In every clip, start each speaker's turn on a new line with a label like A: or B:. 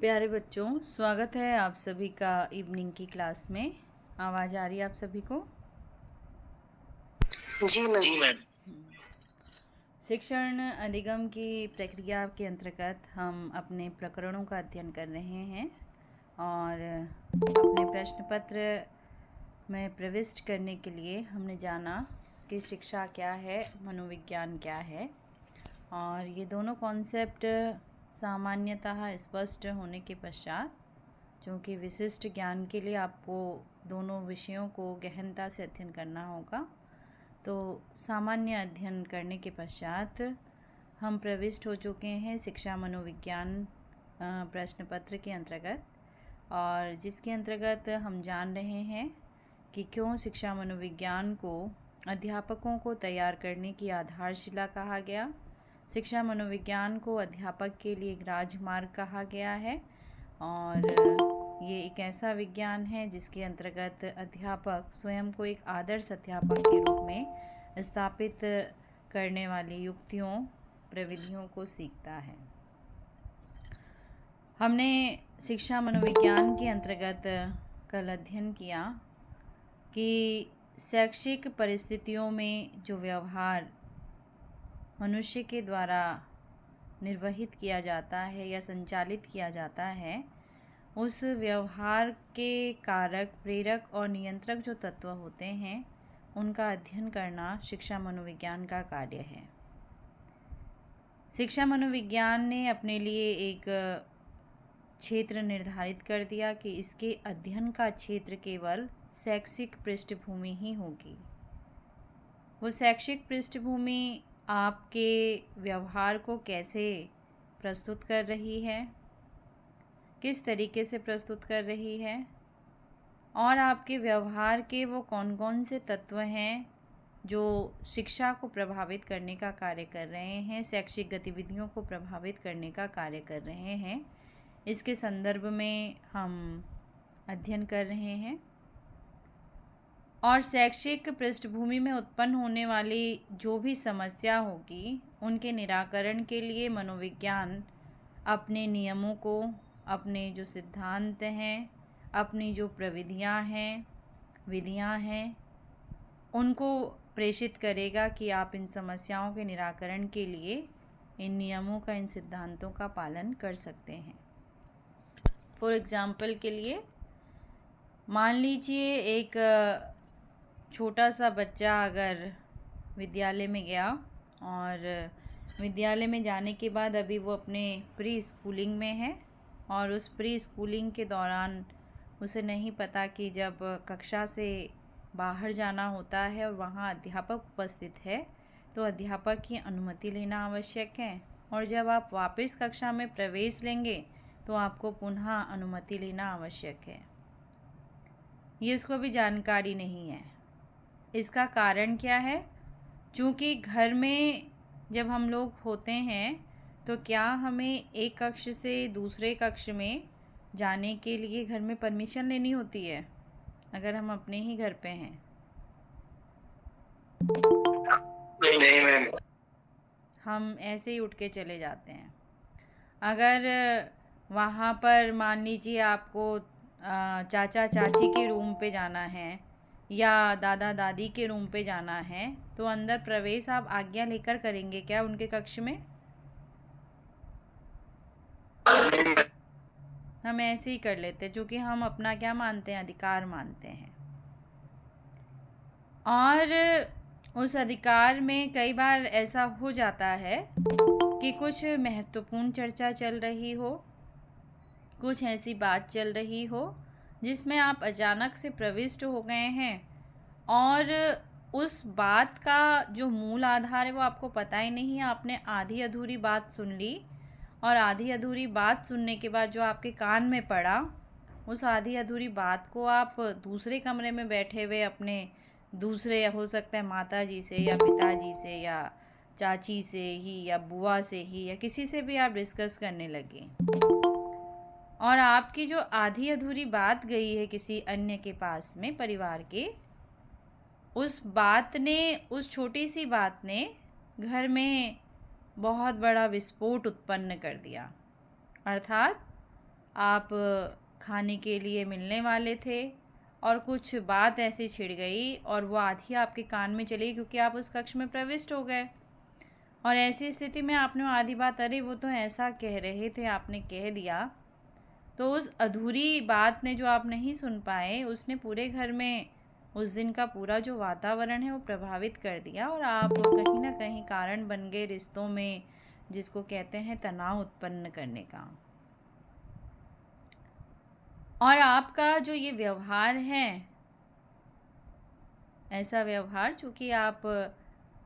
A: प्यारे बच्चों, स्वागत है आप सभी का इवनिंग की क्लास में। आवाज़ आ रही है आप सभी को?
B: जी मैम।
A: शिक्षण अधिगम की प्रक्रिया के अंतर्गत हम अपने प्रकरणों का अध्ययन कर रहे हैं और अपने प्रश्न पत्र में प्रविष्ट करने के लिए हमने जाना कि शिक्षा क्या है, मनोविज्ञान क्या है। और ये दोनों कॉन्सेप्ट सामान्यतः स्पष्ट होने के पश्चात, क्योंकि विशिष्ट ज्ञान के लिए आपको दोनों विषयों को गहनता से अध्ययन करना होगा, तो सामान्य अध्ययन करने के पश्चात हम प्रविष्ट हो चुके हैं शिक्षा मनोविज्ञान प्रश्न पत्र के अंतर्गत, और जिसके अंतर्गत हम जान रहे हैं कि क्यों शिक्षा मनोविज्ञान को अध्यापकों को तैयार करने की आधारशिला कहा गया, शिक्षा मनोविज्ञान को अध्यापक के लिए एक राजमार्ग कहा गया है, और ये एक ऐसा विज्ञान है जिसके अंतर्गत अध्यापक स्वयं को एक आदर्श अध्यापक के रूप में स्थापित करने वाली युक्तियों, प्रविधियों को सीखता है। हमने शिक्षा मनोविज्ञान के अंतर्गत कल अध्ययन किया कि शैक्षिक परिस्थितियों में जो व्यवहार मनुष्य के द्वारा निर्वहित किया जाता है या संचालित किया जाता है, उस व्यवहार के कारक, प्रेरक और नियंत्रक जो तत्व होते हैं, उनका अध्ययन करना शिक्षा मनोविज्ञान का कार्य है। शिक्षा मनोविज्ञान ने अपने लिए एक क्षेत्र निर्धारित कर दिया कि इसके अध्ययन का क्षेत्र केवल शैक्षिक पृष्ठभूमि ही होगी। वो शैक्षिक पृष्ठभूमि आपके व्यवहार को कैसे प्रस्तुत कर रही है, किस तरीके से प्रस्तुत कर रही है, और आपके व्यवहार के वो कौन कौन से तत्व हैं जो शिक्षा को प्रभावित करने का कार्य कर रहे हैं, शैक्षिक गतिविधियों को प्रभावित करने का कार्य कर रहे हैं, इसके संदर्भ में हम अध्ययन कर रहे हैं। और शैक्षिक पृष्ठभूमि में उत्पन्न होने वाली जो भी समस्या होगी, उनके निराकरण के लिए मनोविज्ञान अपने नियमों को, अपने जो सिद्धांत हैं, अपनी जो प्रविधियां हैं, विधियां हैं, उनको प्रेषित करेगा कि आप इन समस्याओं के निराकरण के लिए इन नियमों का, इन सिद्धांतों का पालन कर सकते हैं। फॉर एग्ज़ाम्पल के लिए मान लीजिए एक छोटा सा बच्चा अगर विद्यालय में गया, और विद्यालय में जाने के बाद अभी वो अपने प्री स्कूलिंग में है, और उस प्री स्कूलिंग के दौरान उसे नहीं पता कि जब कक्षा से बाहर जाना होता है और वहाँ अध्यापक उपस्थित है, तो अध्यापक की अनुमति लेना आवश्यक है, और जब आप वापस कक्षा में प्रवेश लेंगे तो आपको पुनः अनुमति लेना आवश्यक है। ये उसको भी जानकारी नहीं है। इसका कारण क्या है? चूँकि घर में जब हम लोग होते हैं, तो क्या हमें एक कक्ष से दूसरे कक्ष में जाने के लिए घर में परमिशन लेनी होती है, अगर हम अपने ही घर पे हैं?
B: नहीं मैम।
A: हम ऐसे ही उठ के चले जाते हैं। अगर वहाँ पर मान लीजिए आपको चाचा चाची के रूम पे जाना है या दादा दादी के रूम पे जाना है, तो अंदर प्रवेश आप आज्ञा लेकर करेंगे क्या उनके कक्ष में? हम ऐसे ही कर लेते हैं, क्योंकि हम अपना क्या मानते हैं? अधिकार मानते हैं। और उस अधिकार में कई बार ऐसा हो जाता है कि कुछ महत्वपूर्ण चर्चा चल रही हो, कुछ ऐसी बात चल रही हो जिसमें आप अचानक से प्रविष्ट हो गए हैं, और उस बात का जो मूल आधार है वो आपको पता ही नहीं है। आपने आधी अधूरी बात सुन ली, और आधी अधूरी बात सुनने के बाद जो आपके कान में पड़ा, उस आधी अधूरी बात को आप दूसरे कमरे में बैठे हुए अपने दूसरे, हो सकता है माता जी से या पिताजी से या चाची से ही या बुआ से ही या किसी से भी आप डिस्कस करने लगे, और आपकी जो आधी अधूरी बात गई है किसी अन्य के पास में, परिवार के, उस बात ने, उस छोटी सी बात ने घर में बहुत बड़ा विस्फोट उत्पन्न कर दिया। अर्थात आप खाने के लिए मिलने वाले थे और कुछ बात ऐसी छिड़ गई और वो आधी आपके कान में चली क्योंकि आप उस कक्ष में प्रविष्ट हो गए। और ऐसी स्थिति में आपने आधी बात, अरे वो तो ऐसा कह रहे थे, आपने कह दिया, तो उस अधूरी बात ने जो आप नहीं सुन पाए उसने पूरे घर में उस दिन का पूरा जो वातावरण है वो प्रभावित कर दिया और आप कहीं ना कहीं कारण बन गए रिश्तों में, जिसको कहते हैं तनाव उत्पन्न करने का। और आपका जो ये व्यवहार है, ऐसा व्यवहार चूँकि आप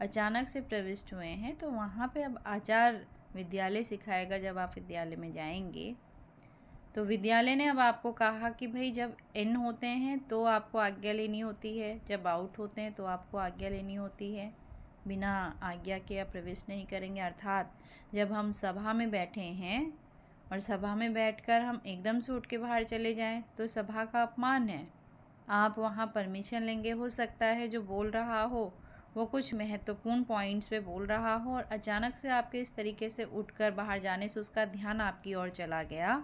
A: अचानक से प्रविष्ट हुए हैं, तो वहाँ पे अब आचार विद्यालय सिखाएगा। जब आप विद्यालय में जाएंगे तो विद्यालय ने अब आपको कहा कि भाई जब इन होते हैं तो आपको आज्ञा लेनी होती है, जब आउट होते हैं तो आपको आज्ञा लेनी होती है। बिना आज्ञा के आप प्रवेश नहीं करेंगे। अर्थात जब हम सभा में बैठे हैं और सभा में बैठकर हम एकदम से उठ के बाहर चले जाएं तो सभा का अपमान है। आप वहाँ परमिशन लेंगे, हो सकता है जो बोल रहा हो वो कुछ महत्वपूर्ण पॉइंट्स पे बोल रहा हो और अचानक से आपके इस तरीके से उठकर बाहर जाने से उसका ध्यान आपकी ओर चला गया,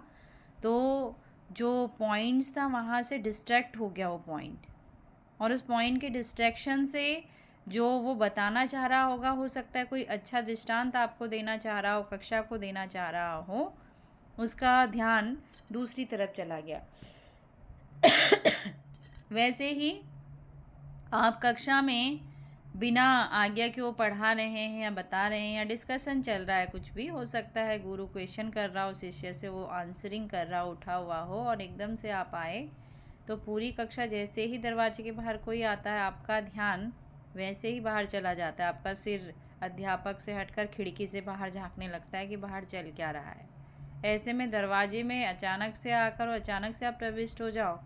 A: तो जो पॉइंट्स था वहाँ से डिस्ट्रैक्ट हो गया वो पॉइंट, और उस पॉइंट के डिस्ट्रैक्शन से जो वो बताना चाह रहा होगा, हो सकता है कोई अच्छा दृष्टांत आपको देना चाह रहा हो, कक्षा को देना चाह रहा हो, उसका ध्यान दूसरी तरफ चला गया। वैसे ही आप कक्षा में बिना आज्ञा के वो पढ़ा रहे हैं या बता रहे हैं या डिस्कशन चल रहा है, कुछ भी हो सकता है, गुरु क्वेश्चन कर रहा हो शिष्य से, वो आंसरिंग कर रहा हो, उठा हुआ हो, और एकदम से आप आए तो पूरी कक्षा जैसे ही दरवाजे के बाहर कोई आता है आपका ध्यान वैसे ही बाहर चला जाता है। आपका सिर अध्यापक से हटकर खिड़की से बाहर झांकने लगता है कि बाहर चल क्या रहा है। ऐसे में दरवाजे में अचानक से आकर और अचानक से आप प्रविष्ट हो जाओ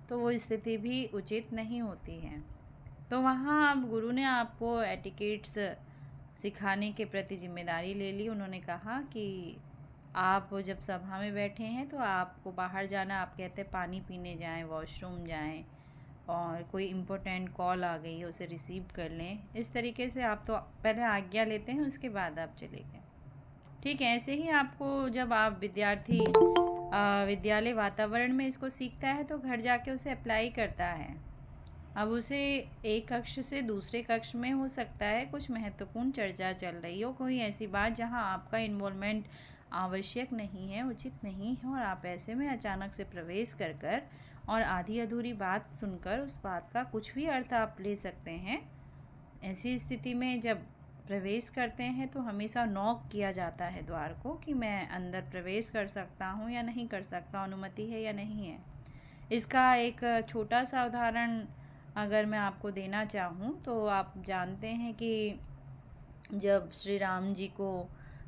A: तो वो स्थिति भी उचित नहीं होती है। तो वहाँ अब गुरु ने आपको एटिकेट्स सिखाने के प्रति जिम्मेदारी ले ली। उन्होंने कहा कि आप जब सभा में बैठे हैं तो आपको बाहर जाना, आप कहते हैं पानी पीने जाएं, वॉशरूम जाएं, और कोई इम्पोर्टेंट कॉल आ गई है उसे रिसीव कर लें। इस तरीके से आप तो पहले आज्ञा लेते हैं, उसके बाद आप चले गए। ठीक है, ऐसे ही आपको जब आप विद्यार्थी विद्यालय वातावरण में इसको सीखता है तो घर जाके उसे अप्लाई करता है। अब उसे एक कक्ष से दूसरे कक्ष में हो सकता है कुछ महत्वपूर्ण चर्चा चल रही हो, कोई ऐसी बात जहां आपका इन्वॉल्वमेंट आवश्यक नहीं है, उचित नहीं है, और आप ऐसे में अचानक से प्रवेश कर कर और आधी अधूरी बात सुनकर उस बात का कुछ भी अर्थ आप ले सकते हैं। ऐसी स्थिति में जब प्रवेश करते हैं तो हमेशा नॉक किया जाता है द्वार को कि मैं अंदर प्रवेश कर सकता हूँ या नहीं कर सकता, अनुमति है या नहीं है। इसका एक छोटा सा उदाहरण अगर मैं आपको देना चाहूँ तो आप जानते हैं कि जब श्री राम जी को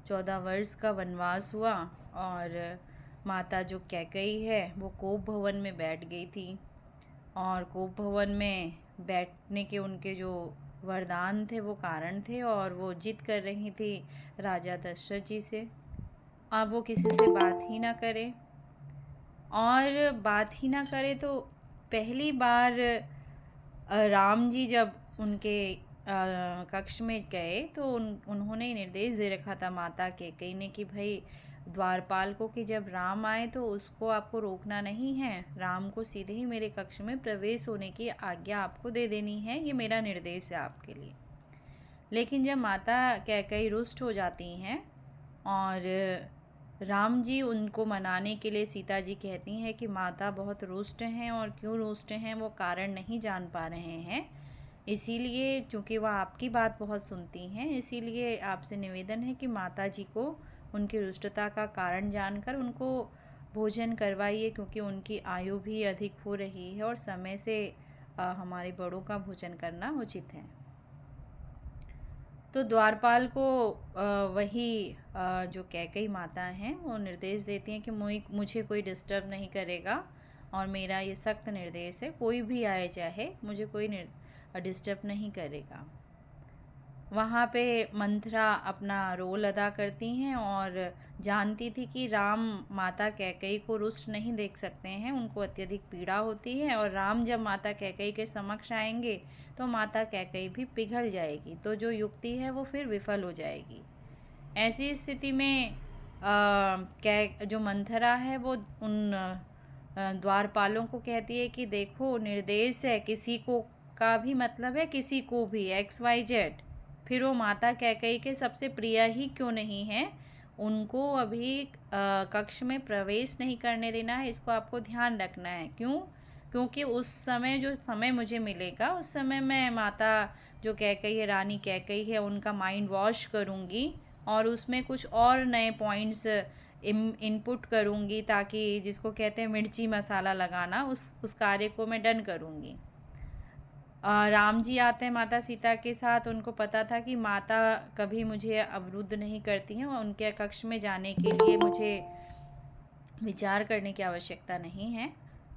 A: 14 वर्ष का वनवास हुआ और माता जो कैकेयी है वो कोप भवन में बैठ गई थी, और कोप भवन में बैठने के उनके जो वरदान थे वो कारण थे, और वो जिद कर रही थी राजा दशरथ जी से। अब वो किसी से बात ही ना करे, और बात ही ना करे तो पहली बार राम जी जब उनके कक्ष में गए तो उन्होंने निर्देश दे रखा था माता कैकेयी ने कि भाई द्वारपाल को कि जब राम आए तो उसको आपको रोकना नहीं है, राम को सीधे ही मेरे कक्ष में प्रवेश होने की आज्ञा आपको दे देनी है, ये मेरा निर्देश है आपके लिए। लेकिन जब माता कैकेयी रुष्ट हो जाती हैं और राम जी उनको मनाने के लिए सीता जी कहती हैं कि माता बहुत रुष्ट हैं, और क्यों रुष्ट हैं वो कारण नहीं जान पा रहे हैं, इसीलिए चूँकि वह आपकी बात बहुत सुनती हैं, इसीलिए आपसे निवेदन है कि माता जी को उनकी रुष्टता का कारण जानकर उनको भोजन करवाइए, क्योंकि उनकी आयु भी अधिक हो रही है और समय से हमारे बड़ों का भोजन करना उचित है। तो द्वारपाल को वही जो कैकेयी माता हैं वो निर्देश देती हैं कि मुझे कोई डिस्टर्ब नहीं करेगा, और मेरा ये सख्त निर्देश है, कोई भी आए चाहे मुझे कोई डिस्टर्ब नहीं करेगा। वहाँ पे मंथरा अपना रोल अदा करती हैं और जानती थी कि राम माता कैकेयी को रुष्ट नहीं देख सकते हैं, उनको अत्यधिक पीड़ा होती है, और राम जब माता कैकेयी के समक्ष आएंगे तो माता कैकेयी भी पिघल जाएगी, तो जो युक्ति है वो फिर विफल हो जाएगी। ऐसी स्थिति में क्या जो मंथरा है वो उन द्वारपालों को कहती है कि देखो निर्देश है, किसी को का भी मतलब है किसी को भी, XYZ। फिर वो माता कैकेयी के सबसे प्रिय ही क्यों नहीं है, उनको अभी कक्ष में प्रवेश नहीं करने देना है। इसको आपको ध्यान रखना है। क्यों? क्योंकि उस समय जो समय मुझे मिलेगा उस समय मैं माता जो कैकेयी है, रानी कैकेयी है, उनका माइंड वॉश करूँगी और उसमें कुछ और नए पॉइंट्स इनपुट करूँगी, ताकि जिसको कहते हैं मिर्ची मसाला लगाना, उस कार्य को मैं डन करूँगी। राम जी आते हैं माता सीता के साथ। उनको पता था कि माता कभी मुझे अवरुद्ध नहीं करती हैं और उनके कक्ष में जाने के लिए मुझे विचार करने की आवश्यकता नहीं है।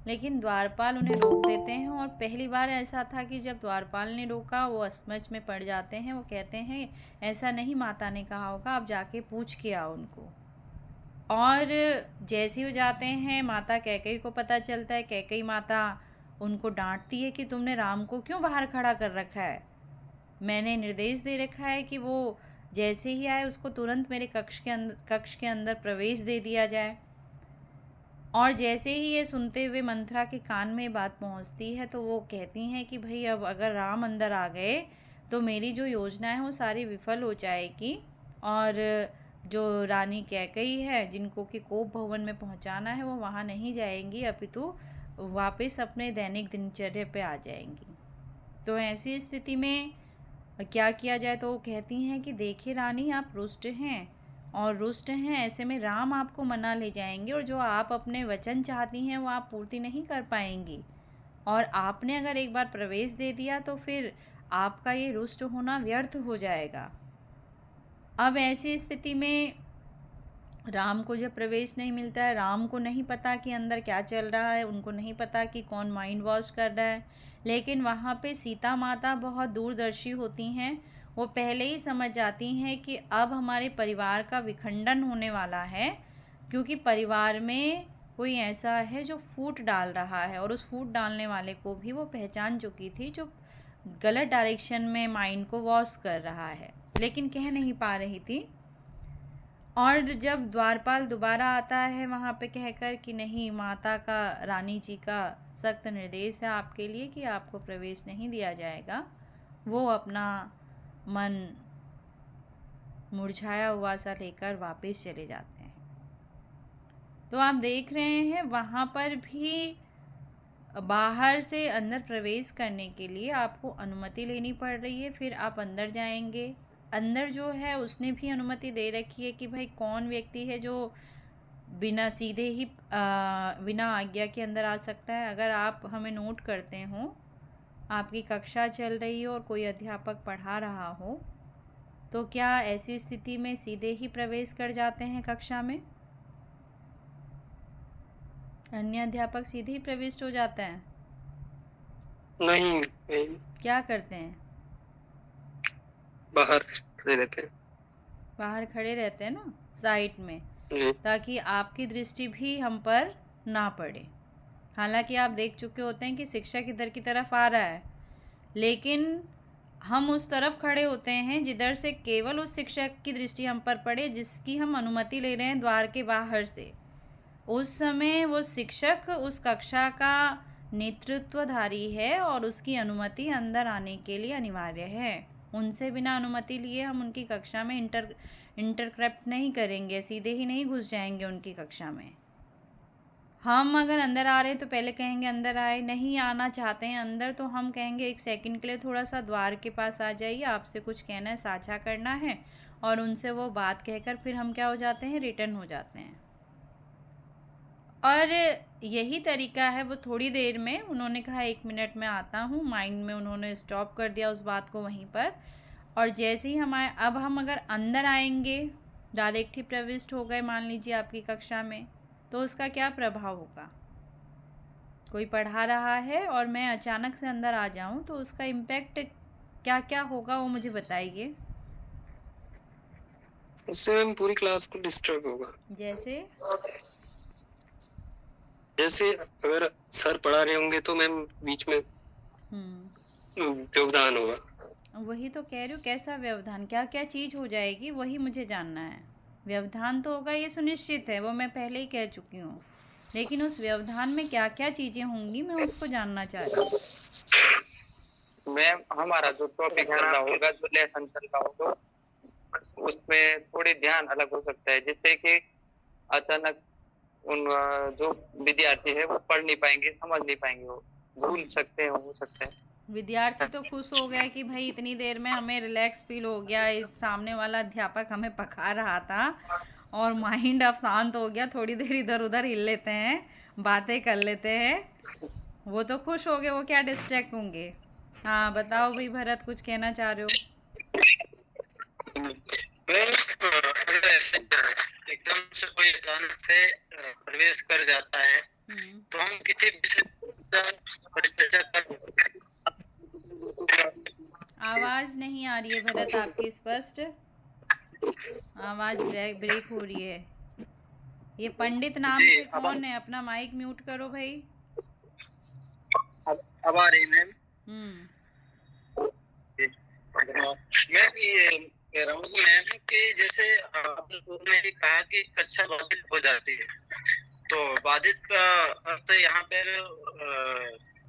A: लेकिन द्वारपाल उन्हें रोक देते हैं और पहली बार ऐसा था कि जब द्वारपाल ने रोका वो असमंजस में पड़ जाते हैं। वो कहते हैं ऐसा नहीं माता ने कहा होगा, आप जाके पूछ के आओ उनको। और जैसे ही वो जाते हैं माता कैकेयी को पता चलता है। कैकेयी माता उनको डांटती है कि तुमने राम को क्यों बाहर खड़ा कर रखा है, मैंने निर्देश दे रखा है कि वो जैसे ही आए उसको तुरंत मेरे कक्ष के अंदर प्रवेश दे दिया जाए। और जैसे ही ये सुनते हुए मंथरा के कान में बात पहुंचती है तो वो कहती हैं कि भाई अब अगर राम अंदर आ गए तो मेरी जो योजना है वो सारी विफल हो जाएगी और जो रानी कैकेयी है जिनको कि कोप भवन में पहुंचाना है वो वहां नहीं जाएंगी, अपितु वापस अपने दैनिक दिनचर्या पे आ जाएंगी। तो ऐसी स्थिति में क्या किया जाए? तो वो कहती हैं कि देखिए रानी, आप रुष्ट हैं और रुष्ट हैं, ऐसे में राम आपको मना ले जाएंगे और जो आप अपने वचन चाहती हैं वो आप पूर्ति नहीं कर पाएंगी। और आपने अगर एक बार प्रवेश दे दिया तो फिर आपका ये रुष्ट होना व्यर्थ हो जाएगा। अब ऐसी स्थिति में राम को जब प्रवेश नहीं मिलता है, राम को नहीं पता कि अंदर क्या चल रहा है, उनको नहीं पता कि कौन माइंड वॉश कर रहा है। लेकिन वहाँ पे सीता माता बहुत दूरदर्शी होती हैं। वो पहले ही समझ जाती हैं कि अब हमारे परिवार का विखंडन होने वाला है, क्योंकि परिवार में कोई ऐसा है जो फूट डाल रहा है और उस फूट डालने वाले को भी वो पहचान चुकी थी, जो गलत डायरेक्शन में माइंड को वॉश कर रहा है, लेकिन कह नहीं पा रही थी। और जब द्वारपाल दोबारा आता है वहाँ पे कहकर कि नहीं, माता का, रानी जी का सख्त निर्देश है आपके लिए कि आपको प्रवेश नहीं दिया जाएगा, वो अपना मन मुरझाया हुआ सा लेकर वापस चले जाते हैं। तो आप देख रहे हैं वहाँ पर भी बाहर से अंदर प्रवेश करने के लिए आपको अनुमति लेनी पड़ रही है। फिर आप अंदर जाएंगे। अंदर जो है उसने भी अनुमति दे रखी है कि भाई कौन व्यक्ति है जो बिना सीधे ही बिना आज्ञा के अंदर आ सकता है। अगर आप हमें नोट करते हो, आपकी कक्षा चल रही हो और कोई अध्यापक पढ़ा रहा हो, तो क्या ऐसी स्थिति में सीधे ही प्रवेश कर जाते हैं कक्षा में? अन्य अध्यापक सीधे ही प्रविष्ट हो जाते हैं?
B: नहीं,
A: क्या करते हैं?
B: बाहर खड़े रहते हैं।
A: बाहर खड़े रहते हैं ना, साइड में,
B: जी।
A: ताकि आपकी दृष्टि भी हम पर ना पड़े। हालांकि आप देख चुके होते हैं कि शिक्षक इधर की तरफ आ रहा है, लेकिन हम उस तरफ खड़े होते हैं जिधर से केवल उस शिक्षक की दृष्टि हम पर पड़े जिसकी हम अनुमति ले रहे हैं द्वार के बाहर से। उस समय वो शिक्षक उस कक्षा का नेतृत्वधारी है और उसकी अनुमति अंदर आने के लिए अनिवार्य है। उनसे बिना अनुमति लिए हम उनकी कक्षा में इंटरक्रप्ट नहीं करेंगे, सीधे ही नहीं घुस जाएंगे उनकी कक्षा में। हम अगर अंदर आ रहे हैं तो पहले कहेंगे अंदर आए, नहीं आना चाहते हैं अंदर तो हम कहेंगे एक सेकंड के लिए थोड़ा सा द्वार के पास आ जाइए, आपसे कुछ कहना है, साझा करना है, और उनसे वो बात कहकर फिर हम क्या हो जाते हैं, रिटर्न हो जाते हैं। और यही तरीका है। वो थोड़ी देर में, उन्होंने कहा 1 मिनट में आता हूँ, माइंड में उन्होंने स्टॉप कर दिया उस बात को वहीं पर। और जैसे ही हम आए, अब हम अगर अंदर आएंगे, डायरेक्ट ही प्रविष्ट हो गए मान लीजिए आपकी कक्षा में, तो उसका क्या प्रभाव होगा? कोई पढ़ा रहा है और मैं अचानक से अंदर आ जाऊं तो उसका इम्पैक्ट क्या क्या होगा वो मुझे बताइए।
B: उससे मैम पूरी क्लास को डिस्टर्ब होगा। जैसे अगर सर पढ़ा रहे होंगे तो मैम बीच में व्यवधान होगा।
A: वही तो कह रही हूँ, कैसा व्यवधान, क्या क्या चीज़ हो जाएगी, वही मुझे जानना है। व्यवधान तो होगा, ये सुनिश्चित है, वो मैं पहले ही कह चुकी हूँ, लेकिन उस व्यवधान में क्या क्या चीज़ें होंगी मैं उसको जानना चाह रही हूँ।
C: मैम हमारा जो टॉपिक चल रहा होगा, जो लेसन चल रहा होगा, उसमें थोड़ी ध्यान अलग हो सकता है, जिससे कि अचानक उन जो विद्यार्थी है वो पढ़ नहीं पाएंगे, समझ नहीं पाएंगे, वो भूल सकते हैं, हो सकता है।
A: विद्यार्थी तो खुश हो गए कि भाई इतनी देर में हमें रिलैक्स फील हो गया, इस सामने वाला अध्यापक हमें पका रहा था और माइंड अब शांत हो गया, थोड़ी देर इधर उधर हिल लेते हैं, बातें कर लेते हैं, वो तो खुश हो गए, वो क्या डिस्ट्रैक्ट होंगे। हाँ बताओ भाई भरत, कुछ कहना चाह रहे हो?
C: अगर ऐसे एकदम से कोई अचानक से प्रवेश कर जाता है तो हम किसी विषय पर चर्चा कर।
A: आवाज़ नहीं आ रही है भरत आपकी स्पष्ट, आवाज़ ब्रेक हो रही है। ये पंडित नाम
C: जी,
A: से कौन है? अपना माइक म्यूट करो भाई।
C: अब आ रही मैम। मैं ये कह रहा हूँ मैम कि जैसे आपने पूर्व में ही कहा कि कक्षा बाधित हो जाती है, तो बाधित का अर्थ यहाँ पर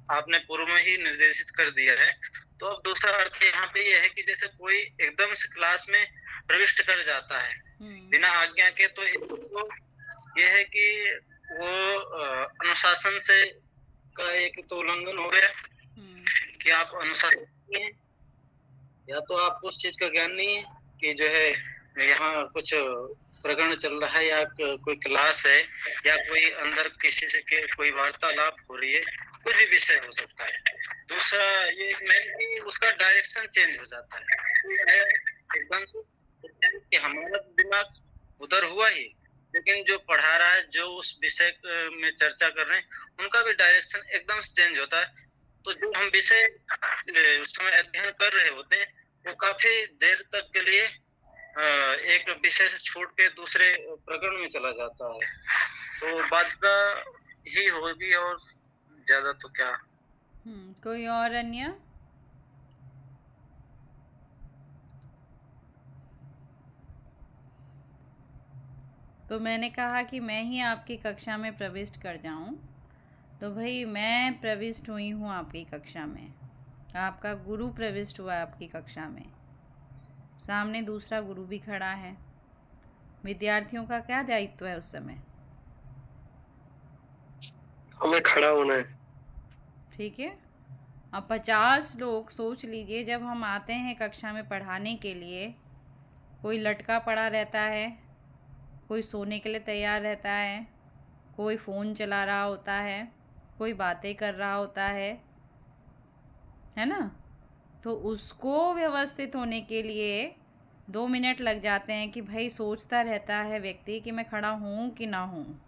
C: आपने पूर्व में ही निर्देशित कर दिया है। तो अब दूसरा अर्थ यहाँ पे यह है कि जैसे कोई एकदम से क्लास में प्रविष्ट कर जाता है बिना आज्ञा के, तो यह है कि वो अनुशासन से का एक तो उल्लंघन हो गया कि आप अनुशासन नहीं है, या तो आपको उस चीज का ज्ञान नहीं है कि जो है यहाँ कुछ प्रकरण चल रहा है, या कोई क्लास है, या कोई अंदर किसी से कोई वार्तालाप हो रही है, कुछ भी विषय हो सकता है। दूसरा ये है कि उसका डायरेक्शन चेंज हो जाता है एकदम से, कि हमारा दिमाग उधर हुआ ही, लेकिन जो पढ़ा रहा है, जो उस विषय में चर्चा कर रहे हैं, उनका भी डायरेक्शन एकदम से चेंज होता है। तो जो हम विषय उस समय अध्ययन कर रहे होते हैं, वो काफी देर तक के लिए एक विषय से छोड़ के दूसरे प्रकरण में चला जाता है, तो बाध्यता ही होगी, और ज्यादा तो क्या।
A: कोई और अन्य? तो मैंने कहा कि मैं ही आपकी कक्षा में प्रविष्ट कर जाऊं, तो भाई मैं प्रविष्ट हुई हूँ आपकी कक्षा में, आपका गुरु प्रविष्ट हुआ आपकी कक्षा में, सामने दूसरा गुरु भी खड़ा है। विद्यार्थियों का क्या दायित्व है उस समय?
B: हमें खड़ा होना है।
A: ठीक है। अब 50 लोग सोच लीजिए, जब हम आते हैं कक्षा में पढ़ाने के लिए, कोई लटका पड़ा रहता है, कोई सोने के लिए तैयार रहता है, कोई फ़ोन चला रहा होता है, कोई बातें कर रहा होता है ना? तो उसको व्यवस्थित होने के लिए 2 मिनट लग जाते हैं कि भाई सोचता रहता है व्यक्ति कि मैं खड़ा हूँ कि ना हूँ,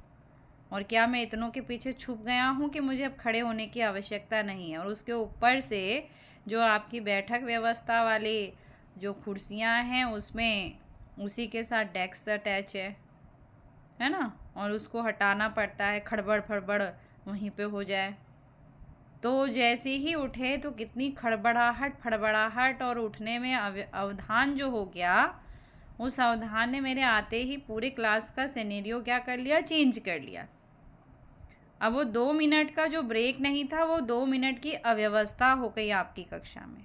A: और क्या मैं इतनों के पीछे छुप गया हूँ कि मुझे अब खड़े होने की आवश्यकता नहीं है। और उसके ऊपर से जो आपकी बैठक व्यवस्था वाली जो कुर्सियाँ हैं, उसमें उसी के साथ डेस्क अटैच है ना, और उसको हटाना पड़ता है, खड़बड़ फड़बड़ वहीं पे हो जाए। तो जैसे ही उठे तो कितनी खड़बड़ाहट फड़बड़ाहट, और उठने में अवधान जो हो गया, उस अवधान ने मेरे आते ही पूरे क्लास का सिनेरियो क्या कर लिया, चेंज कर लिया। अब वो 2 मिनट का जो ब्रेक नहीं था, वो 2 मिनट की अव्यवस्था हो गई आपकी कक्षा में।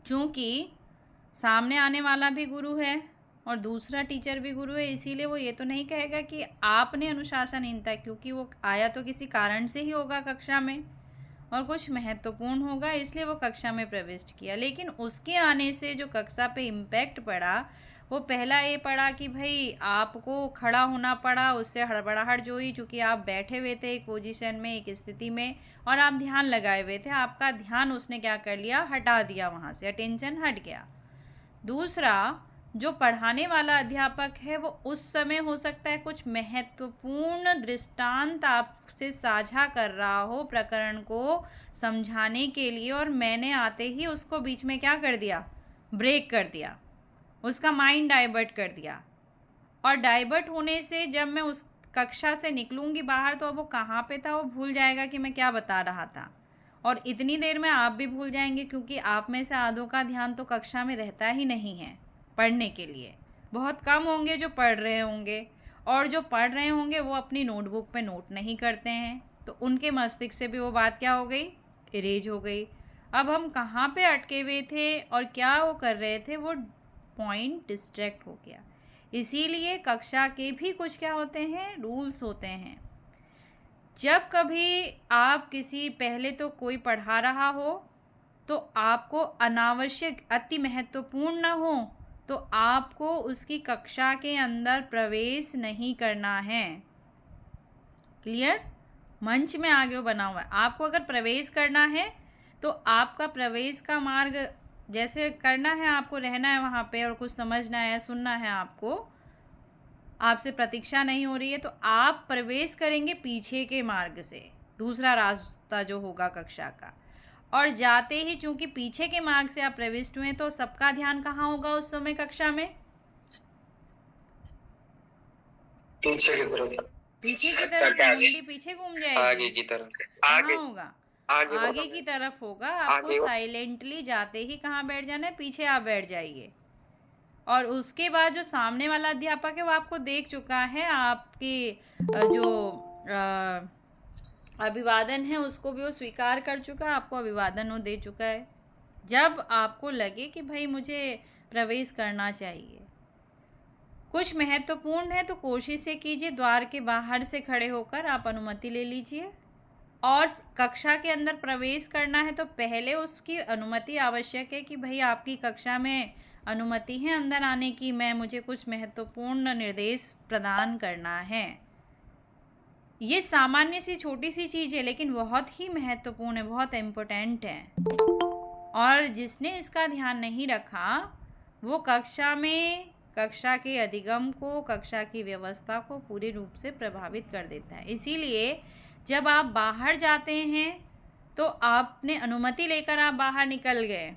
A: चूँकि सामने आने वाला भी गुरु है और दूसरा टीचर भी गुरु है, इसीलिए वो ये तो नहीं कहेगा कि आपने अनुशासनहीनता, क्योंकि वो आया तो किसी कारण से ही होगा कक्षा में, और कुछ महत्वपूर्ण होगा, इसलिए वो कक्षा में प्रविष्ट किया। लेकिन उसके आने से जो कक्षा पे इम्पैक्ट पड़ा, वो पहला ये पड़ा कि भाई आपको खड़ा होना पड़ा, उससे हड़बड़ाहट जो हुई, चूँकि आप बैठे हुए थे एक पोजीशन में, एक स्थिति में, और आप ध्यान लगाए हुए थे, आपका ध्यान उसने क्या कर लिया, हटा दिया, वहाँ से अटेंशन हट गया। दूसरा, जो पढ़ाने वाला अध्यापक है, वो उस समय हो सकता है कुछ महत्वपूर्ण दृष्टांत आपसे साझा कर रहा हो प्रकरण को समझाने के लिए, और मैंने आते ही उसको बीच में क्या कर दिया, ब्रेक कर दिया, उसका माइंड डाइवर्ट कर दिया। और डाइवर्ट होने से जब मैं उस कक्षा से निकलूँगी बाहर, तो अब वो कहाँ पे था वो भूल जाएगा कि मैं क्या बता रहा था, और इतनी देर में आप भी भूल जाएंगे, क्योंकि आप में से आधों का ध्यान तो कक्षा में रहता ही नहीं है पढ़ने के लिए, बहुत कम होंगे जो पढ़ रहे होंगे, और जो पढ़ रहे होंगे वो अपनी नोटबुक पे नोट नहीं करते हैं, तो उनके मस्तिष्क से भी वो बात क्या हो गई, इरेज हो गई। अब हम कहाँ पे अटके हुए थे और क्या वो कर रहे थे, वो पॉइंट डिस्ट्रैक्ट हो गया। इसीलिए कक्षा के भी कुछ क्या होते हैं, रूल्स होते हैं। जब कभी आप किसी, पहले तो कोई पढ़ा रहा हो तो आपको अनावश्यक, अति महत्वपूर्ण न हो तो आपको उसकी कक्षा के अंदर प्रवेश नहीं करना है। क्लियर? मंच में आगे बना हुआ है, आपको अगर प्रवेश करना है तो आपका प्रवेश का मार्ग जैसे करना है, आपको रहना है वहाँ पे और कुछ समझना है, सुनना है, आपको, आपसे प्रतीक्षा नहीं हो रही है, तो आप प्रवेश करेंगे पीछे के मार्ग से, दूसरा रास्ता जो होगा कक्षा का। और जाते ही चूंकि पीछे के मार्ग से आप प्रविष्ट हुए तो सबका ध्यान कहाँ होगा उस समय कक्षा में,
C: पीछे की तरफ,
A: पीछे की तरफ, मुंडी पीछे घूम जाएगी,
C: आगे की तरफ,
A: कहाँ होगा,
C: आगे
A: आगे की तरफ होगा। आपको साइलेंटली जाते ही कहाँ बैठ जाना है, पीछे आप बैठ जाइए। और उसके बाद जो सामने वाला अध्यापक है वो आपको देख चुका है, आपकी जो अभिवादन है उसको भी वो स्वीकार कर चुका है, आपको अभिवादन वो दे चुका है। जब आपको लगे कि भाई मुझे प्रवेश करना चाहिए, कुछ महत्वपूर्ण है तो कोशिश से कीजिए द्वार के बाहर से खड़े होकर आप अनुमति ले लीजिए। और कक्षा के अंदर प्रवेश करना है तो पहले उसकी अनुमति आवश्यक है कि भाई आपकी कक्षा में अनुमति है अंदर आने की, मुझे कुछ महत्वपूर्ण निर्देश प्रदान करना है। ये सामान्य सी छोटी सी चीज़ है लेकिन बहुत ही महत्वपूर्ण है, बहुत इम्पोर्टेंट है। और जिसने इसका ध्यान नहीं रखा वो कक्षा के अधिगम को, कक्षा की व्यवस्था को पूरी रूप से प्रभावित कर देता है। इसीलिए जब आप बाहर जाते हैं तो आपने अनुमति लेकर आप बाहर निकल गए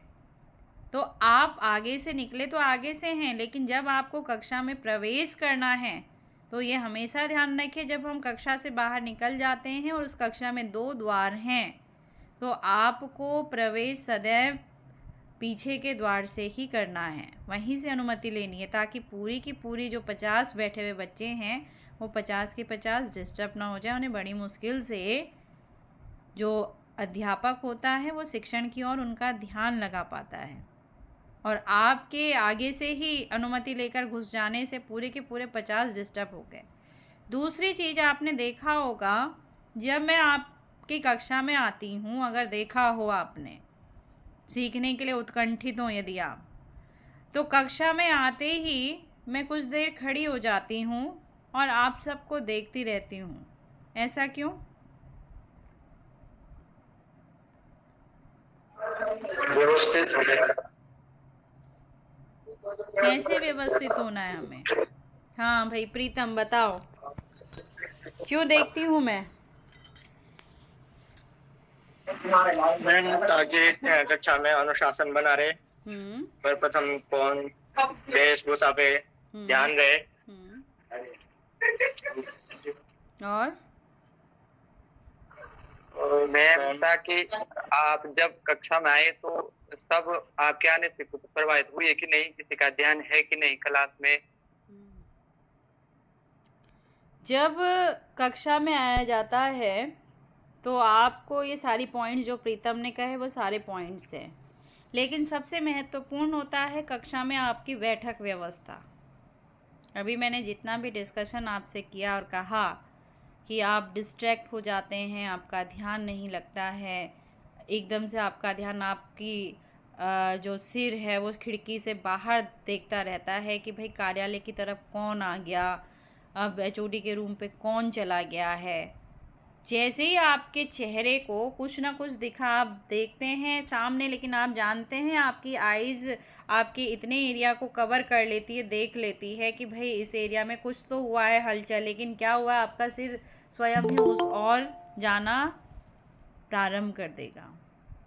A: तो आप आगे से निकले तो आगे से हैं, लेकिन जब आपको कक्षा में प्रवेश करना है तो ये हमेशा ध्यान रखें, जब हम कक्षा से बाहर निकल जाते हैं और उस कक्षा में 2 द्वार हैं तो आपको प्रवेश सदैव पीछे के द्वार से ही करना है, वहीं से अनुमति लेनी है, ताकि पूरी की पूरी जो 50 बैठे हुए बच्चे हैं वो 50 के 50 डिस्टर्ब ना हो जाए। उन्हें बड़ी मुश्किल से जो अध्यापक होता है वो शिक्षण की ओर उनका ध्यान लगा पाता है, और आपके आगे से ही अनुमति लेकर घुस जाने से पूरे के पूरे 50 डिस्टर्ब हो गए। दूसरी चीज़ आपने देखा होगा, जब मैं आपकी कक्षा में आती हूँ, अगर देखा हो आपने, सीखने के लिए उत्कंठित हो यदि आप, तो कक्षा में आते ही मैं कुछ देर खड़ी हो जाती हूँ और आप सबको देखती रहती हूँ। ऐसा क्यों?
C: व्यवस्थित हो गया।
A: कैसे व्यवस्थित होना है हमें? हाँ भाई प्रीतम बताओ, क्यों देखती हूँ मैं?
C: मैम ताकि कक्षा में अनुशासन बना रहे, प्रथम कौन वेशभूषा पे ध्यान रहे, और मैम ताकि आप जब कक्षा में आए तो सब आपके आने से कुछ प्रभावित हुई कि नहीं, किसी का ध्यान है कि नहीं क्लास में।
A: जब कक्षा में आया जाता है तो आपको ये सारी पॉइंट्स जो प्रीतम ने कहे वो सारे पॉइंट्स हैं, लेकिन सबसे महत्वपूर्ण होता है कक्षा में आपकी बैठक व्यवस्था। अभी मैंने जितना भी डिस्कशन आपसे किया और कहा कि आप डिस्ट्रैक्ट हो जाते हैं, आपका ध्यान नहीं लगता है, एकदम से आपका ध्यान आपकी जो सिर है वो खिड़की से बाहर देखता रहता है कि भाई कार्यालय की तरफ कौन आ गया, अब HOD के रूम पे कौन चला गया है। जैसे ही आपके चेहरे को कुछ ना कुछ दिखा, आप देखते हैं सामने, लेकिन आप जानते हैं आपकी आइज़ आपके इतने एरिया को कवर कर लेती है, देख लेती है कि भाई इस एरिया में कुछ तो हुआ है हलचल, लेकिन क्या हुआ, आपका सिर स्वयं ही उस ओर जाना प्रारंभ कर देगा।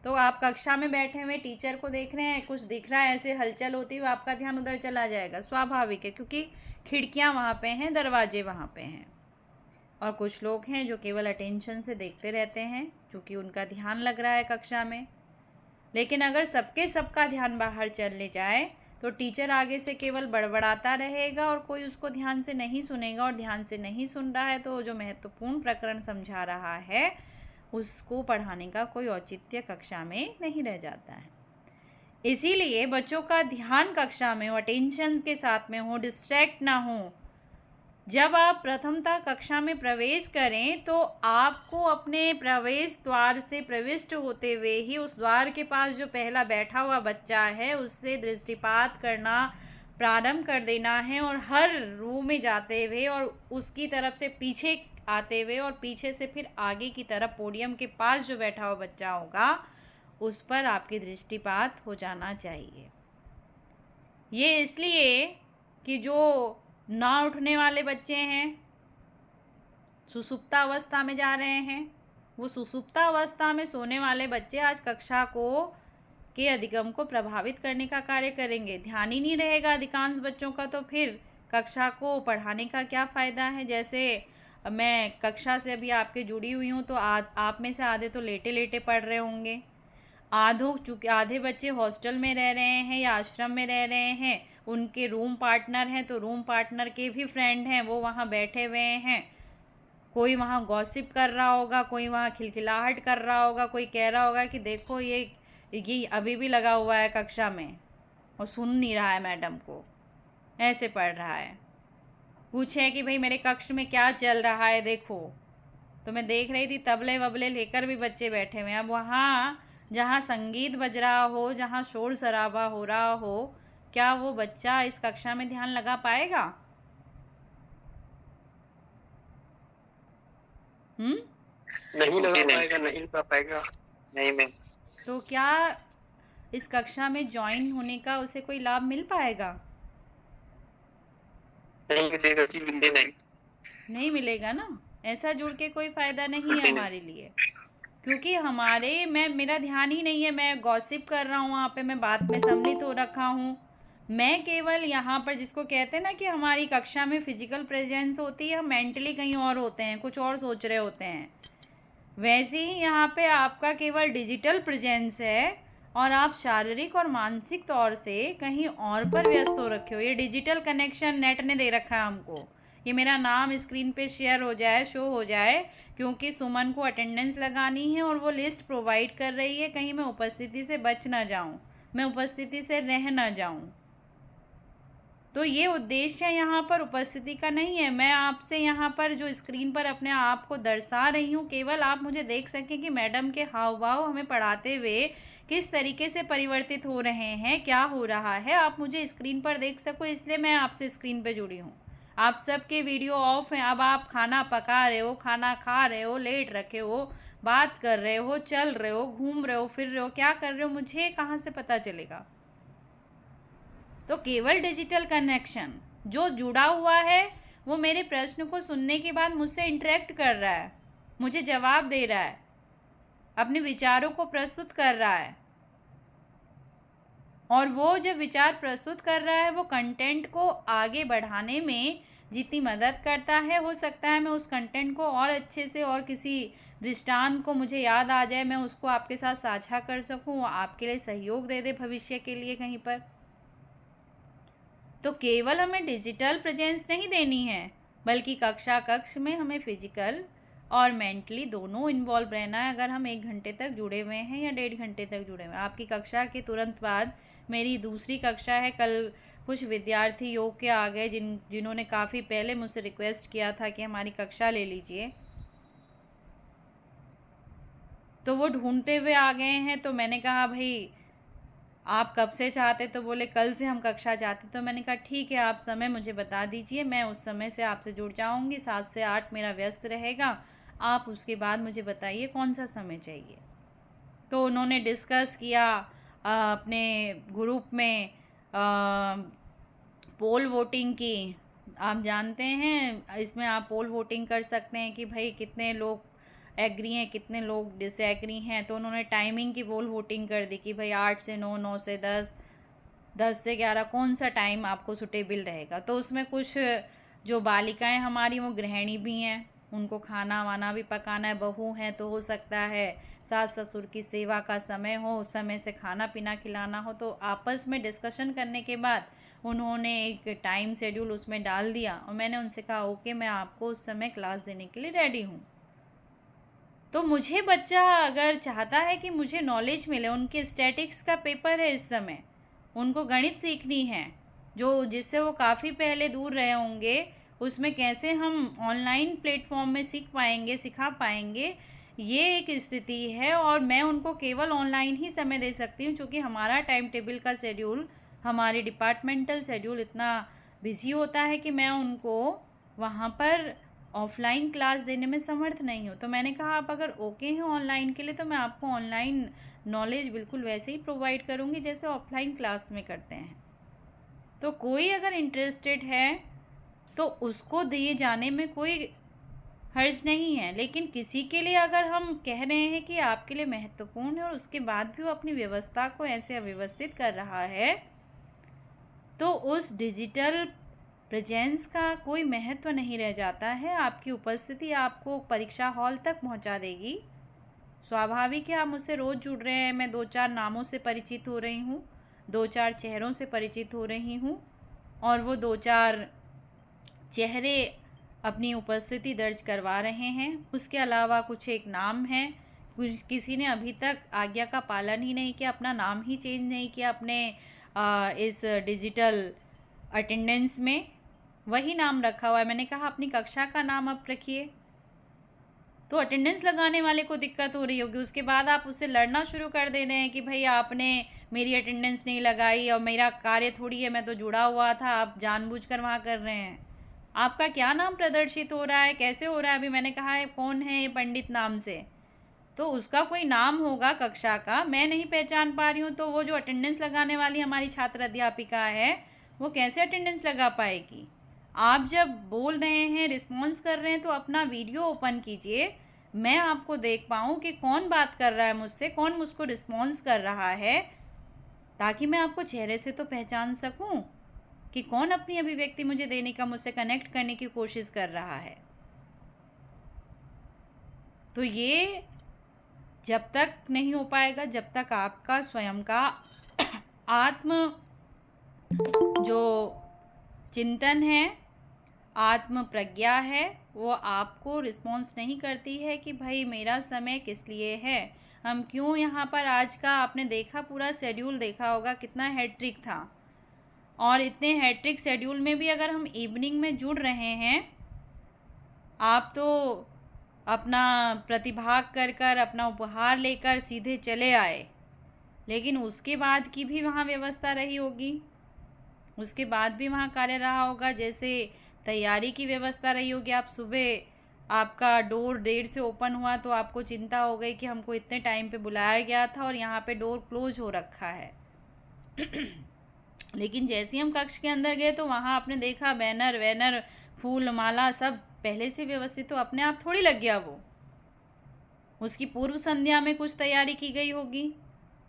A: तो आप कक्षा में बैठे हुए टीचर को देख रहे हैं, कुछ दिख रहा है, ऐसे हलचल होती हुई आपका ध्यान उधर चला जाएगा, स्वाभाविक है, क्योंकि खिड़कियाँ वहाँ पे हैं, दरवाजे वहाँ पे हैं। और कुछ लोग हैं जो केवल अटेंशन से देखते रहते हैं क्योंकि उनका ध्यान लग रहा है कक्षा में। लेकिन अगर सबका ध्यान बाहर चले जाए तो टीचर आगे से केवल बड़बड़ाता रहेगा और कोई उसको ध्यान से नहीं सुनेगा, और ध्यान से नहीं सुन रहा है तो जो महत्वपूर्ण प्रकरण समझा रहा है उसको पढ़ाने का कोई औचित्य कक्षा में नहीं रह जाता है। इसीलिए बच्चों का ध्यान कक्षा में हो, अटेंशन के साथ में हो, डिस्ट्रैक्ट ना हो। जब आप प्रथमतः कक्षा में प्रवेश करें तो आपको अपने प्रवेश द्वार से प्रविष्ट होते हुए ही उस द्वार के पास जो पहला बैठा हुआ बच्चा है उससे दृष्टिपात करना प्रारंभ कर देना है, और हर रो में जाते हुए और उसकी तरफ से पीछे आते हुए और पीछे से फिर आगे की तरफ पोडियम के पास जो बैठा हुआ बच्चा होगा उस पर आपकी दृष्टिपात हो जाना चाहिए। ये इसलिए कि जो ना उठने वाले बच्चे हैं, सुसुप्ता अवस्था में जा रहे हैं, वो सुसुप्ता अवस्था में सोने वाले बच्चे आज कक्षा के अधिगम को प्रभावित करने का कार्य करेंगे। ध्यान ही नहीं रहेगा अधिकांश बच्चों का, तो फिर कक्षा को पढ़ाने का क्या फ़ायदा है। जैसे मैं कक्षा से अभी आपके जुड़ी हुई हूँ तो आप में से आधे तो लेटे लेटे पढ़ रहे होंगे, चूँकि आधे बच्चे हॉस्टल में रह रहे हैं या आश्रम में रह रहे हैं, उनके रूम पार्टनर हैं तो रूम पार्टनर के भी फ्रेंड हैं, वो वहाँ बैठे हुए हैं। कोई वहाँ गॉसिप कर रहा होगा, कोई वहाँ खिलखिलाहट कर रहा होगा, कोई कह रहा होगा कि देखो ये अभी भी लगा हुआ है कक्षा में और सुन नहीं रहा है मैडम को, ऐसे पढ़ रहा है। पूछे कि भाई मेरे कक्ष में क्या चल रहा है देखो, तो मैं देख रही थी तबले वबले लेकर भी बच्चे बैठे हुए हैं। अब वहाँ जहाँ संगीत बज रहा हो, जहाँ शोर शराबा हो रहा हो, क्या वो बच्चा इस कक्षा में ध्यान लगा पाएगा?
B: नहीं लगा पाएगा।
C: नहीं मैम।
A: तो क्या इस कक्षा में ज्वाइन होने का उसे कोई लाभ मिल पाएगा?
C: नहीं मिलेगा जी,
A: नहीं मिलेगा ना। ऐसा जुड़ के कोई फ़ायदा नहीं है हमारे लिए, क्योंकि मेरा ध्यान ही नहीं है, मैं गॉसिप कर रहा हूँ वहाँ पे, मैं बात में सम्मिलित हो रखा हूँ। मैं केवल यहाँ पर जिसको कहते हैं ना कि हमारी कक्षा में फिजिकल प्रेजेंस होती है, हम मेंटली कहीं और होते हैं, कुछ और सोच रहे होते हैं। वैसे ही यहाँ पे आपका केवल डिजिटल प्रेजेंस है और आप शारीरिक और मानसिक तौर से कहीं और पर व्यस्त हो रखे हो। ये डिजिटल कनेक्शन नेट ने दे रखा है हमको, ये मेरा नाम स्क्रीन पे शेयर हो जाए, शो हो जाए, क्योंकि सुमन को अटेंडेंस लगानी है और वो लिस्ट प्रोवाइड कर रही है, कहीं मैं उपस्थिति से बच ना जाऊँ, मैं उपस्थिति से रह ना जाऊँ। तो ये उद्देश्य यहाँ पर उपस्थिति का नहीं है। मैं आपसे यहाँ पर जो स्क्रीन पर अपने आप को दर्शा रही हूँ, केवल आप मुझे देख सकें कि मैडम के हाव भाव हमें पढ़ाते हुए किस तरीके से परिवर्तित हो रहे हैं, क्या हो रहा है, आप मुझे स्क्रीन पर देख सको, इसलिए मैं आपसे स्क्रीन पर जुड़ी हूँ। आप सबके वीडियो ऑफ हैं, अब आप खाना पका रहे हो, खाना खा रहे हो, लेट रखे हो, बात कर रहे हो, चल रहे हो, घूम रहे हो, फिर रहे हो, क्या कर रहे हो, मुझे कहाँ से पता चलेगा। तो केवल डिजिटल कनेक्शन जो जुड़ा हुआ है वो मेरे प्रश्न को सुनने के बाद मुझसे इंटरेक्ट कर रहा है, मुझे जवाब दे रहा है, अपने विचारों को प्रस्तुत कर रहा है, और वो जब विचार प्रस्तुत कर रहा है वो कंटेंट को आगे बढ़ाने में जितनी मदद करता है, हो सकता है मैं उस कंटेंट को और अच्छे से और किसी दृष्टांत को मुझे याद आ जाए, मैं उसको आपके साथ साझा कर सकूं, आपके लिए सहयोग दे दे भविष्य के लिए कहीं पर। तो केवल हमें डिजिटल प्रेजेंस नहीं देनी है, बल्कि कक्षा कक्ष में हमें फिजिकल और मेंटली दोनों इन्वॉल्व रहना है। अगर हम 1 घंटे तक जुड़े हुए हैं या 1.5 घंटे तक जुड़े हुए हैं, आपकी कक्षा के तुरंत बाद मेरी दूसरी कक्षा है। कल कुछ विद्यार्थी योग के आ गए जिन्होंने काफ़ी पहले मुझसे रिक्वेस्ट किया था कि हमारी कक्षा ले लीजिए, तो वो ढूंढते हुए आ गए हैं। तो मैंने कहा भाई आप कब से चाहते, तो बोले कल से हम कक्षा चाहते। तो मैंने कहा ठीक है, आप समय मुझे बता दीजिए, मैं उस समय से आपसे जुड़ जाऊंगी। 7 से 8 मेरा व्यस्त रहेगा, आप उसके बाद मुझे बताइए कौन सा समय चाहिए। तो उन्होंने डिस्कस किया अपने ग्रुप में पोल वोटिंग की। आप जानते हैं इसमें आप पोल वोटिंग कर सकते हैं कि भाई कितने लोग एग्री हैं, कितने लोग डिसएग्री हैं। तो उन्होंने टाइमिंग की पोल वोटिंग कर दी कि भाई 8 से 9, 9 से 10, 10 से 11 कौन सा टाइम आपको सुटेबल रहेगा। तो उसमें कुछ जो बालिकाएं हमारी वो गृहिणी भी हैं, उनको खाना वाना भी पकाना है, बहू हैं तो हो सकता है सास ससुर की सेवा का समय हो, उस समय से खाना पीना खिलाना हो। तो आपस में डिस्कशन करने के बाद उन्होंने एक टाइम शेड्यूल उसमें डाल दिया और मैंने उनसे कहा ओके, मैं आपको उस समय क्लास देने के लिए रेडी हूँ। तो मुझे बच्चा अगर चाहता है कि मुझे नॉलेज मिले, उनके स्टैटिक्स का पेपर है इस समय, उनको गणित सीखनी है जो जिससे वो काफ़ी पहले दूर रहे होंगे, उसमें कैसे हम ऑनलाइन प्लेटफॉर्म में सीख पाएंगे, सिखा पाएंगे, ये एक स्थिति है। और मैं उनको केवल ऑनलाइन ही समय दे सकती हूँ क्योंकि हमारा टाइम टेबल का शेड्यूल, हमारी डिपार्टमेंटल शेड्यूल इतना बिजी होता है कि मैं उनको वहाँ पर ऑफलाइन क्लास देने में समर्थ नहीं हूँ। तो मैंने कहा आप अगर ओके हैं ऑनलाइन के लिए तो मैं आपको ऑनलाइन नॉलेज बिल्कुल वैसे ही प्रोवाइड करूँगी जैसे ऑफलाइन क्लास में करते हैं। तो कोई अगर इंटरेस्टेड है तो उसको दिए जाने में कोई हर्ज नहीं है, लेकिन किसी के लिए अगर हम कह रहे हैं कि आपके लिए महत्वपूर्ण है और उसके बाद भी वो अपनी व्यवस्था को ऐसे अव्यवस्थित कर रहा है, तो उस डिजिटल प्रेजेंस का कोई महत्व नहीं रह जाता है। आपकी उपस्थिति आपको परीक्षा हॉल तक पहुंचा देगी। स्वाभाविक है, आप मुझसे रोज़ जुड़ रहे हैं, मैं 2-4 नामों से परिचित हो रही हूँ, 2-4 चेहरों से परिचित हो रही हूँ और वो 2-4 चेहरे अपनी उपस्थिति दर्ज करवा रहे हैं। उसके अलावा कुछ एक नाम है, किसी ने अभी तक आज्ञा का पालन ही नहीं किया, अपना नाम ही चेंज नहीं किया अपने इस डिजिटल अटेंडेंस में, वही नाम रखा हुआ है। मैंने कहा अपनी कक्षा का नाम आप रखिए। तो अटेंडेंस लगाने वाले को दिक्कत हो रही होगी, उसके बाद आप उससे लड़ना शुरू कर दे रहे हैं कि भाई आपने मेरी अटेंडेंस नहीं लगाई और मेरा कार्य थोड़ी है, मैं तो जुड़ा हुआ था, आप जानबूझकर वहाँ कर रहे हैं। आपका क्या नाम प्रदर्शित हो रहा है, कैसे हो रहा है? अभी मैंने कहा है कौन है ये पंडित नाम से, तो उसका कोई नाम होगा कक्षा का, मैं नहीं पहचान पा रही हूँ। तो वो जो अटेंडेंस लगाने वाली हमारी छात्र अध्यापिका है वो कैसे अटेंडेंस लगा पाएगी? आप जब बोल रहे हैं, रिस्पॉन्स कर रहे हैं, तो अपना वीडियो ओपन कीजिए, मैं आपको देख पाऊँ कि कौन बात कर रहा है मुझसे, कौन मुझको रिस्पॉन्स कर रहा है, ताकि मैं आपको चेहरे से तो पहचान सकूं कि कौन अपनी अभिव्यक्ति मुझे देने का, मुझसे कनेक्ट करने की कोशिश कर रहा है। तो ये जब तक नहीं हो पाएगा जब तक आपका स्वयं का आत्म जो चिंतन है, आत्म प्रज्ञा है, वो आपको रिस्पॉन्स नहीं करती है कि भाई मेरा समय किस लिए है, हम क्यों यहाँ पर। आज का आपने देखा, पूरा शेड्यूल देखा होगा कितना हैट्रिक था, और इतने हैट्रिक शेड्यूल में भी अगर हम इवनिंग में जुड़ रहे हैं, आप तो अपना प्रतिभाग कर कर अपना उपहार लेकर सीधे चले आए, लेकिन उसके बाद की भी वहाँ व्यवस्था रही होगी, उसके बाद भी वहाँ कार्य रहा होगा, जैसे तैयारी की व्यवस्था रही होगी। आप सुबह आपका डोर देर से ओपन हुआ तो आपको चिंता हो गई कि हमको इतने टाइम पे बुलाया गया था और यहाँ पे डोर क्लोज हो रखा है लेकिन जैसे ही हम कक्ष के अंदर गए तो वहाँ आपने देखा बैनर वैनर, फूल माला सब पहले से व्यवस्थित, तो अपने आप थोड़ी लग गया वो, उसकी पूर्व संध्या में कुछ तैयारी की गई होगी।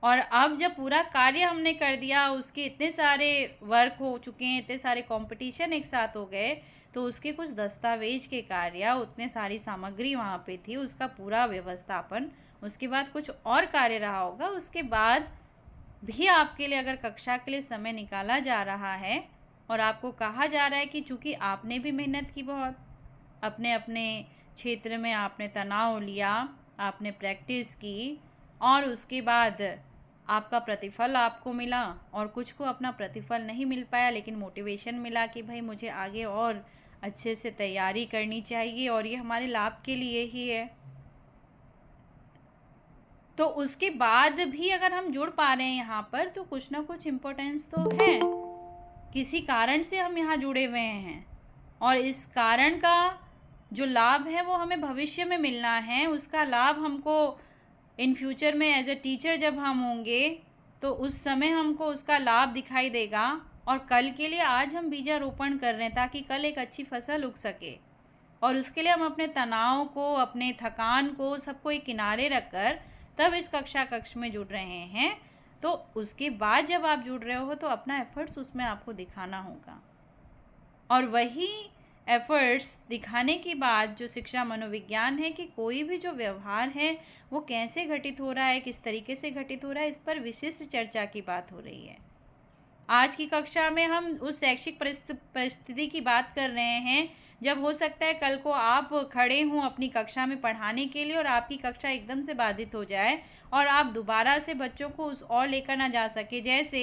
A: और अब जब पूरा कार्य हमने कर दिया, उसके इतने सारे वर्क हो चुके हैं, इतने सारे कंपटीशन एक साथ हो गए, तो उसके कुछ दस्तावेज के कार्य, उतने सारी सामग्री वहाँ पे थी, उसका पूरा व्यवस्थापन, उसके बाद कुछ और कार्य रहा होगा। उसके बाद भी आपके लिए अगर कक्षा के लिए समय निकाला जा रहा है और आपको कहा जा रहा है कि चूँकि आपने भी मेहनत की बहुत, अपने अपने क्षेत्र में आपने तनाव लिया, आपने प्रैक्टिस की और उसके बाद आपका प्रतिफल आपको मिला, और कुछ को अपना प्रतिफल नहीं मिल पाया लेकिन मोटिवेशन मिला कि भाई मुझे आगे और अच्छे से तैयारी करनी चाहिए और ये हमारे लाभ के लिए ही है। तो उसके बाद भी अगर हम जुड़ पा रहे हैं यहाँ पर, तो कुछ ना कुछ इम्पोर्टेंस तो है, किसी कारण से हम यहाँ जुड़े हुए हैं और इस कारण का जो लाभ है वो हमें भविष्य में मिलना है। उसका लाभ हमको इन फ्यूचर में एज ए टीचर जब हम होंगे तो उस समय हमको उसका लाभ दिखाई देगा, और कल के लिए आज हम बीजारोपण कर रहे हैं ताकि कल एक अच्छी फसल उग सके, और उसके लिए हम अपने तनाव को, अपने थकान को, सबको एक किनारे रखकर तब इस कक्ष में जुड़ रहे हैं। तो उसके बाद जब आप जुड़ रहे हो तो अपना एफर्ट्स उसमें आपको दिखाना होगा, और वही एफर्ट्स दिखाने के बाद जो शिक्षा मनोविज्ञान है कि कोई भी जो व्यवहार है वो कैसे घटित हो रहा है, किस तरीके से घटित हो रहा है, इस पर विशिष्ट चर्चा की बात हो रही है। आज की कक्षा में हम उस शैक्षिक परिस्थिति की बात कर रहे हैं जब हो सकता है कल को आप खड़े हों अपनी कक्षा में पढ़ाने के लिए और आपकी कक्षा एकदम से बाधित हो जाए और आप दोबारा से बच्चों को उस ओर लेकर ना जा सके। जैसे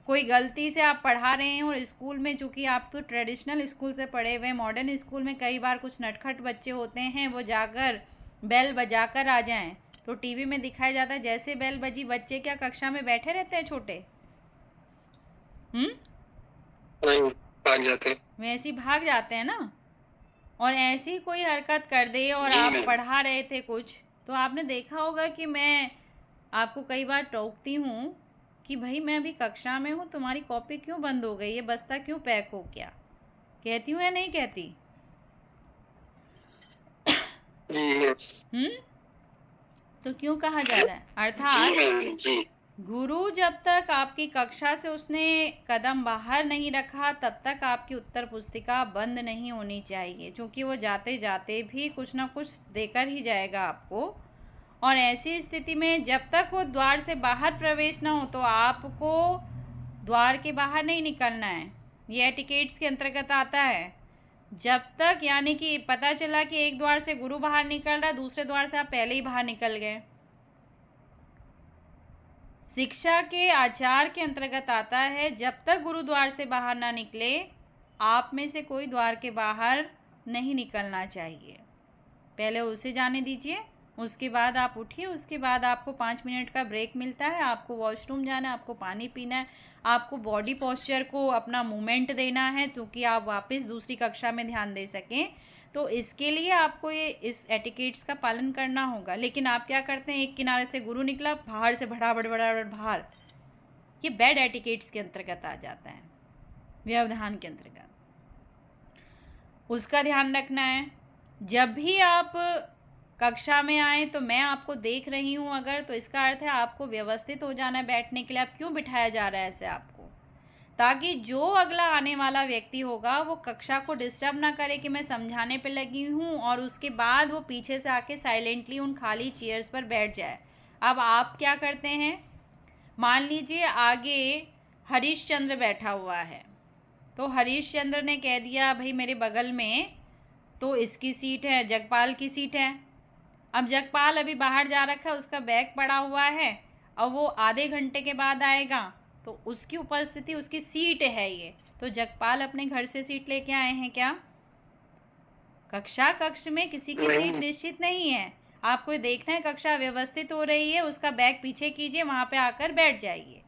A: कोई गलती से आप पढ़ा रहे हैं और स्कूल में, चूँकि आप तो ट्रेडिशनल स्कूल से पढ़े हुए, मॉडर्न स्कूल में कई बार कुछ नटखट बच्चे होते हैं, वो जाकर बेल बजाकर आ जाएं, तो टीवी में दिखाया जाता है जैसे बेल बजी बच्चे क्या कक्षा में बैठे रहते हैं छोटे?
B: नहीं, भाग जाते हैं।
A: वैसे ही भाग जाते हैं ना। और ऐसी कोई हरकत कर दे और आप पढ़ा रहे थे कुछ, तो आपने देखा होगा कि मैं आपको कई बार टोकती हूँ कि भाई मैं अभी कक्षा में हूँ, तुम्हारी कॉपी क्यों बंद हो गई, ये बस्ता क्यों पैक हो गया? कहती हूँ या नहीं कहती? तो क्यों कहा जा रहा है? अर्थात गुरु जब तक आपकी कक्षा से उसने कदम बाहर नहीं रखा तब तक आपकी उत्तर पुस्तिका बंद नहीं होनी चाहिए, क्योंकि वो जाते जाते भी कुछ ना कुछ देकर ही जाएगा आपको। और ऐसी स्थिति में जब तक वो द्वार से बाहर प्रवेश ना हो तो आपको द्वार के बाहर नहीं निकलना है। ये एटिकेट्स के अंतर्गत आता है। जब तक, यानी कि पता चला कि एक द्वार से गुरु बाहर निकल रहा है, दूसरे द्वार से आप पहले ही बाहर निकल गए। शिक्षा के आचार के अंतर्गत आता है जब तक गुरु द्वार से बाहर ना निकले आप में से कोई द्वार के बाहर नहीं निकलना चाहिए। पहले उसे जाने दीजिए, उसके बाद आप उठिए, उसके बाद आपको 5 मिनट का ब्रेक मिलता है, आपको वॉशरूम जाना है, आपको पानी पीना है, आपको बॉडी पोस्चर को अपना मूवमेंट देना है क्योंकि आप वापस दूसरी कक्षा में ध्यान दे सकें। तो इसके लिए आपको ये इस एटिकेट्स का पालन करना होगा। लेकिन आप क्या करते हैं, एक किनारे से गुरु निकला, बाहर से भड़ाभड़ बाहर, ये बैड एटिकेट्स के अंतर्गत आ जाता है, व्यवधान के अंतर्गत। उसका ध्यान रखना है। जब भी आप कक्षा में आए तो मैं आपको देख रही हूँ अगर, तो इसका अर्थ है आपको व्यवस्थित हो जाना है बैठने के लिए। आप क्यों बिठाया जा रहा है ऐसे आपको? ताकि जो अगला आने वाला व्यक्ति होगा वो कक्षा को डिस्टर्ब ना करे कि मैं समझाने पे लगी हूँ और उसके बाद वो पीछे से आके साइलेंटली उन खाली चेयर्स पर बैठ जाए। अब आप क्या करते हैं, मान लीजिए आगे हरीश चंद्र बैठा हुआ है, तो हरीश चंद्र ने कह दिया भाई मेरे बगल में तो इसकी सीट है, जगपाल की सीट है। अब जगपाल अभी बाहर जा रखा है, उसका बैग पड़ा हुआ है, अब वो आधे घंटे के बाद आएगा तो उसकी उपस्थिति, उसकी सीट है ये, तो जगपाल अपने घर से सीट लेके आए हैं क्या? कक्ष में किसी की सीट निश्चित नहीं है। आपको देखना है कक्षा व्यवस्थित हो रही है, उसका बैग पीछे कीजिए, वहाँ पे आकर बैठ जाइए।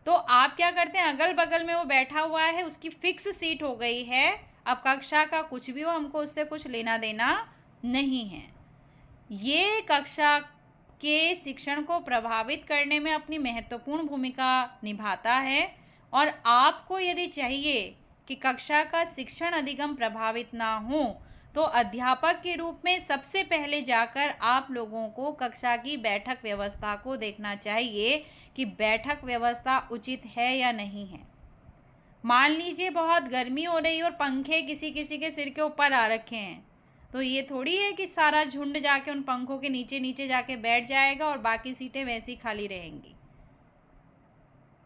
A: तो आप क्या करते हैं, अगल बगल में वो बैठा हुआ है, उसकी फिक्स सीट हो गई है। अब कक्षा का कुछ भी हो, हमको उससे कुछ लेना देना नहीं है। ये कक्षा के शिक्षण को प्रभावित करने में अपनी महत्वपूर्ण भूमिका निभाता है। और आपको यदि चाहिए कि कक्षा का शिक्षण अधिगम प्रभावित ना हो तो अध्यापक के रूप में सबसे पहले जाकर आप लोगों को कक्षा की बैठक व्यवस्था को देखना चाहिए कि बैठक व्यवस्था उचित है या नहीं है। मान लीजिए बहुत गर्मी हो रही है और पंखे किसी किसी के सिर के ऊपर आ रखे हैं, तो ये थोड़ी है कि सारा झुंड जाके उन पंखों के नीचे जाके बैठ जाएगा और बाकी सीटें वैसी खाली रहेंगी।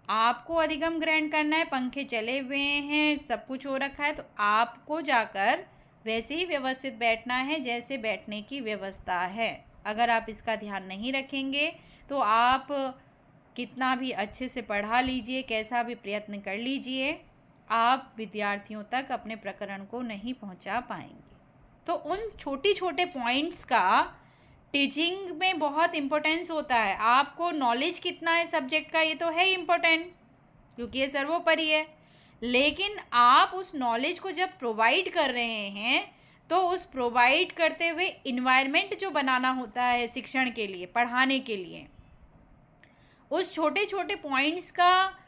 A: आपको अधिगम ग्रहण करना है, पंखे चले हुए हैं, सब कुछ हो रखा है, तो आपको जाकर वैसे ही व्यवस्थित बैठना है जैसे बैठने की व्यवस्था है। अगर आप इसका ध्यान नहीं रखेंगे तो आप कितना भी अच्छे से पढ़ा लीजिए, कैसा भी प्रयत्न कर लीजिए, आप विद्यार्थियों तक अपने प्रकरण को नहीं पहुंचा पाएंगे। तो उन छोटे छोटे पॉइंट्स का टीचिंग में बहुत इम्पोर्टेंस होता है। आपको नॉलेज कितना है सब्जेक्ट का, ये तो है इम्पोर्टेंट क्योंकि ये सर्वोपरि है, लेकिन आप उस नॉलेज को जब प्रोवाइड कर रहे हैं तो उस प्रोवाइड करते हुए इन्वायरमेंट जो बनाना होता है शिक्षण के लिए, पढ़ाने के लिए, उस छोटे छोटे पॉइंट्स का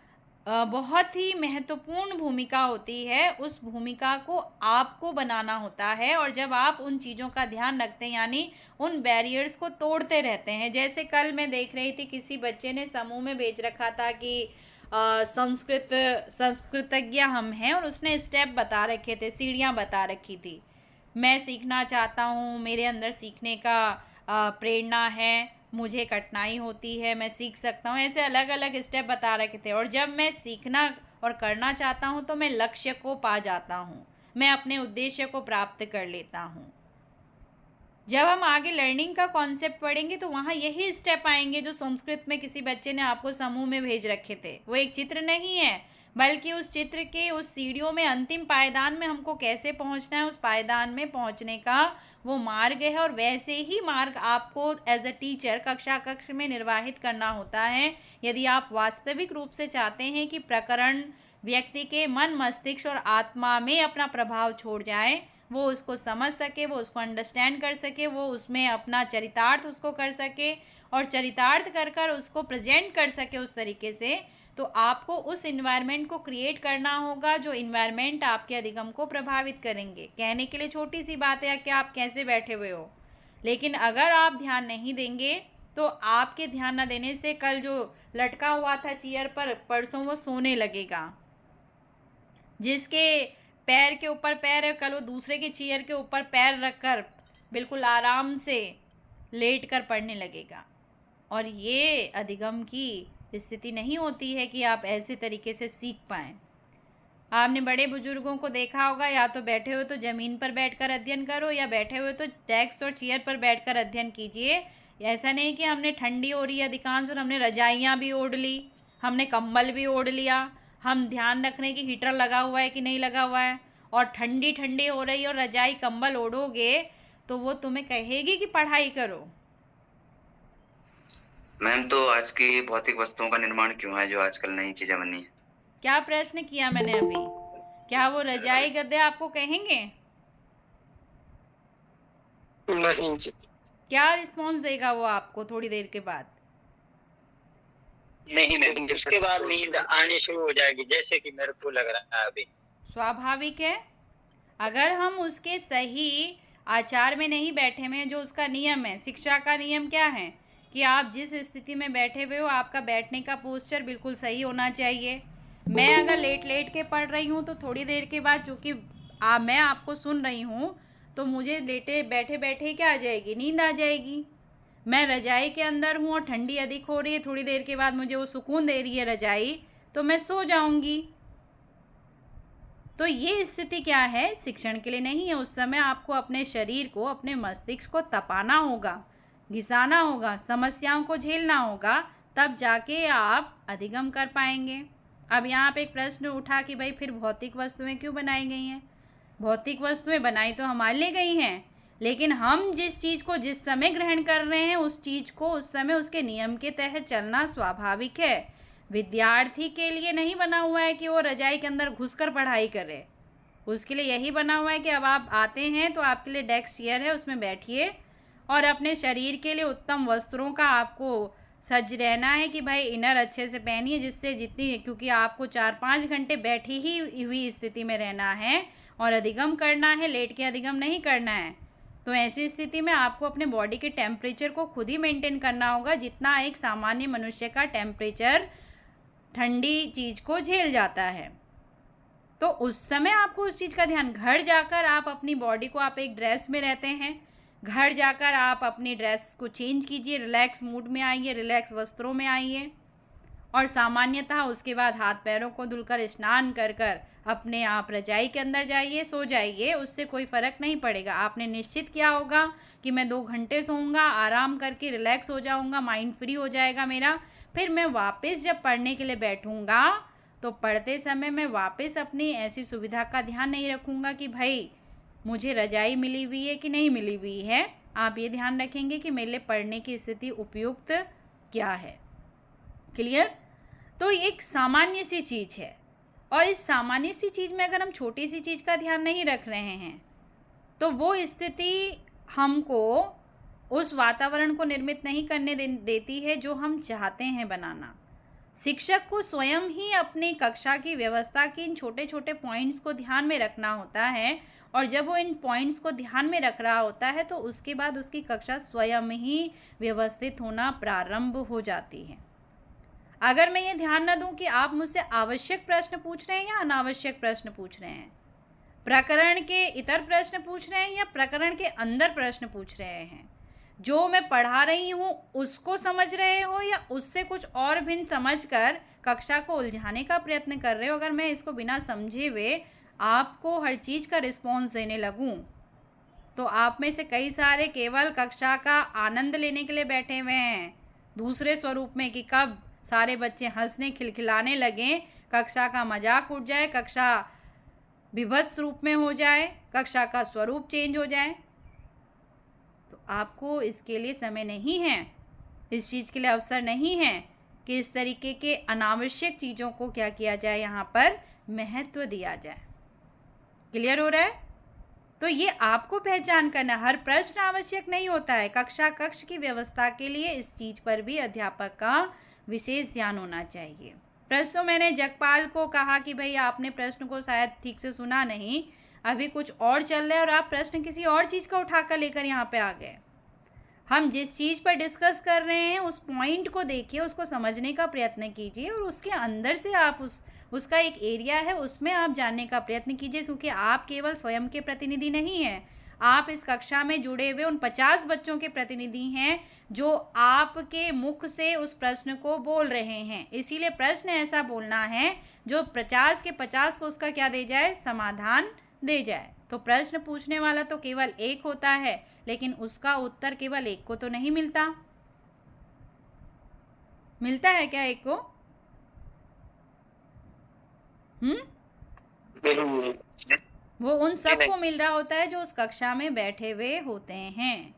A: बहुत ही महत्वपूर्ण भूमिका होती है। उस भूमिका को आपको बनाना होता है और जब आप उन चीज़ों का ध्यान रखते हैं, यानी उन बैरियर्स को तोड़ते रहते हैं। जैसे कल मैं देख रही थी, किसी बच्चे ने समूह में भेज रखा था कि संस्कृतज्ञ हम हैं, और उसने स्टेप बता रखे थे, सीढ़ियाँ बता रखी थी। मैं सीखना चाहता हूँ, मेरे अंदर सीखने का प्रेरणा है, मुझे कठिनाई होती है, मैं सीख सकता हूँ, ऐसे अलग अलग स्टेप बता रखे थे। और जब मैं सीखना और करना चाहता हूँ तो मैं लक्ष्य को पा जाता हूँ, मैं अपने उद्देश्य को प्राप्त कर लेता हूँ। जब हम आगे लर्निंग का कॉन्सेप्ट पढ़ेंगे तो वहाँ यही स्टेप आएंगे जो संस्कृत में किसी बच्चे ने आपको समूह में भेज रखे थे। वो एक चित्र नहीं है, बल्कि उस चित्र के उस सीढ़ियों में अंतिम पायदान में हमको कैसे पहुँचना है, उस पायदान में पहुँचने का वो मार्ग है। और वैसे ही मार्ग आपको एज अ टीचर कक्षा कक्ष में निर्वाहित करना होता है, यदि आप वास्तविक रूप से चाहते हैं कि प्रकरण व्यक्ति के मन, मस्तिष्क और आत्मा में अपना प्रभाव छोड़ जाए, वो उसको समझ सके, वो उसको अंडरस्टैंड कर सके, वो उसमें अपना चरितार्थ उसको कर सके और चरितार्थ कर कर उसको प्रेजेंट कर सके उस तरीके से, तो आपको उस इन्वायरमेंट को क्रिएट करना होगा जो इन्वायरमेंट आपके अधिगम को प्रभावित करेंगे। कहने के लिए छोटी सी बात है कि आप कैसे बैठे हुए हो, लेकिन अगर आप ध्यान नहीं देंगे तो आपके ध्यान न देने से कल जो लटका हुआ था चेयर पर, परसों वो सोने लगेगा। जिसके पैर के ऊपर पैर है, कल वो दूसरे के चेयर के ऊपर पैर रखकर बिल्कुल आराम से लेट कर पढ़ने लगेगा। और ये अधिगम की स्थिति नहीं होती है कि आप ऐसे तरीके से सीख पाएँ। आपने बड़े बुजुर्गों को देखा होगा, या तो बैठे हुए तो ज़मीन पर बैठकर अध्ययन करो, या बैठे हुए तो डेस्क और चेयर पर बैठकर अध्ययन कीजिए। ऐसा नहीं कि हमने ठंडी हो रही है अधिकांश और हमने रजाइयाँ भी ओढ़ ली, हमने कंबल भी ओढ़ लिया, हम ध्यान रख रहे हैं कि हीटर लगा हुआ है कि नहीं लगा हुआ है, और ठंडी ठंडी हो रही और रजाई कंबल ओढ़ोगे तो वो तुम्हें कहेगी कि पढ़ाई करो।
D: मैम, तो आज की भौतिक वस्तुओं का निर्माण क्यों है जो आजकल नई चीजें बनी है?
A: क्या प्रश्न किया मैंने अभी? क्या वो रजाई गद्दे आपको कहेंगे?
B: नहीं जी।
C: क्या रिस्पॉन्स देगा वो आपको थोड़ी देर के बाद?
E: नहीं मैम, उसके बाद नींद आनी शुरू हो जाएगी, जैसे कि मेरे को लग रहा है अभी।
A: स्वाभाविक है। अगर हम उसके सही आचार में नहीं बैठे हुए, जो उसका नियम है, शिक्षा का नियम क्या है कि आप जिस स्थिति में बैठे हुए हो आपका बैठने का पोस्चर बिल्कुल सही होना चाहिए। मैं अगर लेट लेट के पढ़ रही हूँ तो थोड़ी देर के बाद, चूँकि मैं आपको सुन रही हूँ, तो मुझे लेटे बैठे बैठे क्या आ जाएगी? नींद आ जाएगी। मैं रजाई के अंदर हूँ और ठंडी अधिक हो रही है, थोड़ी देर के बाद मुझे वो सुकून दे रही है रजाई, तो मैं सो जाऊँगी। तो ये स्थिति क्या है? शिक्षण के लिए नहीं है। उस समय आपको अपने शरीर को, अपने मस्तिष्क को तपाना होगा, घिसाना होगा, समस्याओं को झेलना होगा, तब जाके आप अधिगम कर पाएंगे। अब यहाँ पे एक प्रश्न उठा कि भाई फिर भौतिक वस्तुएं क्यों बनाई गई हैं? भौतिक वस्तुएं बनाई तो हमारे लिए गई हैं, लेकिन हम जिस चीज़ को जिस समय ग्रहण कर रहे हैं उस चीज़ को उस समय उसके नियम के तहत चलना स्वाभाविक है। विद्यार्थी के लिए नहीं बना हुआ है कि वो रजाई के अंदर घुसकर पढ़ाई करे। उसके लिए यही बना हुआ है कि अब आप आते हैं तो आपके लिए डेस्क चेयर है, उसमें बैठिए और अपने शरीर के लिए उत्तम वस्त्रों का आपको सज रहना है कि भाई इनर अच्छे से पहनिए, जिससे जितनी, क्योंकि आपको 4-5 घंटे बैठी ही हुई स्थिति में रहना है और अधिगम करना है, लेट के अधिगम नहीं करना है। तो ऐसी स्थिति में आपको अपने बॉडी के टेम्परेचर को खुद ही मेंटेन करना होगा, जितना एक सामान्य मनुष्य का टेम्परेचर ठंडी चीज़ को झेल जाता है। तो उस समय आपको उस चीज़ का ध्यान, घर जाकर आप अपनी बॉडी को, आप एक ड्रेस में रहते हैं, घर जाकर आप अपनी ड्रेस को चेंज कीजिए, रिलैक्स मूड में आइए, रिलैक्स वस्त्रों में आइए, और सामान्यतः उसके बाद हाथ पैरों को धुलकर स्नान कर कर अपने आप रजाई के अंदर जाइए, सो जाइए। उससे कोई फ़र्क नहीं पड़ेगा। आपने निश्चित किया होगा कि मैं 2 घंटे सोऊंगा, आराम करके रिलैक्स हो जाऊंगा, माइंड फ्री हो जाएगा मेरा, फिर मैं वापस जब पढ़ने के लिए बैठूंगा तो पढ़ते समय मैं वापस अपनी ऐसी सुविधा का ध्यान नहीं रखूंगा कि भाई मुझे रजाई मिली हुई है कि नहीं मिली हुई है। आप ये ध्यान रखेंगे कि मेरे लिए पढ़ने की स्थिति उपयुक्त क्या है। क्लियर? तो एक सामान्य सी चीज़ है, और इस सामान्य सी चीज़ में अगर हम छोटी सी चीज़ का ध्यान नहीं रख रहे हैं तो वो स्थिति हमको उस वातावरण को निर्मित नहीं करने देती है जो हम चाहते हैं बनाना। शिक्षक को स्वयं ही अपनी कक्षा की व्यवस्था के इन छोटे छोटे पॉइंट्स को ध्यान में रखना होता है, और जब वो इन पॉइंट्स को ध्यान में रख रहा होता है तो उसके बाद उसकी कक्षा स्वयं ही व्यवस्थित होना प्रारंभ हो जाती है। अगर मैं ये ध्यान न दूं कि आप मुझसे आवश्यक प्रश्न पूछ रहे हैं या अनावश्यक प्रश्न पूछ रहे हैं, प्रकरण के इतर प्रश्न पूछ रहे हैं या प्रकरण के अंदर प्रश्न पूछ रहे हैं, जो मैं पढ़ा रही हूँ उसको समझ रहे हो या उससे कुछ और भिन्न समझकर कक्षा को उलझाने का प्रयत्न कर रहे हो, अगर मैं इसको बिना समझे हुए आपको हर चीज़ का रिस्पॉन्स देने लगूं तो आप में से कई सारे केवल कक्षा का आनंद लेने के लिए बैठे हुए हैं, दूसरे स्वरूप में कि कब सारे बच्चे हंसने खिलखिलाने लगें, कक्षा का मजाक उड़ जाए, कक्षा विभत्स रूप में हो जाए, कक्षा का स्वरूप चेंज हो जाए। तो आपको इसके लिए समय नहीं है, इस चीज़ के लिए अवसर नहीं है कि इस तरीके के अनावश्यक चीज़ों को क्या किया जाए, यहाँ पर महत्व दिया जाए। क्लियर हो रहा है? तो ये आपको पहचान करना, हर प्रश्न आवश्यक नहीं होता है। कक्ष की व्यवस्था के लिए इस चीज़ पर भी अध्यापक का विशेष ध्यान होना चाहिए। प्रश्न मैंने जगपाल को कहा कि भाई आपने प्रश्न को शायद ठीक से सुना नहीं, अभी कुछ और चल रहा है और आप प्रश्न किसी और चीज़ का उठाकर लेकर यहाँ पे आ गए। हम जिस चीज़ पर डिस्कस कर रहे हैं उस पॉइंट को देखिए, उसको समझने का प्रयत्न कीजिए और उसके अंदर से आप उसका एक एरिया है उसमें आप जानने का प्रयत्न कीजिए, क्योंकि आप केवल स्वयं के प्रतिनिधि नहीं हैं, आप इस कक्षा में जुड़े हुए उन 50 बच्चों के प्रतिनिधि हैं जो आपके मुख से उस प्रश्न को बोल रहे हैं। इसीलिए प्रश्न ऐसा बोलना है जो 50 के 50 को उसका क्या दे जाए, समाधान दे जाए। तो प्रश्न पूछने वाला तो केवल एक होता है, लेकिन उसका उत्तर केवल एक को तो नहीं मिलता। मिलता है क्या एक को? वो उन सबको मिल रहा होता है जो उस कक्षा में बैठे हुए होते हैं।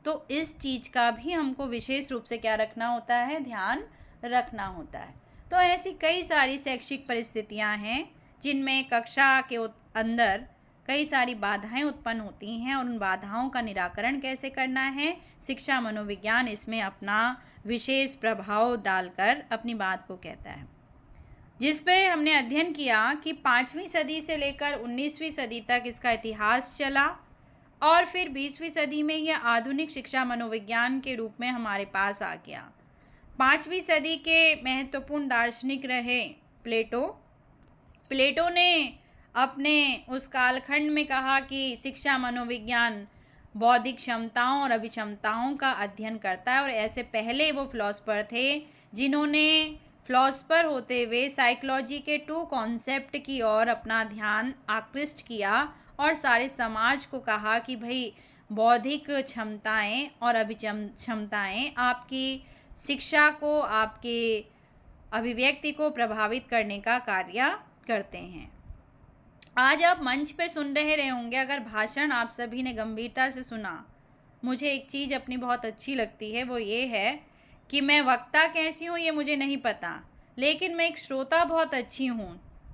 A: तो इस चीज़ का भी हमको विशेष रूप से क्या रखना होता है, ध्यान रखना होता है। तो ऐसी कई सारी शैक्षिक परिस्थितियां हैं जिनमें कक्षा के अंदर कई सारी बाधाएं उत्पन्न होती हैं और उन बाधाओं का निराकरण कैसे करना है, शिक्षा मनोविज्ञान इसमें अपना विशेष प्रभाव डालकर अपनी बात को कहता है। जिस पे हमने अध्ययन किया कि 5वीं सदी से लेकर 19वीं सदी तक इसका इतिहास चला और फिर 20वीं सदी में यह आधुनिक शिक्षा मनोविज्ञान के रूप में हमारे पास आ गया। 5वीं सदी के महत्वपूर्ण दार्शनिक रहे प्लेटो। प्लेटो ने अपने उस कालखंड में कहा कि शिक्षा मनोविज्ञान बौद्धिक क्षमताओं और अभिक्षमताओं का अध्ययन करता है, और ऐसे पहले वो फिलोसफर थे जिन्होंने फिलोसफर होते हुए साइकोलॉजी के 2 कॉन्सेप्ट की ओर अपना ध्यान आकृष्ट किया और सारे समाज को कहा कि भाई बौद्धिक क्षमताएं और क्षमताएं आपकी शिक्षा को, आपके अभिव्यक्ति को प्रभावित करने का कार्य करते हैं। आज आप मंच पे सुन रहे होंगे, अगर भाषण आप सभी ने गंभीरता से सुना, मुझे एक चीज़ अपनी बहुत अच्छी लगती है, वो ये है कि मैं वक्ता कैसी हूँ ये मुझे नहीं पता, लेकिन मैं एक श्रोता बहुत अच्छी हूँ।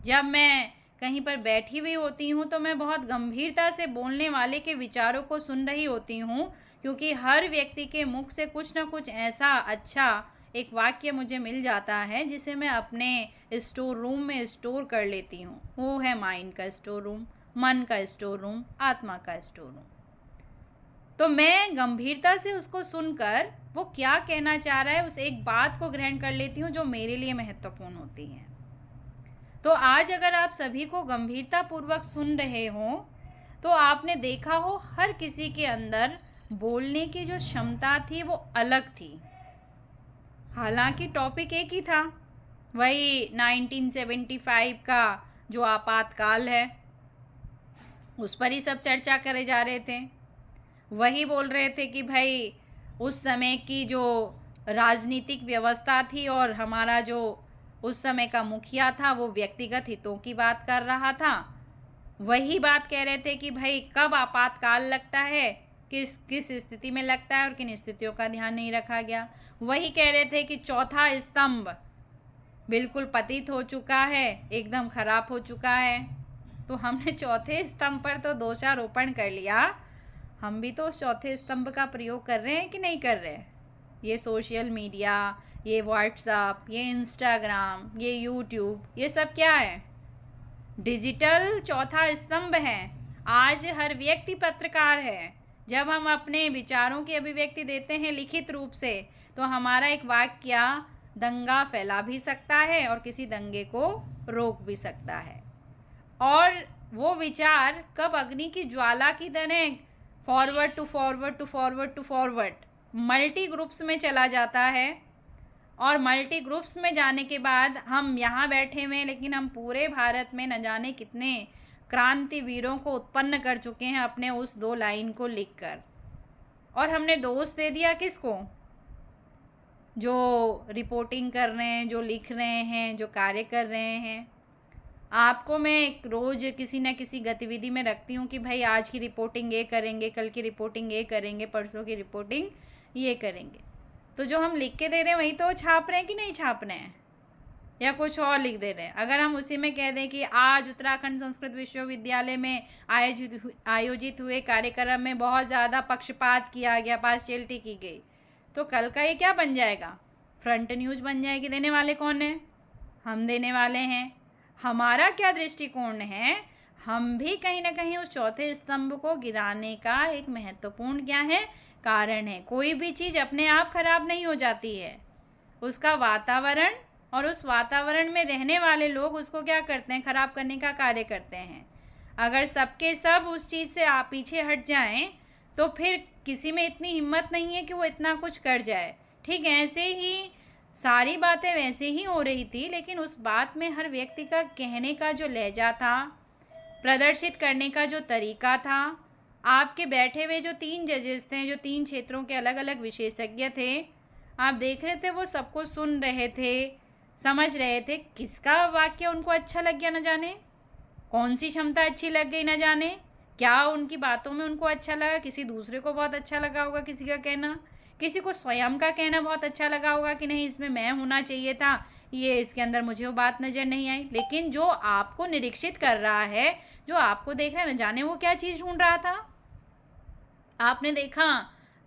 A: जब मैं कहीं पर बैठी हुई होती हूँ तो मैं बहुत गंभीरता से बोलने वाले के विचारों को सुन रही होती हूँ, क्योंकि हर व्यक्ति के मुख से कुछ ना कुछ ऐसा अच्छा एक वाक्य मुझे मिल जाता है जिसे मैं अपने स्टोर रूम में स्टोर कर लेती हूँ। वो है माइंड का स्टोर रूम, मन का स्टोर रूम, आत्मा का स्टोर रूम। तो मैं गंभीरता से उसको सुनकर वो क्या कहना चाह रहा है उस एक बात को ग्रहण कर लेती हूँ जो मेरे लिए महत्वपूर्ण होती है। तो आज अगर आप सभी को गंभीरता पूर्वक सुन रहे हो तो आपने देखा हो हर किसी के अंदर बोलने की जो क्षमता थी वो अलग थी। हालांकि टॉपिक एक ही था, वही 1975 का जो आपातकाल है उस पर ही सब चर्चा करे जा रहे थे। वही बोल रहे थे कि भाई उस समय की जो राजनीतिक व्यवस्था थी और हमारा जो उस समय का मुखिया था वो व्यक्तिगत हितों की बात कर रहा था। वही बात कह रहे थे कि भाई कब आपातकाल लगता है, किस स्थिति में लगता है और किन स्थितियों का ध्यान नहीं रखा गया। वही कह रहे थे कि चौथा स्तंभ बिल्कुल पतित हो चुका है, एकदम खराब हो चुका है। तो हमने चौथे स्तंभ पर तो दोषारोपण कर लिया, हम भी तो उस चौथे स्तंभ का प्रयोग कर रहे हैं कि नहीं कर रहे हैं। ये सोशल मीडिया, ये व्हाट्सएप, ये इंस्टाग्राम, ये यूट्यूब, ये सब क्या है? डिजिटल चौथा स्तंभ है। आज हर व्यक्ति पत्रकार है। जब हम अपने विचारों की अभिव्यक्ति देते हैं लिखित रूप से तो हमारा एक वाक्य दंगा फैला भी सकता है और किसी दंगे को रोक भी सकता है। और वो विचार कब अग्नि की ज्वाला की तरह forward to forward to forward to forward multi groups में चला जाता है, और मल्टी ग्रुप्स में जाने के बाद हम यहाँ बैठे हुए हैं, लेकिन हम पूरे भारत में न जाने कितने क्रांतिवीरों को उत्पन्न कर चुके हैं अपने उस 2 लाइन को लिखकर। और हमने दोष दे दिया किसको? जो रिपोर्टिंग कर रहे हैं, जो लिख रहे हैं, जो कार्य कर रहे हैं। आपको मैं रोज़ किसी न किसी गतिविधि में रखती हूँ कि भाई आज की रिपोर्टिंग ये करेंगे, कल की रिपोर्टिंग ये करेंगे, परसों की रिपोर्टिंग ये करेंगे। तो जो हम लिख के दे रहे हैं वही तो छाप रहे हैं कि नहीं छाप रहे हैं, या कुछ और लिख दे रहे हैं? अगर हम उसी में कह दें कि आज उत्तराखंड संस्कृत विश्वविद्यालय में आयोजित हुए कार्यक्रम में बहुत ज़्यादा पक्षपात किया गया, पार्शियलिटी की गई, तो कल का ये क्या बन जाएगा? फ्रंट न्यूज बन जाएगी। देने वाले कौन है? हम देने वाले हैं। हमारा क्या दृष्टिकोण है? हम भी कहीं ना कहीं उस चौथे स्तंभ को गिराने का एक महत्वपूर्ण क्या है? कारण है। कोई भी चीज़ अपने आप खराब नहीं हो जाती है, उसका वातावरण और उस वातावरण में रहने वाले लोग उसको क्या करते हैं? खराब करने का कार्य करते हैं। अगर सबके सब उस चीज़ से आप पीछे हट जाएं तो फिर किसी में इतनी हिम्मत नहीं है कि वो इतना कुछ कर जाए। ठीक है, ऐसे ही सारी बातें वैसे ही हो रही थी, लेकिन उस बात में हर व्यक्ति का कहने का जो लहजा था, प्रदर्शित करने का जो तरीका था, आपके बैठे हुए जो 3 जजेस थे, जो 3 क्षेत्रों के अलग अलग विशेषज्ञ थे, आप देख रहे थे वो सबको सुन रहे थे, समझ रहे थे। किसका वाक्य उनको अच्छा लग गया न जाने, कौन सी क्षमता अच्छी लग गई न जाने, क्या उनकी बातों में उनको अच्छा लगा। किसी दूसरे को बहुत अच्छा लगा होगा किसी का कहना, किसी को स्वयं का कहना बहुत अच्छा लगा होगा कि नहीं इसमें मैं होना चाहिए था, ये इसके अंदर मुझे वो बात नज़र नहीं आई। लेकिन जो आपको निरीक्षित कर रहा है, जो आपको देख रहा है, न जाने वो क्या चीज़ ढूंढ रहा था। आपने देखा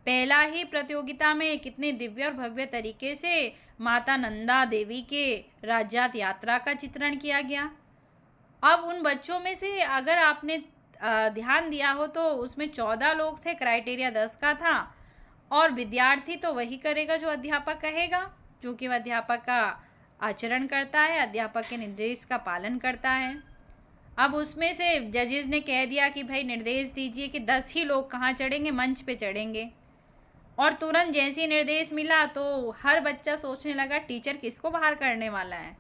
A: पहला ही प्रतियोगिता में कितने दिव्य और भव्य तरीके से माता नंदा देवी के राज्यात यात्रा का चित्रण किया गया। अब उन बच्चों में से अगर आपने ध्यान दिया हो तो उसमें 14 लोग थे, क्राइटेरिया 10 का था, और विद्यार्थी तो वही करेगा जो अध्यापक कहेगा, जो कि वह अध्यापक का आचरण करता है, अध्यापक के निर्देश का पालन करता है। अब उसमें से जजेस ने कह दिया कि भाई निर्देश दीजिए कि 10 ही लोग कहाँ चढ़ेंगे, मंच पे चढ़ेंगे। और तुरंत जैसे ही निर्देश मिला तो हर बच्चा सोचने लगा टीचर किसको बाहर करने वाला है,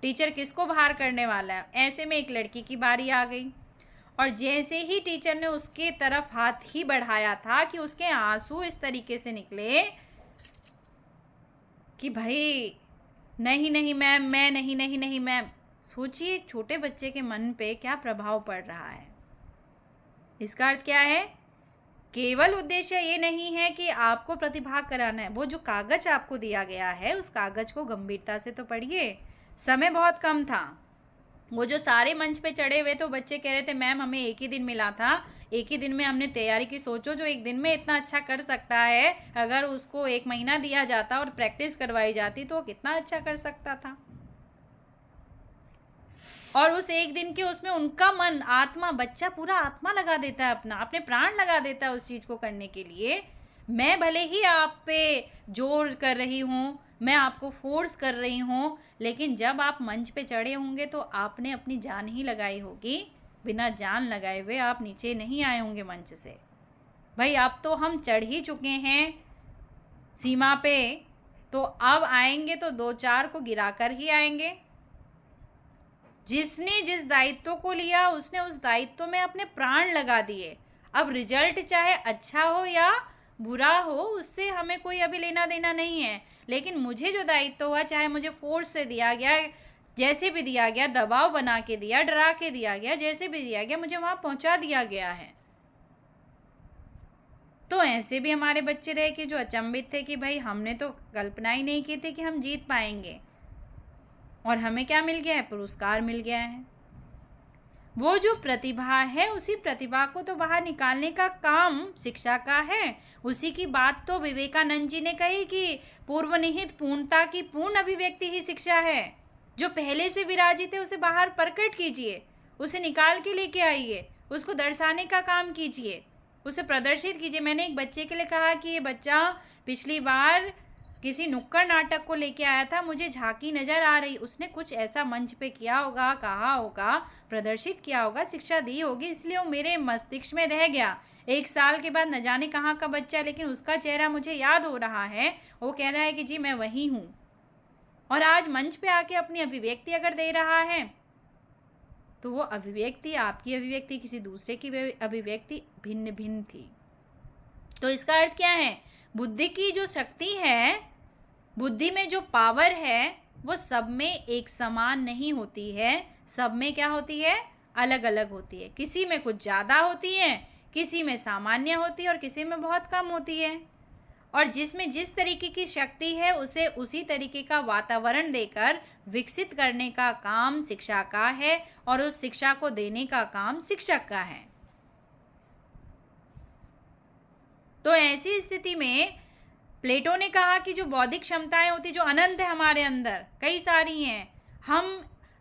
A: टीचर किसको बाहर करने वाला है। ऐसे में एक लड़की की बारी आ गई, और जैसे ही टीचर ने उसके तरफ हाथ ही बढ़ाया था कि उसके आंसू इस तरीके से निकले कि भाई नहीं नहीं मैम, मैं नहीं नहीं नहीं मैम। सोचिए एक छोटे बच्चे के मन पे क्या प्रभाव पड़ रहा है। इसका अर्थ क्या है? केवल उद्देश्य ये नहीं है कि आपको प्रतिभाग कराना है। वो जो कागज आपको दिया गया है उस कागज को गंभीरता से तो पढ़िए। समय बहुत कम था। वो जो सारे मंच पे चढ़े हुए तो बच्चे कह रहे थे मैम हमें एक ही दिन मिला था, एक ही दिन में हमने तैयारी की। सोचो जो एक दिन में इतना अच्छा कर सकता है, अगर उसको 1 महीना दिया जाता और प्रैक्टिस करवाई जाती तो वो कितना अच्छा कर सकता था। और उस एक दिन के उसमें उनका मन, आत्मा, बच्चा पूरा आत्मा लगा देता है, अपने प्राण लगा देता है उस चीज़ को करने के लिए। मैं भले ही आप पे जोर कर रही हूँ, मैं आपको फोर्स कर रही हूँ, लेकिन जब आप मंच पे चढ़े होंगे तो आपने अपनी जान ही लगाई होगी। बिना जान लगाए हुए आप नीचे नहीं आए होंगे मंच से। भाई अब तो हम चढ़ ही चुके हैं सीमा पे, तो अब आएंगे तो 2-4 को गिरा कर ही आएंगे। जिसने जिस दायित्व को लिया उसने उस दायित्व में अपने प्राण लगा दिए। अब रिजल्ट चाहे अच्छा हो या बुरा हो उससे हमें कोई अभी लेना देना नहीं है, लेकिन मुझे जो दायित्व हुआ, चाहे मुझे फोर्स से दिया गया, जैसे भी दिया गया, दबाव बना के दिया, डरा के दिया गया, जैसे भी दिया गया, मुझे वहाँ पहुँचा दिया गया है। तो ऐसे भी हमारे बच्चे रहे कि जो अचंभित थे कि भाई हमने तो कल्पना ही नहीं की थी कि हम जीत पाएंगे, और हमें क्या मिल गया है? पुरस्कार मिल गया है। वो जो प्रतिभा है उसी प्रतिभा को तो बाहर निकालने का काम शिक्षा का है। उसी की बात तो विवेकानंद जी ने कही कि पूर्वनिहित पूर्णता की पूर्ण अभिव्यक्ति ही शिक्षा है। जो पहले से विराजित है उसे बाहर प्रकट कीजिए, उसे निकाल के लेके आइए, उसको दर्शाने का काम कीजिए, उसे प्रदर्शित कीजिए। मैंने एक बच्चे के लिए कहा कि ये बच्चा पिछली बार किसी नुक्कड़ नाटक को लेके आया था, मुझे झांकी नज़र आ रही, उसने कुछ ऐसा मंच पे किया होगा, कहा होगा, प्रदर्शित किया होगा, शिक्षा दी होगी, इसलिए वो मेरे मस्तिष्क में रह गया। 1 साल के बाद न जाने कहाँ का बच्चा, लेकिन उसका चेहरा मुझे याद हो रहा है। वो कह रहा है कि जी मैं वही हूँ, और आज मंच पे आके अपनी अभिव्यक्ति अगर दे रहा है तो वो अभिव्यक्ति, आपकी अभिव्यक्ति, किसी दूसरे की अभिव्यक्ति भिन्न भिन्न थी। तो इसका अर्थ क्या है? बुद्धि की जो शक्ति है, बुद्धि में जो पावर है, वो सब में एक समान नहीं होती है। सब में क्या होती है? अलग अलग होती है। किसी में कुछ ज़्यादा होती है, किसी में सामान्य होती है और किसी में बहुत कम होती है। और जिसमें जिस तरीके की शक्ति है उसे उसी तरीके का वातावरण देकर विकसित करने का काम शिक्षा का है, और उस शिक्षा को देने का काम शिक्षक का है। तो ऐसी स्थिति में प्लेटो ने कहा कि जो बौद्धिक क्षमताएं होती, जो अनंत है हमारे अंदर, कई सारी हैं,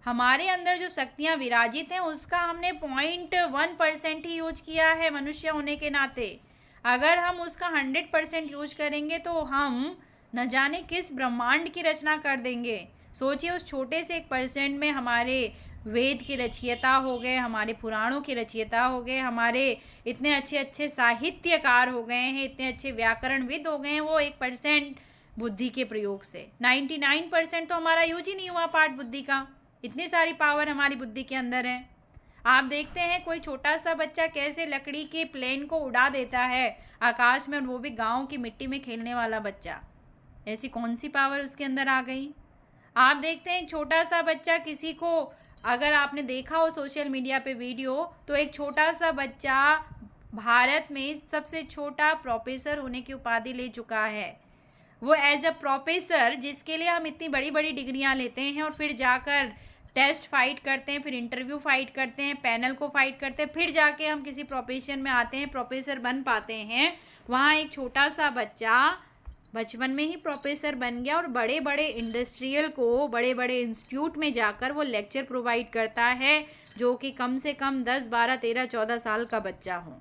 A: हमारे अंदर जो शक्तियां विराजित हैं उसका हमने 0.1% ही यूज किया है मनुष्य होने के नाते। अगर हम उसका 100% यूज करेंगे तो हम न जाने किस ब्रह्मांड की रचना कर देंगे। सोचिए, उस छोटे से 1% में हमारे वेद के रचयिता हो गए, हमारे पुराणों के रचयिता हो गए, हमारे इतने अच्छे अच्छे साहित्यकार हो गए हैं, इतने अच्छे व्याकरणविद हो गए हैं, वो 1% बुद्धि के प्रयोग से। 99% तो हमारा यूज ही नहीं हुआ पाठ बुद्धि का। इतनी सारी पावर हमारी बुद्धि के अंदर है। आप देखते हैं कोई छोटा सा बच्चा कैसे लकड़ी के प्लेन को उड़ा देता है आकाश में, और वो भी गांव की मिट्टी में खेलने वाला बच्चा। ऐसी कौन सी पावर उसके अंदर आ गई? आप देखते हैं छोटा सा बच्चा किसी को, अगर आपने देखा हो सोशल मीडिया पे वीडियो, तो एक छोटा सा बच्चा भारत में सबसे छोटा प्रोफेसर होने की उपाधि ले चुका है। वो एज अ प्रोफेसर, जिसके लिए हम इतनी बड़ी बड़ी डिग्रियां लेते हैं और फिर जाकर टेस्ट फाइट करते हैं, फिर इंटरव्यू फाइट करते हैं, पैनल को फाइट करते हैं, फिर जाके हम किसी प्रोफेशन में आते हैं, प्रोफेसर बन पाते हैं। वहाँ एक छोटा सा बच्चा बचपन में ही प्रोफेसर बन गया और बड़े बड़े इंडस्ट्रियल को, बड़े बड़े इंस्टीट्यूट में जाकर वो लेक्चर प्रोवाइड करता है, जो कि कम से कम 10, 12, 13, 14 साल का बच्चा हो।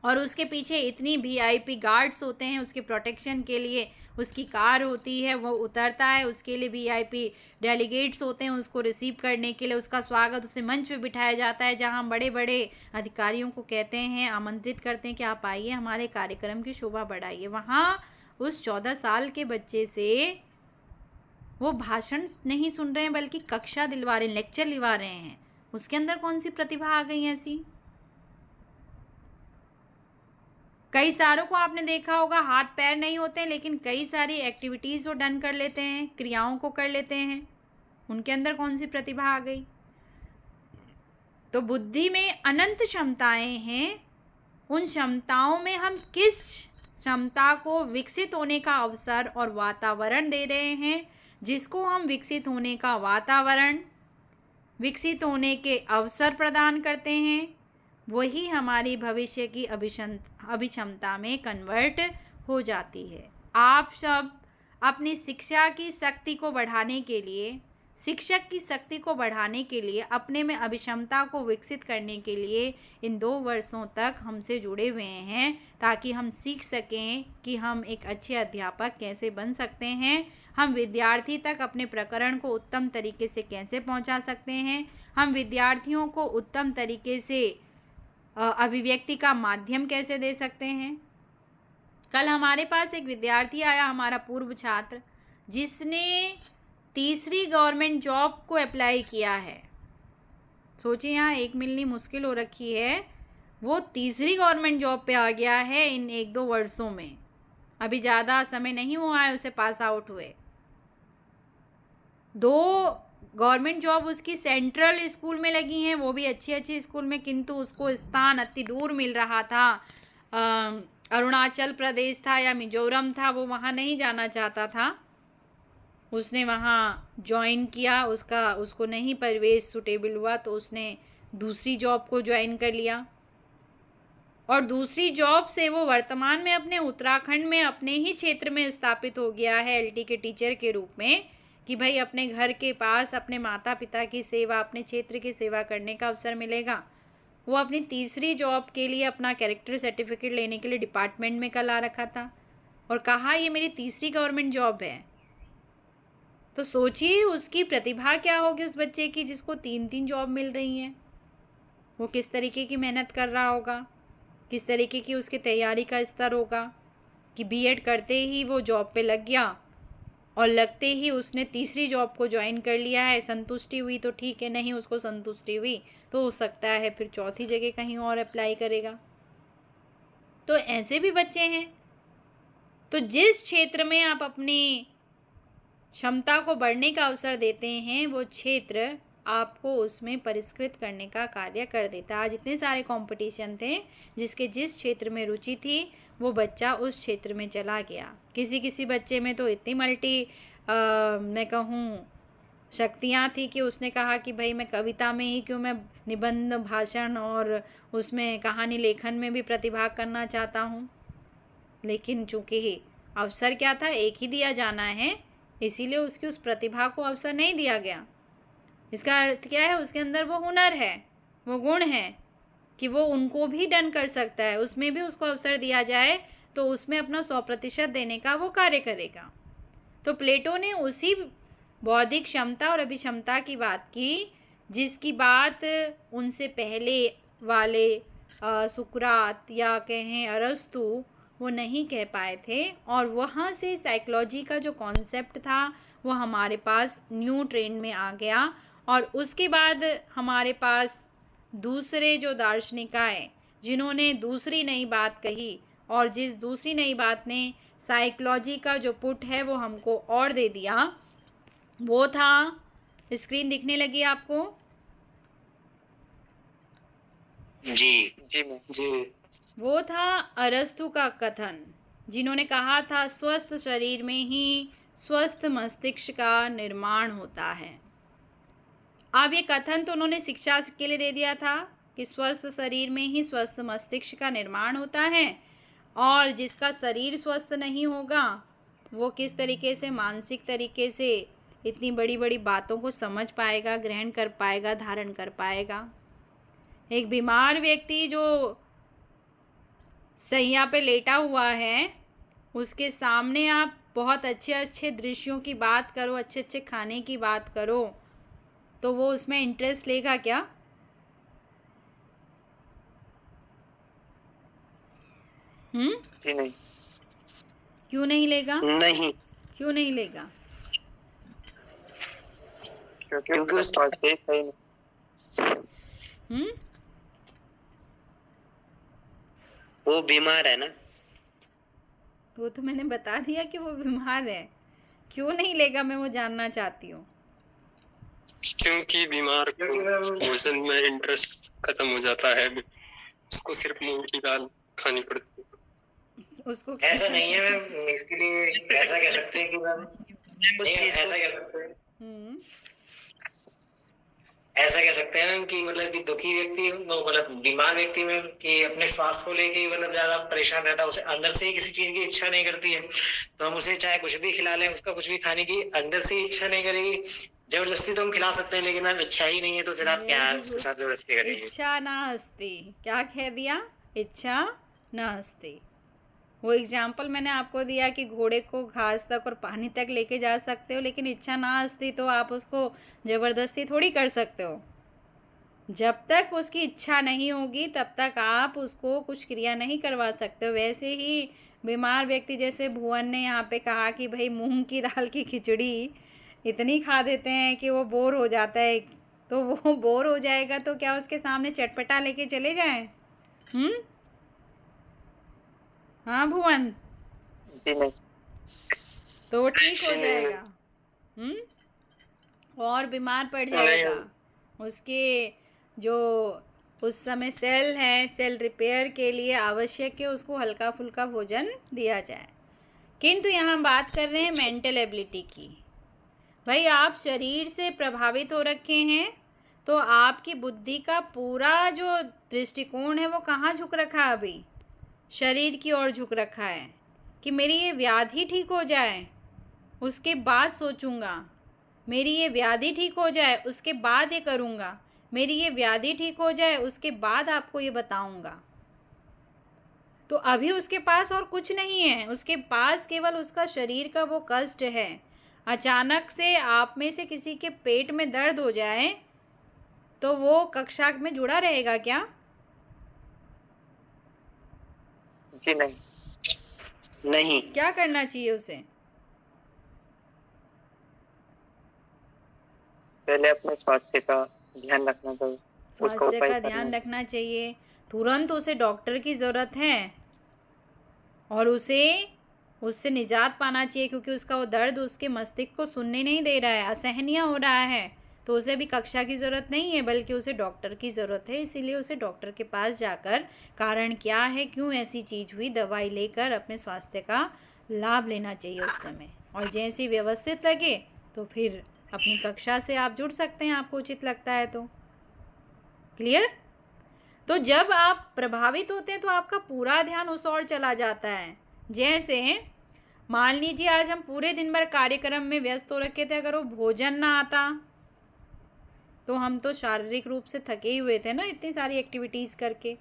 A: और उसके पीछे इतनी VIP गार्ड्स होते हैं उसके प्रोटेक्शन के लिए, उसकी कार होती है, वो उतरता है, उसके लिए VIP डेलीगेट्स होते हैं उसको रिसीव करने के लिए, उसका स्वागत, उसे मंच पे बिठाया जाता है, जहां हम बड़े बड़े अधिकारियों को कहते हैं, आमंत्रित करते हैं कि आप आइए, हमारे कार्यक्रम की शोभा बढ़ाइए। वहाँ उस 14 साल के बच्चे से वो भाषण नहीं सुन रहे हैं, बल्कि कक्षा दिलवा रहे हैं, लेक्चर दिलवा रहे हैं। उसके अंदर कौन सी प्रतिभा आ गई ऐसी? कई सारों को आपने देखा होगा, हाथ पैर नहीं होते हैं, लेकिन कई सारी एक्टिविटीज़ वो डन कर लेते हैं, क्रियाओं को कर लेते हैं। उनके अंदर कौन सी प्रतिभा आ गई? तो बुद्धि में अनंत क्षमताएं हैं। उन क्षमताओं में हम किस क्षमता को विकसित होने का अवसर और वातावरण दे रहे हैं, जिसको हम विकसित होने का वातावरण, विकसित होने के अवसर प्रदान करते हैं, वही हमारी भविष्य की अभिक्षमता में कन्वर्ट हो जाती है। आप सब अपनी शिक्षा की शक्ति को बढ़ाने के लिए, शिक्षक की शक्ति को बढ़ाने के लिए, अपने में अभिक्षमता को विकसित करने के लिए इन 2 वर्षों तक हमसे जुड़े हुए हैं, ताकि हम सीख सकें कि हम एक अच्छे अध्यापक कैसे बन सकते हैं, हम विद्यार्थी तक अपने प्रकरण को उत्तम तरीके से कैसे पहुंचा सकते हैं, हम विद्यार्थियों को उत्तम तरीके से अभिव्यक्ति का माध्यम कैसे दे सकते हैं। कल हमारे पास एक विद्यार्थी आया, हमारा पूर्व छात्र, जिसने तीसरी गवर्नमेंट जॉब को अप्लाई किया है। सोचिए, यहाँ 1 मिलनी मुश्किल हो रखी है, वो तीसरी गवर्नमेंट जॉब पे आ गया है इन 1-2 वर्षों में। अभी ज़्यादा समय नहीं हुआ है उसे पास आउट हुए। 2 गवर्नमेंट जॉब उसकी सेंट्रल स्कूल में लगी हैं, वो भी अच्छी स्कूल में, किंतु उसको स्थान अति दूर मिल रहा था। अरुणाचल प्रदेश था या मिजोरम था, वो वहाँ नहीं जाना चाहता था। उसने वहाँ ज्वाइन किया, उसको नहीं परिवेश सुटेबल हुआ, तो उसने दूसरी जॉब को ज्वाइन कर लिया। और दूसरी जॉब से वो वर्तमान में अपने उत्तराखंड में अपने ही क्षेत्र में स्थापित हो गया है LT के टीचर के रूप में, कि भाई अपने घर के पास अपने माता पिता की सेवा, अपने क्षेत्र की सेवा करने का अवसर मिलेगा। वो अपनी तीसरी जॉब के लिए अपना कैरेक्टर सर्टिफिकेट लेने के लिए डिपार्टमेंट में कल आ रखा था। और कहा ये मेरी तीसरी गवर्नमेंट जॉब है। तो सोचिए उसकी प्रतिभा क्या होगी उस बच्चे की जिसको 3-3 जॉब मिल रही हैं। वो किस तरीके की मेहनत कर रहा होगा, किस तरीके की उसकी तैयारी का स्तर होगा कि बीएड करते ही वो जॉब पे लग गया और लगते ही उसने तीसरी जॉब को ज्वाइन कर लिया है। संतुष्टि हुई तो ठीक है, नहीं उसको संतुष्टि हुई तो हो सकता है फिर चौथी जगह कहीं और अप्लाई करेगा। तो ऐसे भी बच्चे हैं। तो जिस क्षेत्र में आप अपनी क्षमता को बढ़ने का अवसर देते हैं वो क्षेत्र आपको उसमें परिष्कृत करने का कार्य कर देता है। आज इतने सारे कंपटीशन थे, जिसके जिस क्षेत्र में रुचि थी वो बच्चा उस क्षेत्र में चला गया। किसी किसी बच्चे में तो इतनी मैं कहूँ शक्तियाँ थी कि उसने कहा कि भाई मैं कविता में ही क्यों, मैं निबंध, भाषण और उसमें कहानी लेखन में भी प्रतिभाग करना चाहता हूँ। लेकिन चूँकि अवसर क्या था, एक ही दिया जाना है, इसीलिए उसकी उस प्रतिभा को अवसर नहीं दिया गया। इसका अर्थ क्या है, उसके अंदर वो हुनर है, वो गुण है कि वो उनको भी डन कर सकता है। उसमें भी उसको अवसर दिया जाए तो उसमें अपना 100% देने का वो कार्य करेगा। तो प्लेटो ने उसी बौद्धिक क्षमता और अभिक्षमता की बात की जिसकी बात उनसे पहले वाले सुकरात या कहें अरस्तु वो नहीं कह पाए थे। और वहाँ से साइकोलॉजी का जो कॉन्सेप्ट था वो हमारे पास न्यू ट्रेंड में आ गया। और उसके बाद हमारे पास दूसरे जो दार्शनिक आए जिन्होंने दूसरी नई बात कही, और जिस दूसरी नई बात ने साइकोलॉजी का जो पुट है वो हमको और दे दिया, वो था, स्क्रीन दिखने लगी आपको?
C: जी
B: जी
A: वो था अरस्तु का कथन, जिन्होंने कहा था स्वस्थ शरीर में ही स्वस्थ मस्तिष्क का निर्माण होता है। अब ये कथन तो उन्होंने शिक्षा के लिए दे दिया था कि स्वस्थ शरीर में ही स्वस्थ मस्तिष्क का निर्माण होता है, और जिसका शरीर स्वस्थ नहीं होगा वो किस तरीके से मानसिक तरीके से इतनी बड़ी बड़ी बातों को समझ पाएगा, ग्रहण कर पाएगा, धारण कर पाएगा। एक बीमार व्यक्ति जो सैया पे लेटा हुआ है, उसके सामने आप बहुत अच्छे अच्छे दृश्यों की बात करो, अच्छे अच्छे खाने की बात करो, तो वो उसमें इंटरेस्ट लेगा क्या?
B: नहीं,
A: क्यों नहीं लेगा?
C: नहीं,
A: क्यों नहीं लेगा?
B: क्योंकि उसके पास पैसा ही नहीं।
C: वो बीमार है ना।
A: वो तो मैंने बता दिया कि वो बीमार है। क्यों नहीं लेगा मैं वो जानना चाहती हूँ।
B: क्योंकि बीमार को भोजन में इंटरेस्ट खत्म हो जाता है, उसको सिर्फ मूंग की दाल खानी पड़ती है।
A: उसको
C: ऐसा नहीं है मैम, इसके लिए ऐसा कह सकते हैं कि मैम ऐसा कह सकते हैं, ऐसा कह सकते हैं मैम कि मतलब कि दुखी व्यक्ति, मतलब बीमार व्यक्ति में कि अपने स्वास्थ्य को लेके ही मतलब ज्यादा परेशान रहता है, उसे अंदर से ही किसी चीज की इच्छा नहीं करती है, तो हम उसे चाहे कुछ भी खिला लें, उसका कुछ भी खाने की अंदर से ही इच्छा नहीं करेगी। जबरदस्ती तो हम खिला सकते हैं, लेकिन मैम इच्छा ही नहीं है तो फिर आप क्या उसके साथ जबरदस्ती करेंगे?
A: इच्छा ना हस्ती, क्या कह दिया? इच्छा ना हस्ती। वो एग्जाम्पल मैंने आपको दिया कि घोड़े को घास तक और पानी तक लेके जा सकते हो, लेकिन इच्छा ना हस्ती तो आप उसको ज़बरदस्ती थोड़ी कर सकते हो। जब तक उसकी इच्छा नहीं होगी तब तक आप उसको कुछ क्रिया नहीं करवा सकते हो। वैसे ही बीमार व्यक्ति, जैसे भुवन ने यहाँ पे कहा कि भाई मूंग की दाल की खिचड़ी इतनी खा देते हैं कि वो बोर हो जाता है, तो वो बोर हो जाएगा तो क्या उसके सामने चटपटा लेके चले जाएं? हाँ भुवन, तो ठीक हो जाएगा। और बीमार पड़ जाएगा। उसके जो उस समय सेल है, सेल रिपेयर के लिए आवश्यक है उसको हल्का फुल्का भोजन दिया जाए। किंतु यहाँ हम बात कर रहे हैं मेंटल एबिलिटी की। भाई आप शरीर से प्रभावित हो रखे हैं तो आपकी बुद्धि का पूरा जो दृष्टिकोण है वो कहाँ झुक रखा है? अभी शरीर की ओर झुक रखा है कि मेरी ये व्याधि ठीक हो जाए उसके बाद सोचूंगा, मेरी ये व्याधि ठीक हो जाए उसके बाद ये करूँगा, मेरी ये व्याधि ठीक हो जाए उसके बाद आपको ये बताऊँगा। तो अभी उसके पास और कुछ नहीं है, उसके पास केवल उसका शरीर का वो कष्ट है। अचानक से आप में से किसी के पेट में दर्द हो जाए तो वो कक्षा में जुड़ा रहेगा क्या?
E: जी नहीं।
C: नहीं।
A: क्या करना चाहिए उसे?
E: पहले अपने स्वास्थ्य का ध्यान रखना चाहिए, उसका
A: स्वास्थ्य
E: उपाय
A: का
E: करना
A: ध्यान
E: चाहिए।
A: रखना चाहिए। तुरंत उसे डॉक्टर की ज़रूरत है और उससे निजात पाना चाहिए, क्योंकि उसका वो दर्द उसके मस्तिष्क को सुनने नहीं दे रहा है, असहनीय हो रहा है। तो उसे भी कक्षा की ज़रूरत नहीं है, बल्कि उसे डॉक्टर की ज़रूरत है। इसीलिए उसे डॉक्टर के पास जाकर कारण क्या है, क्यों ऐसी चीज़ हुई, दवाई लेकर अपने स्वास्थ्य का लाभ लेना चाहिए उस समय। और जैसे ही व्यवस्थित लगे तो फिर अपनी कक्षा से आप जुड़ सकते हैं, आपको उचित लगता है तो। क्लियर? तो जब आप प्रभावित होते हैं तो आपका पूरा ध्यान उस ओर चला जाता है। जैसे मान लीजिए आज हम पूरे दिन भर कार्यक्रम में व्यस्त हो रखे थे, अगर वो भोजन ना आता तो हम तो शारीरिक रूप से थके ही हुए थे ना, इतनी सारी एक्टिविटीज़ करके।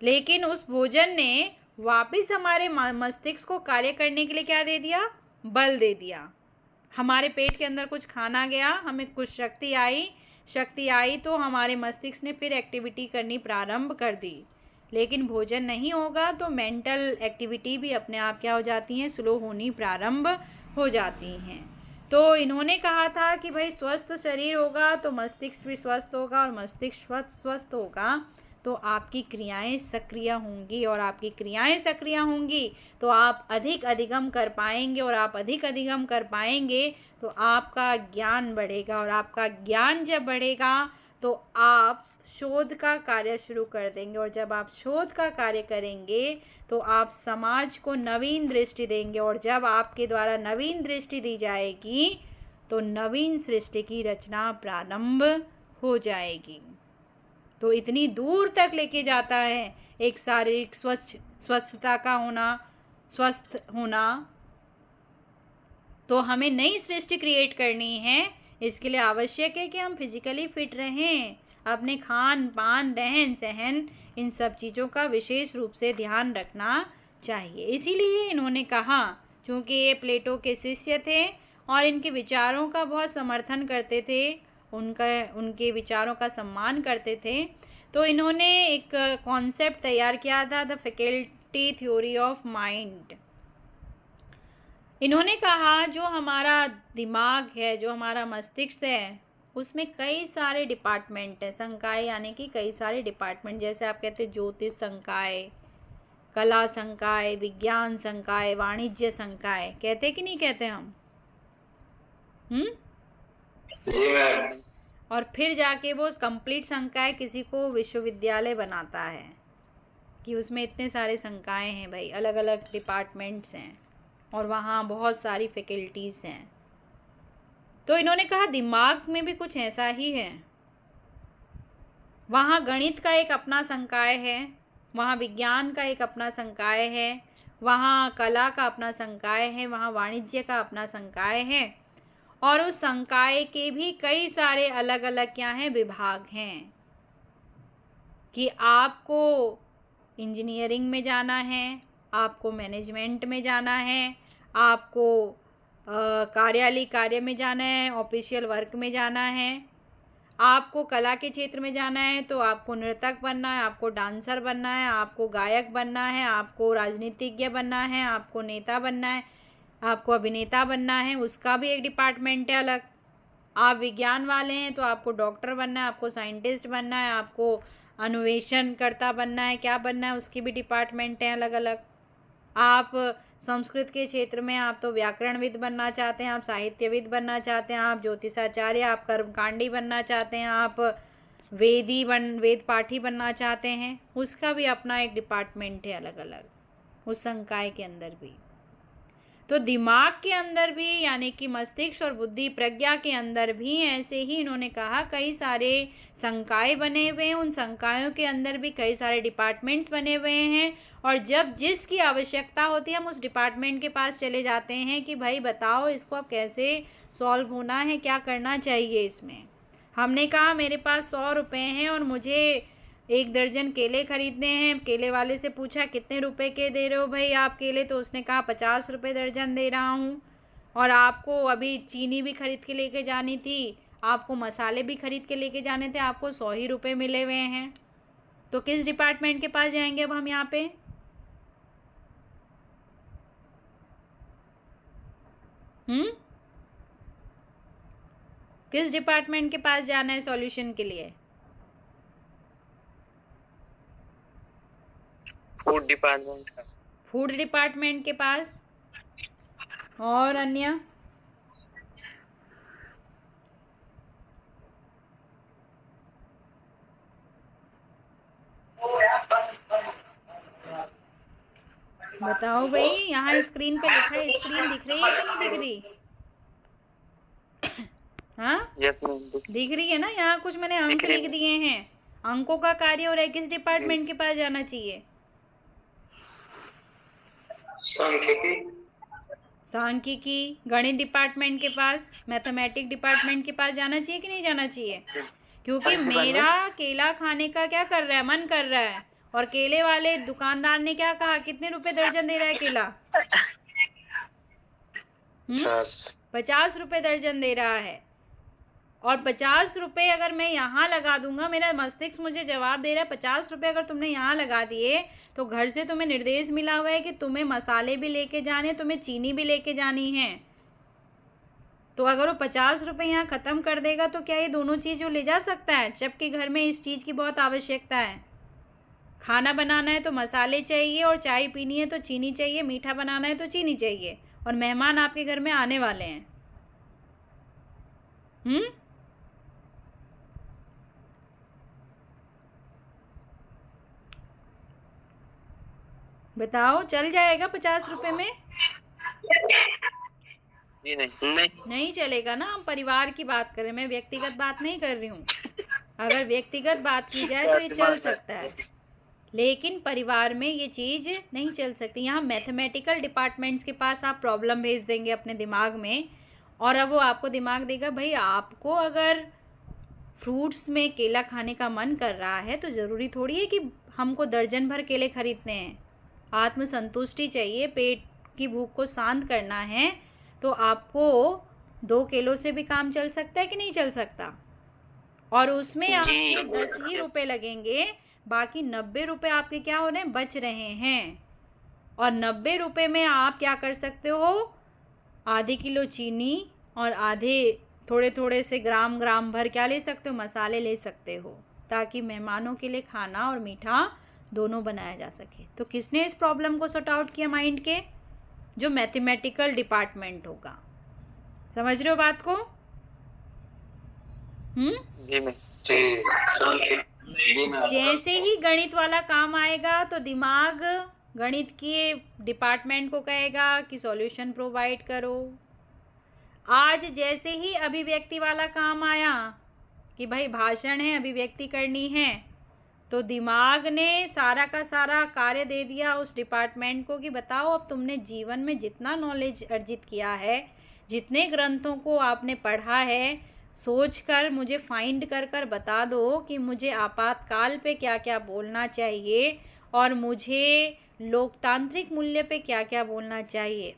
A: लेकिन उस भोजन ने वापस हमारे मस्तिष्क को कार्य करने के लिए क्या दे दिया? बल दे दिया। हमारे पेट के अंदर कुछ खाना गया, हमें कुछ शक्ति आई तो हमारे मस्तिष्क ने फिर एक्टिविटी करनी प्रारंभ कर दी। लेकिन भोजन नहीं होगा तो मेंटल एक्टिविटी भी अपने आप क्या हो जाती हैं? स्लो होनी प्रारंभ हो जाती हैं। तो इन्होंने कहा था कि भाई स्वस्थ शरीर होगा तो मस्तिष्क भी स्वस्थ होगा, और मस्तिष्क स्वस्थ होगा तो आपकी क्रियाएं सक्रिय होंगी, और आपकी क्रियाएं सक्रिय होंगी तो आप अधिक अधिगम कर पाएंगे, और आप अधिक अधिगम कर पाएंगे तो आपका ज्ञान बढ़ेगा, और आपका ज्ञान जब बढ़ेगा तो आप शोध का कार्य शुरू कर देंगे, और जब आप शोध का कार्य करेंगे तो आप समाज को नवीन दृष्टि देंगे, और जब आपके द्वारा नवीन दृष्टि दी जाएगी तो नवीन सृष्टि की रचना प्रारंभ हो जाएगी। तो इतनी दूर तक लेके जाता है एक शारीरिक स्वस्थता का होना, स्वस्थ होना। तो हमें नई सृष्टि क्रिएट करनी है, इसके लिए आवश्यक है कि हम फिजिकली फिट रहें, अपने खान पान रहन सहन इन सब चीज़ों का विशेष रूप से ध्यान रखना चाहिए। इसीलिए इन्होंने कहा, क्योंकि ये प्लेटो के शिष्य थे और इनके विचारों का बहुत समर्थन करते थे, उनके विचारों का सम्मान करते थे, तो इन्होंने एक कॉन्सेप्ट तैयार किया था, the faculty theory of mind. इन्होंने कहा जो हमारा दिमाग है, जो हमारा मस्तिष्क है, उसमें कई सारे डिपार्टमेंट हैं, संकाय यानी कि कई सारे डिपार्टमेंट। जैसे आप कहते हैं ज्योतिष संकाय, कला संकाय, विज्ञान संकाय, वाणिज्य संकाय, कहते कि नहीं कहते हम?
C: जी मैम।
A: और फिर जाके वो कंप्लीट संकाय किसी को विश्वविद्यालय बनाता है कि उसमें इतने सारे संकाय हैं भाई, अलग अलग डिपार्टमेंट्स हैं और वहाँ बहुत सारी फैकल्टीज़ हैं। तो इन्होंने कहा दिमाग में भी कुछ ऐसा ही है। वहाँ गणित का एक अपना संकाय है, वहाँ विज्ञान का एक अपना संकाय है, वहाँ कला का अपना संकाय है, वहाँ वाणिज्य का अपना संकाय है, और उस संकाय के भी कई सारे अलग अलग क्या हैं? विभाग हैं। कि आपको इंजीनियरिंग में जाना है, आपको मैनेजमेंट में जाना है, आपको कार्यालय कार्य में जाना है, ऑफिशियल वर्क में जाना है, आपको कला के क्षेत्र में जाना है तो आपको नृतक बनना है, आपको डांसर बनना है, आपको गायक बनना है, आपको राजनीतिज्ञ बनना है, आपको नेता बनना है, आपको अभिनेता बनना है, उसका भी एक डिपार्टमेंट है अलग। आप विज्ञान वाले हैं तो आपको डॉक्टर बनना है, आपको साइंटिस्ट बनना है, आपको अन्वेषणकर्ता बनना है, क्या बनना है, उसकी भी डिपार्टमेंट हैं अलग अलग। आप संस्कृत के क्षेत्र में आप तो व्याकरणविद बनना चाहते हैं, आप साहित्यविद बनना चाहते हैं, आप ज्योतिषाचार्य, आप कर्मकांडी बनना चाहते हैं, आप वेद पाठी बनना चाहते हैं, उसका भी अपना एक डिपार्टमेंट है अलग अलग उस संकाय के अंदर भी। तो दिमाग के अंदर भी यानी कि मस्तिष्क और बुद्धि प्रज्ञा के अंदर भी ऐसे ही इन्होंने कहा कई सारे संकाय बने हुए हैं, उन संकायों के अंदर भी कई सारे डिपार्टमेंट्स बने हुए हैं, और जब जिसकी आवश्यकता होती है हम उस डिपार्टमेंट के पास चले जाते हैं कि भाई बताओ इसको अब कैसे सॉल्व होना है, क्या करना चाहिए इसमें। हमने कहा मेरे पास 100 रुपये हैं और मुझे 1 दर्जन केले खरीदने हैं। केले वाले से पूछा कितने रुपए के दे रहे हो भाई आप केले, तो उसने कहा 50 रुपये दर्जन दे रहा हूँ। और आपको अभी चीनी भी खरीद के लेके जानी थी, आपको मसाले भी खरीद के लेके जाने थे, आपको 100 ही रुपये मिले हुए हैं। तो किस डिपार्टमेंट के पास जाएंगे अब हम यहाँ पे? किस डिपार्टमेंट के पास जाना है सॉल्यूशन के लिए?
E: फूड डिपार्टमेंट का।
A: फूड डिपार्टमेंट के पास। और अन्य? बताओ भाई, यहाँ स्क्रीन पे लिखा है, स्क्रीन दिख रही है कि नहीं दिख रही? हाँ
E: यस मैम।
A: दिख रही है ना? यहाँ कुछ मैंने अंक लिख दिए हैं, अंकों का कार्य हो रहा है। किस डिपार्टमेंट के पास जाना चाहिए? सांख्यिकी, गणित डिपार्टमेंट के पास, मैथमेटिक्स डिपार्टमेंट के पास जाना चाहिए कि नहीं जाना चाहिए? क्योंकि मेरा केला खाने का क्या कर रहा है, मन कर रहा है, और केले वाले दुकानदार ने क्या कहा, कितने रुपए दर्जन दे रहा है केला? 50 रुपये दर्जन दे रहा है। और 50 रुपये अगर मैं यहाँ लगा दूंगा, मेरा मस्तिष्क मुझे जवाब दे रहा है 50 रुपये अगर तुमने यहाँ लगा दिए, तो घर से तुम्हें निर्देश मिला हुआ है कि तुम्हें मसाले भी लेके जाने, तुम्हें चीनी भी लेके जानी है। तो अगर वो 50 रुपये यहाँ ख़त्म कर देगा तो क्या ये दोनों चीज़ वो ले जा सकता है? जबकि घर में इस चीज़ की बहुत आवश्यकता है। खाना बनाना है तो मसाले चाहिए, और चाय पीनी है तो चीनी चाहिए, मीठा बनाना है तो चीनी चाहिए, और मेहमान आपके घर में आने वाले हैं। बताओ, चल जाएगा 50 रुपये में?
E: जी नहीं
A: चलेगा ना। हम परिवार की बात करें, मैं व्यक्तिगत बात नहीं कर रही हूँ। अगर व्यक्तिगत बात की जाए तो ये चल सकता है, लेकिन परिवार में ये चीज़ नहीं चल सकती। यहाँ मैथमेटिकल डिपार्टमेंट्स के पास आप प्रॉब्लम भेज देंगे अपने दिमाग में, और अब वो आपको दिमाग देगा, भाई आपको अगर फ्रूट्स में केला खाने का मन कर रहा है तो ज़रूरी थोड़ी है कि हमको दर्जन भर केले खरीदने हैं। आत्मसंतुष्टि चाहिए, पेट की भूख को शांत करना है, तो आपको 2 किलो से भी काम चल सकता है कि नहीं चल सकता? और उसमें आपके 10 ही रुपये लगेंगे, बाकी 90 रुपये आपके क्या हो रहे हैं, बच रहे हैं। और 90 रुपये में आप क्या कर सकते हो, आधे किलो चीनी और आधे थोड़े थोड़े से ग्राम भर क्या ले सकते हो, मसाले ले सकते हो, ताकि मेहमानों के लिए खाना और मीठा दोनों बनाया जा सके। तो किसने इस प्रॉब्लम को सॉर्ट आउट किया माइंड के? जो मैथमेटिकल डिपार्टमेंट होगा। समझ रहे हो बात को?
E: जी मैं
A: जैसे ही गणित वाला काम आएगा तो दिमाग गणित के डिपार्टमेंट को कहेगा कि सॉल्यूशन प्रोवाइड करो। आज जैसे ही अभिव्यक्ति वाला काम आया कि भाई भाषण है, अभिव्यक्ति करनी है, तो दिमाग ने सारा का सारा कार्य दे दिया उस डिपार्टमेंट को कि बताओ अब तुमने जीवन में जितना नॉलेज अर्जित किया है, जितने ग्रंथों को आपने पढ़ा है, सोचकर मुझे फाइंड कर बता दो कि मुझे आपातकाल पे क्या क्या बोलना चाहिए और मुझे लोकतांत्रिक मूल्य पे क्या क्या बोलना चाहिए।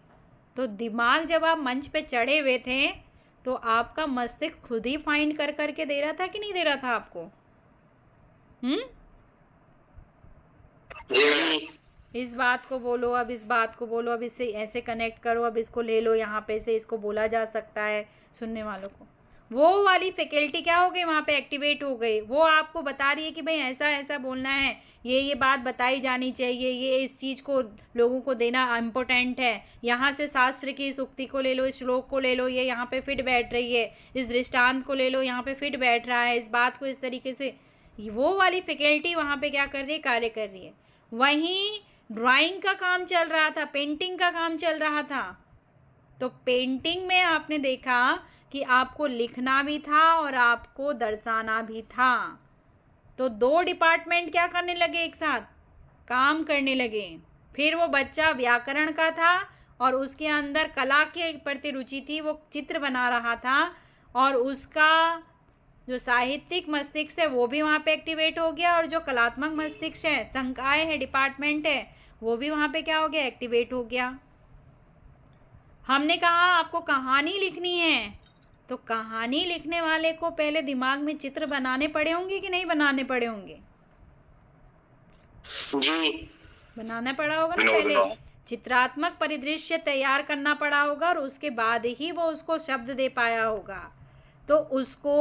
A: तो दिमाग जब आप मंच पे चढ़े हुए थे तो आपका मस्तिष्क खुद ही फाइंड कर के दे रहा था कि नहीं दे रहा था आपको? इस बात को बोलो, अब इस बात को बोलो, अब इससे ऐसे कनेक्ट करो, अब इसको ले लो, यहाँ पे से इसको बोला जा सकता है। सुनने वालों को वो वाली फैकल्टी क्या हो गई, वहाँ पे एक्टिवेट हो गई। वो आपको बता रही है कि भाई ऐसा ऐसा बोलना है, ये बात बताई जानी चाहिए, ये इस चीज़ को लोगों को देना इम्पोर्टेंट है। यहाँ से शास्त्र की इस उक्ति को ले लो, इस श्लोक को ले लो, ये यहाँ पे फिट बैठ रही है, इस दृष्टांत को ले लो, यहाँ पे फिट बैठ रहा है, इस बात को इस तरीके से। वो वाली फैकल्टी वहाँ पे क्या कर रही है, कार्य कर रही है। वहीं ड्राइंग का काम चल रहा था, पेंटिंग का काम चल रहा था। तो पेंटिंग में आपने देखा कि आपको लिखना भी था और आपको दर्शाना भी था। तो 2 डिपार्टमेंट क्या करने लगे, एक साथ काम करने लगे। फिर वो बच्चा व्याकरण का था और उसके अंदर कला के प्रति रुचि थी, वो चित्र बना रहा था और उसका जो साहित्यिक मस्तिष्क है वो भी वहाँ पे एक्टिवेट हो गया, और जो कलात्मक मस्तिष्क है, संकाय है, डिपार्टमेंट है, वो भी वहाँ पे क्या हो गया, एक्टिवेट हो गया। हमने कहा आपको कहानी लिखनी है, तो कहानी लिखने वाले को पहले दिमाग में चित्र बनाने पड़े होंगे कि नहीं बनाने पड़े होंगे?
B: जी।
A: बनाना पड़ा होगा ना, पहले चित्रात्मक परिदृश्य तैयार करना पड़ा होगा, और उसके बाद ही वो उसको शब्द दे पाया होगा। तो उसको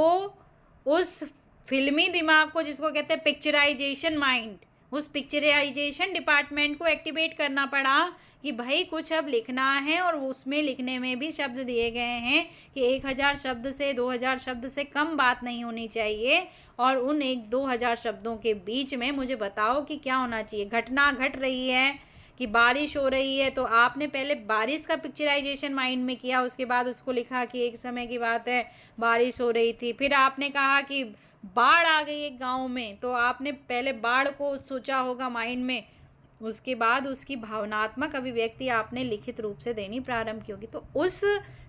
A: उस फिल्मी दिमाग को, जिसको कहते हैं पिक्चराइजेशन माइंड, उस पिक्चराइजेशन डिपार्टमेंट को एक्टिवेट करना पड़ा कि भाई कुछ अब लिखना है, और उसमें लिखने में भी शब्द दिए गए हैं कि 1000 शब्द से 2000 शब्द से कम बात नहीं होनी चाहिए, और उन 1-2000 शब्दों के बीच में मुझे बताओ कि क्या होना चाहिए। घटना घट रही है कि बारिश हो रही है, तो आपने पहले बारिश का पिक्चराइजेशन माइंड में किया, उसके बाद उसको लिखा कि एक समय की बात है बारिश हो रही थी। फिर आपने कहा कि बाढ़ आ गई एक गांव में, तो आपने पहले बाढ़ को सोचा होगा माइंड में, उसके बाद उसकी भावनात्मक अभिव्यक्ति आपने लिखित रूप से देनी प्रारंभ की होगी। तो उस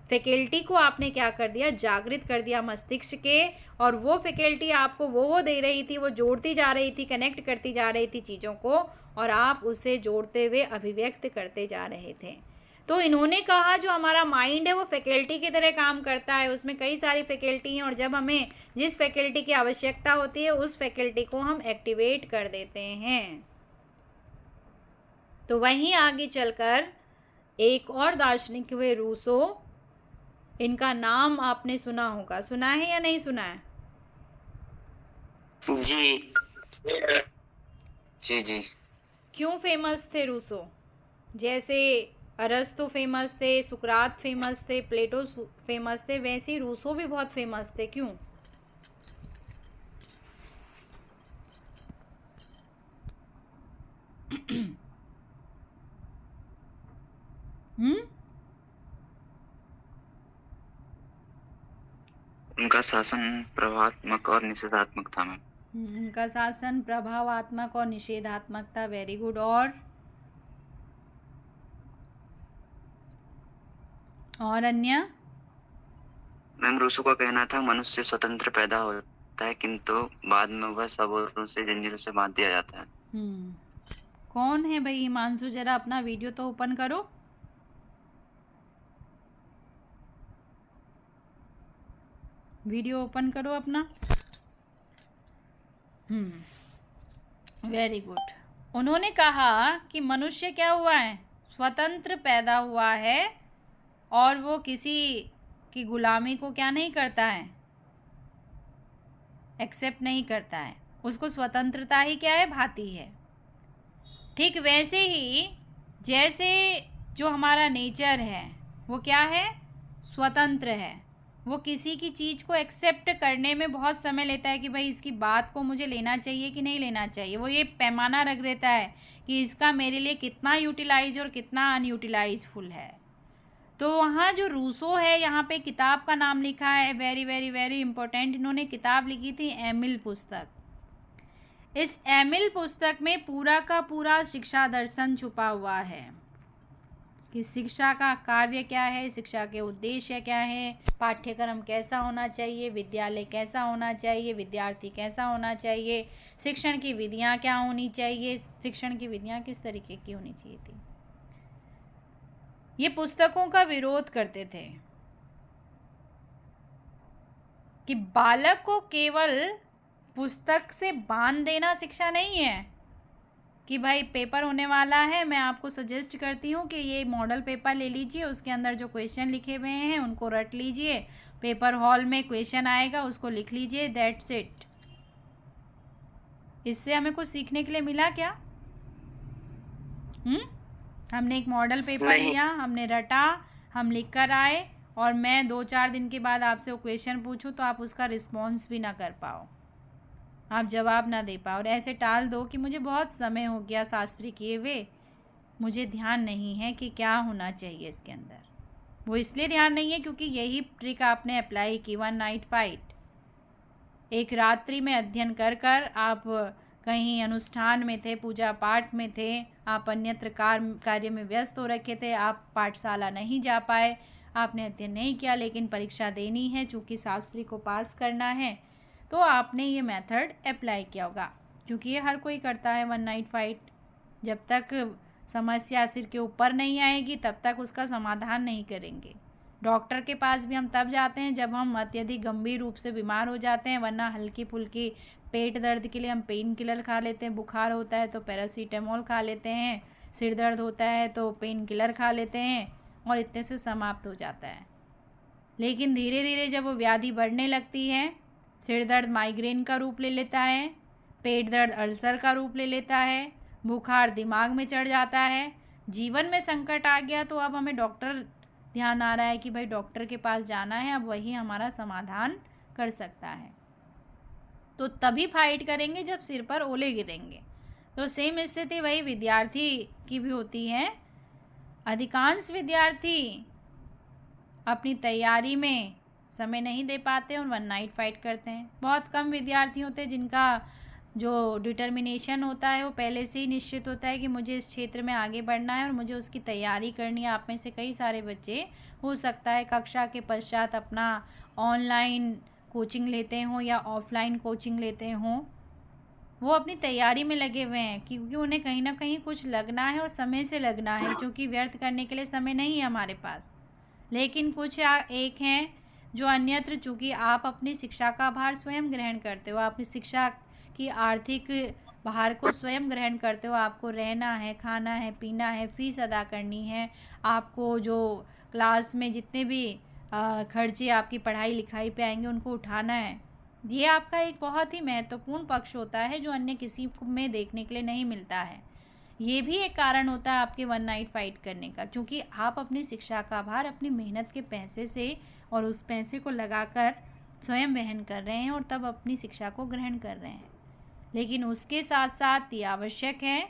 A: फैकल्टी को आपने क्या कर दिया, जागृत कर दिया मस्तिष्क के, और वो फैकल्टी आपको वो दे रही थी, वो जोड़ती जा रही थी, कनेक्ट करती जा रही थी चीज़ों को, और आप उसे जोड़ते हुए अभिव्यक्त करते जा रहे थे। तो इन्होंने कहा जो हमारा माइंड है वो फैकल्टी की तरह काम करता है, उसमें कई सारी फैकल्टी हैं, और जब हमें जिस फैकल्टी की आवश्यकता होती है उस फैकल्टी को हम एक्टिवेट कर देते हैं। तो वहीं आगे चलकर एक और दार्शनिक हुए रूसो, इनका नाम आपने सुना होगा, सुना है या नहीं सुना है?
B: जी।
D: जी जी।
A: क्यों फेमस थे रूसो? जैसे अरस्तु फेमस थे, सुकरात फेमस थे, प्लेटो फेमस थे, वैसे ही रूसो भी बहुत फेमस थे। क्यों?
D: उनका शासन प्रभावात्मक और निषेधात्मक था मैम।
A: उनका शासन प्रभावात्मक और निषेधात्मक था। Very good. और अन्य?
D: मैम रूसो का कहना था मनुष्य स्वतंत्र पैदा होता है, किंतु बाद में वह सब औरों से जंजीरों से बांध दिया जाता है।
A: कौन है भाई हिमांशु? जरा अपना वीडियो तो ओपन करो। वीडियो ओपन करो अपना। Very good. उन्होंने कहा कि मनुष्य क्या हुआ है, स्वतंत्र पैदा हुआ है, और वो किसी की गुलामी को क्या नहीं करता है, एक्सेप्ट नहीं करता है, उसको स्वतंत्रता ही क्या है, भाती है। ठीक वैसे ही जैसे जो हमारा नेचर है वो क्या है, स्वतंत्र है, वो किसी की चीज़ को एक्सेप्ट करने में बहुत समय लेता है कि भाई इसकी बात को मुझे लेना चाहिए कि नहीं लेना चाहिए। वो ये पैमाना रख देता है कि इसका मेरे लिए कितना यूटिलाइज और कितना अनयूटिलाइजफुल है। तो वहाँ जो रूसो है, यहाँ पे किताब का नाम लिखा है, वेरी वेरी वेरी इंपॉर्टेंट। इन्होंने किताब लिखी थी एमिल पुस्तक। इस एमिल पुस्तक में पूरा का पूरा शिक्षा दर्शन छुपा हुआ है कि शिक्षा का कार्य क्या है, शिक्षा के उद्देश्य क्या है, पाठ्यक्रम कैसा होना चाहिए, विद्यालय कैसा होना चाहिए, विद्यार्थी कैसा होना चाहिए, शिक्षण की विधियाँ क्या होनी चाहिए, शिक्षण की विधियाँ किस तरीके की होनी चाहिए थी। ये पुस्तकों का विरोध करते थे कि बालक को केवल पुस्तक से बांध देना शिक्षा नहीं है कि भाई पेपर होने वाला है, मैं आपको सजेस्ट करती हूँ कि ये मॉडल पेपर ले लीजिए, उसके अंदर जो क्वेश्चन लिखे हुए हैं उनको रट लीजिए, पेपर हॉल में क्वेश्चन आएगा उसको लिख लीजिए, दैट्स इट। इससे हमें कुछ सीखने के लिए मिला क्या? हमने एक मॉडल पेपर लिया, हमने रटा, हम लिख कर आए, और मैं 2-4 दिन के बाद आपसे वो क्वेश्चन पूछूं तो आप उसका रिस्पॉन्स भी ना कर पाओ, आप जवाब ना दे पाओ, और ऐसे टाल दो कि मुझे बहुत समय हो गया शास्त्री किए हुए, मुझे ध्यान नहीं है कि क्या होना चाहिए इसके अंदर। वो इसलिए ध्यान नहीं है क्योंकि यही ट्रिक आपने अप्लाई की, 1 नाइट फाइट। एक रात्रि में अध्ययन कर कर आप कहीं अनुष्ठान में थे, पूजा पाठ में थे, आप अन्यत्र कार्य में व्यस्त हो रखे थे, आप पाठशाला नहीं जा पाए, आपने अध्ययन नहीं किया, लेकिन परीक्षा देनी है, चूँकि शास्त्री को पास करना है, तो आपने ये मेथड अप्लाई किया होगा, क्योंकि ये हर कोई करता है वन नाइट फाइट। जब तक समस्या सिर के ऊपर नहीं आएगी तब तक उसका समाधान नहीं करेंगे। डॉक्टर के पास भी हम तब जाते हैं जब हम अत्यधिक गंभीर रूप से बीमार हो जाते हैं, वरना हल्की फुल्की पेट दर्द के लिए हम पेन किलर खा लेते हैं, बुखार होता है तो पैरासीटामोल खा लेते हैं, सिर दर्द होता है तो पेन किलर खा लेते हैं और इतने से समाप्त हो जाता है। लेकिन धीरे धीरे जब वो व्याधि बढ़ने लगती है, सिर दर्द माइग्रेन का रूप ले लेता है, पेट दर्द अल्सर का रूप ले लेता है, बुखार दिमाग में चढ़ जाता है, जीवन में संकट आ गया, तो अब हमें डॉक्टर ध्यान आ रहा है कि भाई डॉक्टर के पास जाना है, अब वही हमारा समाधान कर सकता है। तो तभी फाइट करेंगे जब सिर पर ओले गिरेंगे। तो सेम स्थिति वही विद्यार्थी की भी होती है। अधिकांश विद्यार्थी अपनी तैयारी में समय नहीं दे पाते और वन नाइट फाइट करते हैं। बहुत कम विद्यार्थी होते हैं जिनका जो डिटर्मिनेशन होता है वो पहले से ही निश्चित होता है कि मुझे इस क्षेत्र में आगे बढ़ना है और मुझे उसकी तैयारी करनी है। आप में से कई सारे बच्चे हो सकता है कक्षा के पश्चात अपना ऑनलाइन कोचिंग लेते हों या ऑफलाइन कोचिंग लेते हों, वो अपनी तैयारी में लगे हुए हैं, क्योंकि उन्हें कहीं ना कहीं कुछ लगना है और समय से लगना है, क्योंकि व्यर्थ करने के लिए समय नहीं है हमारे पास। लेकिन कुछ एक हैं जो अन्यत्र, चूँकि आप अपनी शिक्षा का भार स्वयं ग्रहण करते हो, आप अपनी शिक्षा की आर्थिक भार को स्वयं ग्रहण करते हो, आपको रहना है, खाना है, पीना है, फीस अदा करनी है, आपको जो क्लास में जितने भी खर्चे आपकी पढ़ाई लिखाई पे आएंगे उनको उठाना है। ये आपका एक बहुत ही महत्वपूर्ण पक्ष होता है जो अन्य किसी में देखने के लिए नहीं मिलता है। ये भी एक कारण होता है आपके वन नाइट फाइट करने का, क्योंकि आप अपनी शिक्षा का भार अपनी मेहनत के पैसे से और उस पैसे को लगाकर स्वयं वहन कर रहे हैं और तब अपनी शिक्षा को ग्रहण कर रहे हैं। लेकिन उसके साथ साथ ये आवश्यक है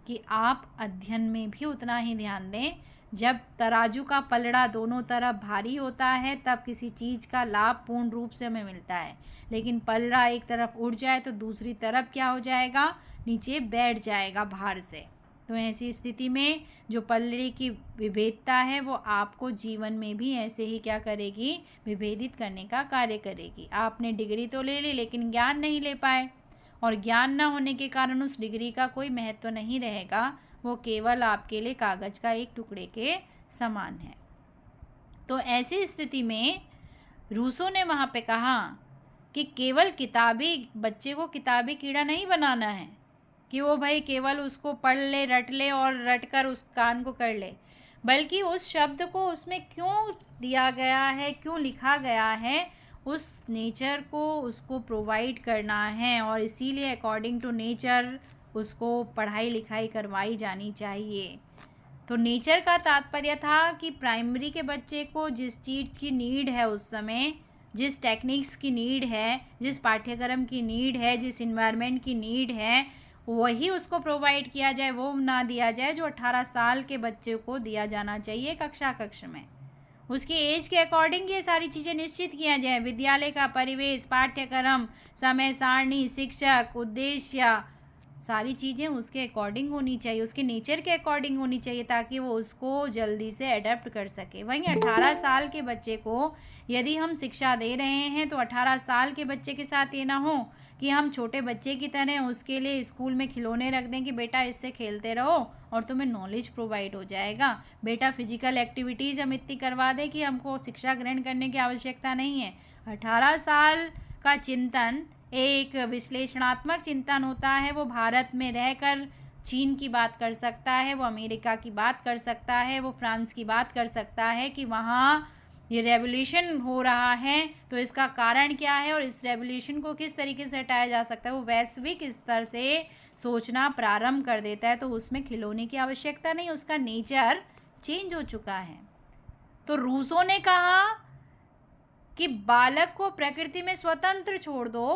A: कि आप अध्ययन में भी उतना ही ध्यान दें। जब तराजू का पलड़ा दोनों तरफ भारी होता है तब किसी चीज़ का लाभ पूर्ण रूप से हमें मिलता है, लेकिन पलड़ा एक तरफ उठ जाए तो दूसरी तरफ क्या हो जाएगा, नीचे बैठ जाएगा भार से। तो ऐसी स्थिति में जो पलड़े की विभेदता है वो आपको जीवन में भी ऐसे ही क्या करेगी, विभेदित करने का कार्य करेगी। आपने डिग्री तो ले ली लेकिन ज्ञान नहीं ले पाए, और ज्ञान न होने के कारण उस डिग्री का कोई महत्व नहीं रहेगा, वो केवल आपके लिए कागज़ का एक टुकड़े के समान है। तो ऐसी स्थिति में रूसो ने वहाँ पे कहा कि केवल किताबी बच्चे को किताबी कीड़ा नहीं बनाना है कि वो भाई केवल उसको पढ़ ले, रट ले और रट कर उस कान को कर ले, बल्कि उस शब्द को उसमें क्यों दिया गया है, क्यों लिखा गया है, उस नेचर को उसको प्रोवाइड करना है, और इसीलिए अकॉर्डिंग टू नेचर उसको पढ़ाई लिखाई करवाई जानी चाहिए। तो नेचर का तात्पर्य था कि प्राइमरी के बच्चे को जिस चीज़ की नीड है उस समय, जिस टेक्निक्स की नीड है, जिस पाठ्यक्रम की नीड है, जिस इन्वायरमेंट की नीड है, वही उसको प्रोवाइड किया जाए, वो ना दिया जाए जो 18 साल के बच्चे को दिया जाना चाहिए कक्षा में। उसकी एज के अकॉर्डिंग ये सारी चीज़ें निश्चित किया जाए। विद्यालय का परिवेश, पाठ्यक्रम, समय सारणी, शिक्षक, उद्देश्य, सारी चीज़ें उसके अकॉर्डिंग होनी चाहिए, उसके नेचर के अकॉर्डिंग होनी चाहिए, ताकि वो उसको जल्दी से अडेप्ट कर सके। वहीं 18 साल के बच्चे को यदि हम शिक्षा दे रहे हैं तो 18 साल के बच्चे के साथ ये ना हो कि हम छोटे बच्चे की तरह उसके लिए स्कूल में खिलौने रख दें कि बेटा इससे खेलते रहो और तुम्हें नॉलेज प्रोवाइड हो जाएगा, बेटा फिजिकल एक्टिविटीज़ हम इतनी करवा दें कि हमको शिक्षा ग्रहण करने की आवश्यकता नहीं है। 18 साल का चिंतन एक विश्लेषणात्मक चिंतन होता है। वो भारत में रहकर चीन की बात कर सकता है, वो अमेरिका की बात कर सकता है, वो फ्रांस की बात कर सकता है कि वहाँ ये रेवोल्यूशन हो रहा है तो इसका कारण क्या है और इस रेवोल्यूशन को किस तरीके से हटाया जा सकता है। वो वैश्विक स्तर से सोचना प्रारंभ कर देता है, तो उसमें खिलौने की आवश्यकता नहीं, उसका नेचर चेंज हो चुका है। तो रूसो ने कहा कि बालक को प्रकृति में स्वतंत्र छोड़ दो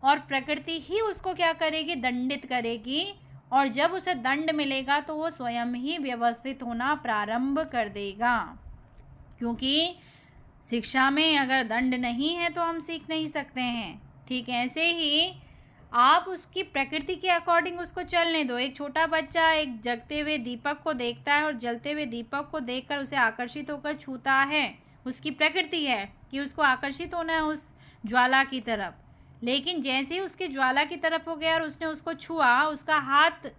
A: और प्रकृति ही उसको क्या करेगी, दंडित करेगी, और जब उसे दंड मिलेगा तो वो स्वयं ही व्यवस्थित होना प्रारंभ कर देगा। क्योंकि शिक्षा में अगर दंड नहीं है तो हम सीख नहीं सकते हैं। ठीक ऐसे ही आप उसकी प्रकृति के अकॉर्डिंग उसको चलने दो। एक छोटा बच्चा एक जगते हुए दीपक को देखता है और जलते हुए दीपक को देखकर उसे आकर्षित होकर छूता है, उसकी प्रकृति है कि उसको आकर्षित होना है उस ज्वाला की तरफ। लेकिन जैसे ही उसके ज्वाला की तरफ हो गया और उसने उसको छुआ, उसका हाथ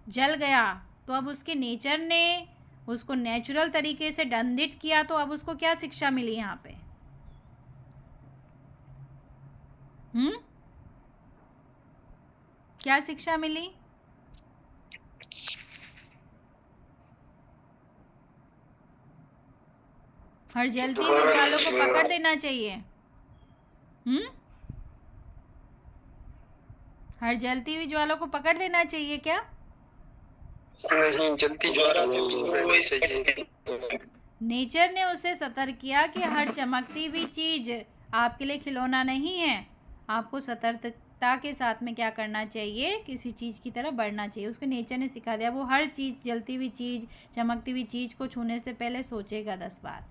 A: जल गया, तो अब उसके नेचर ने उसको नेचुरल तरीके से दंडित किया, तो अब उसको क्या शिक्षा मिली यहाँ पे? क्या शिक्षा मिली? हर जलती हुई ज्वालों को पकड़ देना चाहिए। हर जलती हुई ज्वालों को पकड़ देना चाहिए क्या?
B: नहीं, जलती ज्वाला से दूर रहना चाहिए।
A: नेचर ने उसे सतर्क किया कि हर चमकती हुई चीज आपके लिए खिलौना नहीं है, आपको सतर्कता के साथ में क्या करना चाहिए, किसी चीज़ की तरफ बढ़ना चाहिए। उसको नेचर ने सिखा दिया। वो हर चीज़, जलती हुई चीज़, चमकती हुई चीज़ को छूने से पहले सोचेगा 10 बार।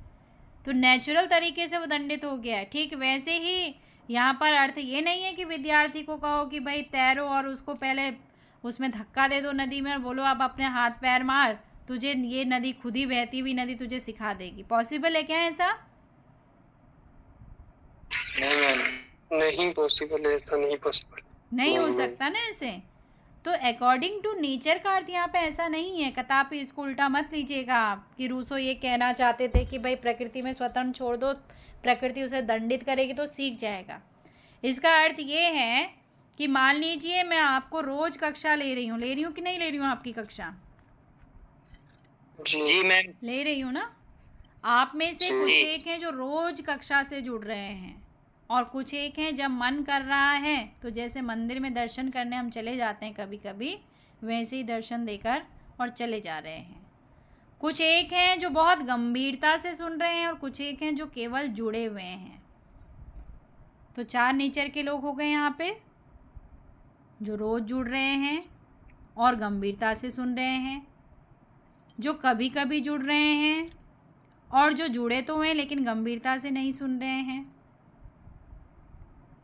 A: तो नेचुरल तरीके से वो दंडित हो गया है। ठीक वैसे ही यहाँ पर अर्थ ये नहीं है कि विद्यार्थी को कहो कि भाई तैरो और उसको पहले उसमें धक्का दे दो नदी में और बोलो अब अपने हाथ पैर मार, तुझे ये नदी, खुद ही बहती हुई नदी तुझे सिखा देगी। पॉसिबल है क्या ऐसा?
B: नहीं पॉसिबल है, ऐसा नहीं पॉसिबल,
A: नहीं हो सकता ना ऐसे। तो अकॉर्डिंग टू नेचर का अर्थ यहाँ पे ऐसा नहीं है। कदापि इसको उल्टा मत लीजिएगा आप कि रूसो ये कहना चाहते थे कि भाई प्रकृति में स्वतंत्र छोड़ दो, प्रकृति उसे दंडित करेगी तो सीख जाएगा। इसका अर्थ ये है कि मान लीजिए मैं आपको रोज कक्षा ले रही हूँ कि नहीं ले रही हूँ आपकी कक्षा?
C: जी मैम।
A: ले रही हूँ ना। आप में से कुछ एक हैं जो रोज कक्षा से जुड़ रहे हैं और कुछ एक हैं जब मन कर रहा है तो जैसे मंदिर में दर्शन करने हम चले जाते हैं कभी कभी, वैसे ही दर्शन देकर और चले जा रहे हैं। कुछ एक हैं जो बहुत गंभीरता से सुन रहे हैं और कुछ एक हैं जो केवल जुड़े हुए हैं। तो 4 नेचर के लोग हो गए यहाँ पे, जो रोज जुड़ रहे हैं और गंभीरता से सुन रहे हैं, जो कभी कभी जुड़ रहे हैं और जो जुड़े तो हैं लेकिन गंभीरता से नहीं सुन रहे हैं।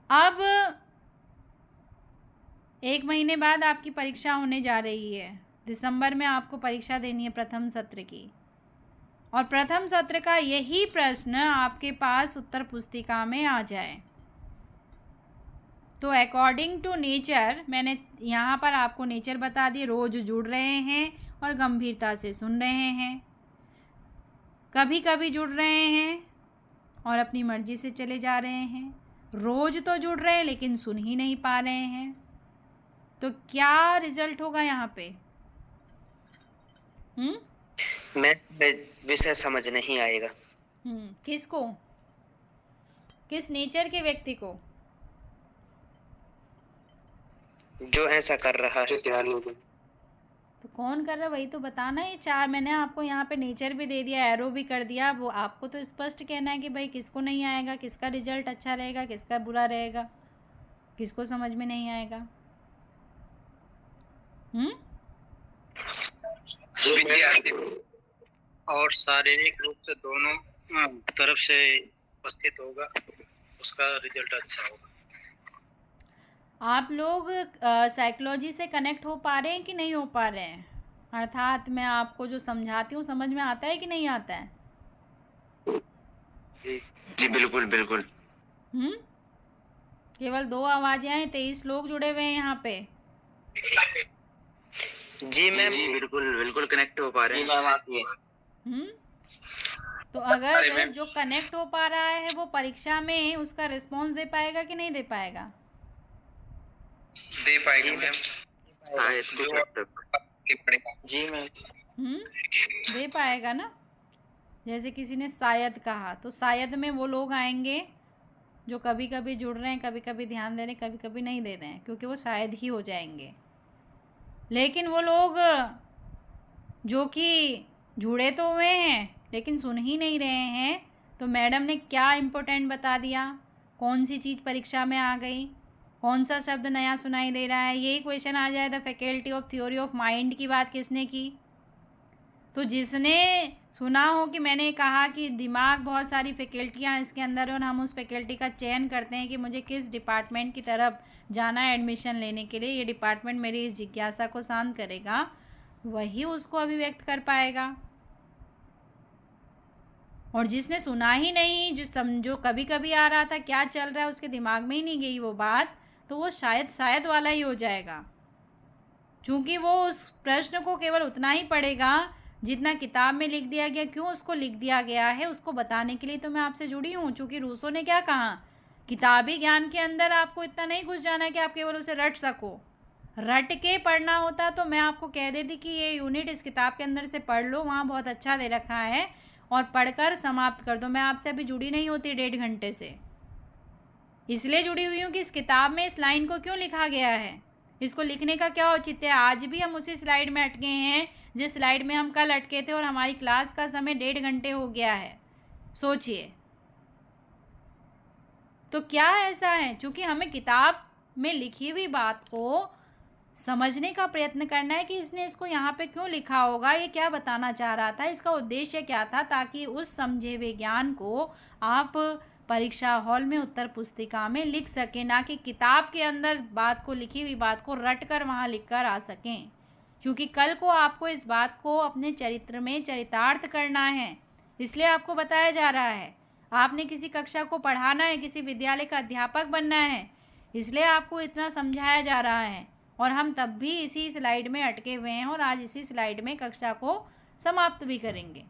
A: अब 1 महीने बाद आपकी परीक्षा होने जा रही है। दिसंबर में आपको परीक्षा देनी है प्रथम सत्र की, और प्रथम सत्र का यही प्रश्न आपके पास उत्तर पुस्तिका में आ जाए तो अकॉर्डिंग टू नेचर, मैंने यहाँ पर आपको नेचर बता दिए, रोज जुड़ रहे हैं और गंभीरता से सुन रहे हैं, कभी कभी जुड़ रहे हैं और अपनी मर्जी से चले जा रहे हैं, रोज तो जुड़ रहे हैं लेकिन सुन ही नहीं पा रहे हैं। तो क्या रिजल्ट होगा यहाँ पे?
C: मैं विषय समझ नहीं आएगा।
A: किसको? किस नेचर के व्यक्ति को?
C: जो ऐसा कर रहा है।
A: तो कौन कर रहा है वही तो बताना। ये 4 मैंने आपको यहाँ पे नेचर भी दे दिया, एरो भी कर दिया। वो आपको तो स्पष्ट कहना है कि भाई किसको नहीं आएगा, किसका रिजल्ट अच्छा रहेगा, किसका बुरा रहेगा, किसको समझ में नहीं आएगा।
C: जो विद्यार्थी और शारीरिक रूप से दोनों तरफ से उपस्थित होगा उसका रिजल्ट अच्छा होगा।
A: आप लोग साइकोलॉजी से कनेक्ट हो पा रहे हैं कि नहीं हो पा रहे हैं? अर्थात मैं आपको जो समझाती हूँ समझ में आता है कि नहीं आता है?
D: जी बिल्कुल बिल्कुल।
A: केवल 2 आवाजें हैं, 23 लोग जुड़े हुए हैं यहाँ पे।
C: जी मैम।
D: जी बिल्कुल बिल्कुल कनेक्ट हो पा रहे हैं।
A: तो अगर जो कनेक्ट हो पा रहा है वो परीक्षा में उसका रिस्पॉन्स दे पाएगा कि नहीं दे पाएगा?
C: दे पाएगा मैम।
D: शायद
C: जी मैम।
A: दे पाएगा ना। जैसे किसी ने शायद कहा तो शायद में वो लोग आएंगे जो कभी कभी जुड़ रहे हैं, कभी कभी ध्यान दे रहे हैं, कभी कभी नहीं दे रहे हैं, क्योंकि वो शायद ही हो जाएंगे। लेकिन वो लोग जो कि जुड़े तो हुए हैं लेकिन सुन ही नहीं रहे हैं, तो मैडम ने क्या इम्पोर्टेंट बता दिया, कौन सी चीज़ परीक्षा में आ गई, कौन सा शब्द नया सुनाई दे रहा है, यही क्वेश्चन आ जाए the faculty of theory of mind की बात किसने की? तो जिसने सुना हो कि मैंने कहा कि दिमाग बहुत सारी फैकल्टियाँ इसके अंदर है और हम उस फैकल्टी का चयन करते हैं कि मुझे किस डिपार्टमेंट की तरफ जाना है एडमिशन लेने के लिए, ये डिपार्टमेंट मेरी इस जिज्ञासा को शांत करेगा, वही उसको अभिव्यक्त कर पाएगा। और जिसने सुना ही नहीं, जो कभी कभी आ रहा था, क्या चल रहा है उसके दिमाग में ही नहीं गई वो बात, तो वो शायद वाला ही हो जाएगा, क्योंकि वो उस प्रश्न को केवल उतना ही पढ़ेगा जितना किताब में लिख दिया गया। क्यों उसको लिख दिया गया है उसको बताने के लिए तो मैं आपसे जुड़ी हूँ। क्योंकि रूसो ने क्या कहा, किताबी ज्ञान के अंदर आपको इतना नहीं घुस जाना है कि आप केवल उसे रट सको। रट के पढ़ना होता तो मैं आपको कह देती कि ये यूनिट इस किताब के अंदर से पढ़ लो, वहाँ बहुत अच्छा दे रखा है, और पढ़कर समाप्त कर दो। मैं आपसे अभी जुड़ी नहीं होती 1.5 घंटे से, इसलिए जुड़ी हुई हूँ कि इस किताब में इस लाइन को क्यों लिखा गया है, इसको लिखने का क्या औचित्य है। आज भी हम उसी स्लाइड में अटके हैं जिस स्लाइड में हम कल अटके थे, और हमारी क्लास का समय 1.5 घंटे हो गया है। सोचिए, तो क्या ऐसा है, क्योंकि हमें किताब में लिखी हुई बात को समझने का प्रयत्न करना है कि इसने इसको यहाँ पे क्यों लिखा होगा, ये क्या बताना चाह रहा था, इसका उद्देश्य क्या था, ताकि उस समझे हुए ज्ञान को आप परीक्षा हॉल में उत्तर पुस्तिका में लिख सकें, ना कि किताब के अंदर बात को, लिखी हुई बात को रट कर वहाँ लिख कर आ सकें। क्योंकि कल को आपको इस बात को अपने चरित्र में चरितार्थ करना है, इसलिए आपको बताया जा रहा है। आपने किसी कक्षा को पढ़ाना है, किसी विद्यालय का अध्यापक बनना है, इसलिए आपको इतना समझाया जा रहा है। और हम तब भी इसी स्लाइड में अटके हुए हैं, और आज इसी स्लाइड में कक्षा को समाप्त भी करेंगे।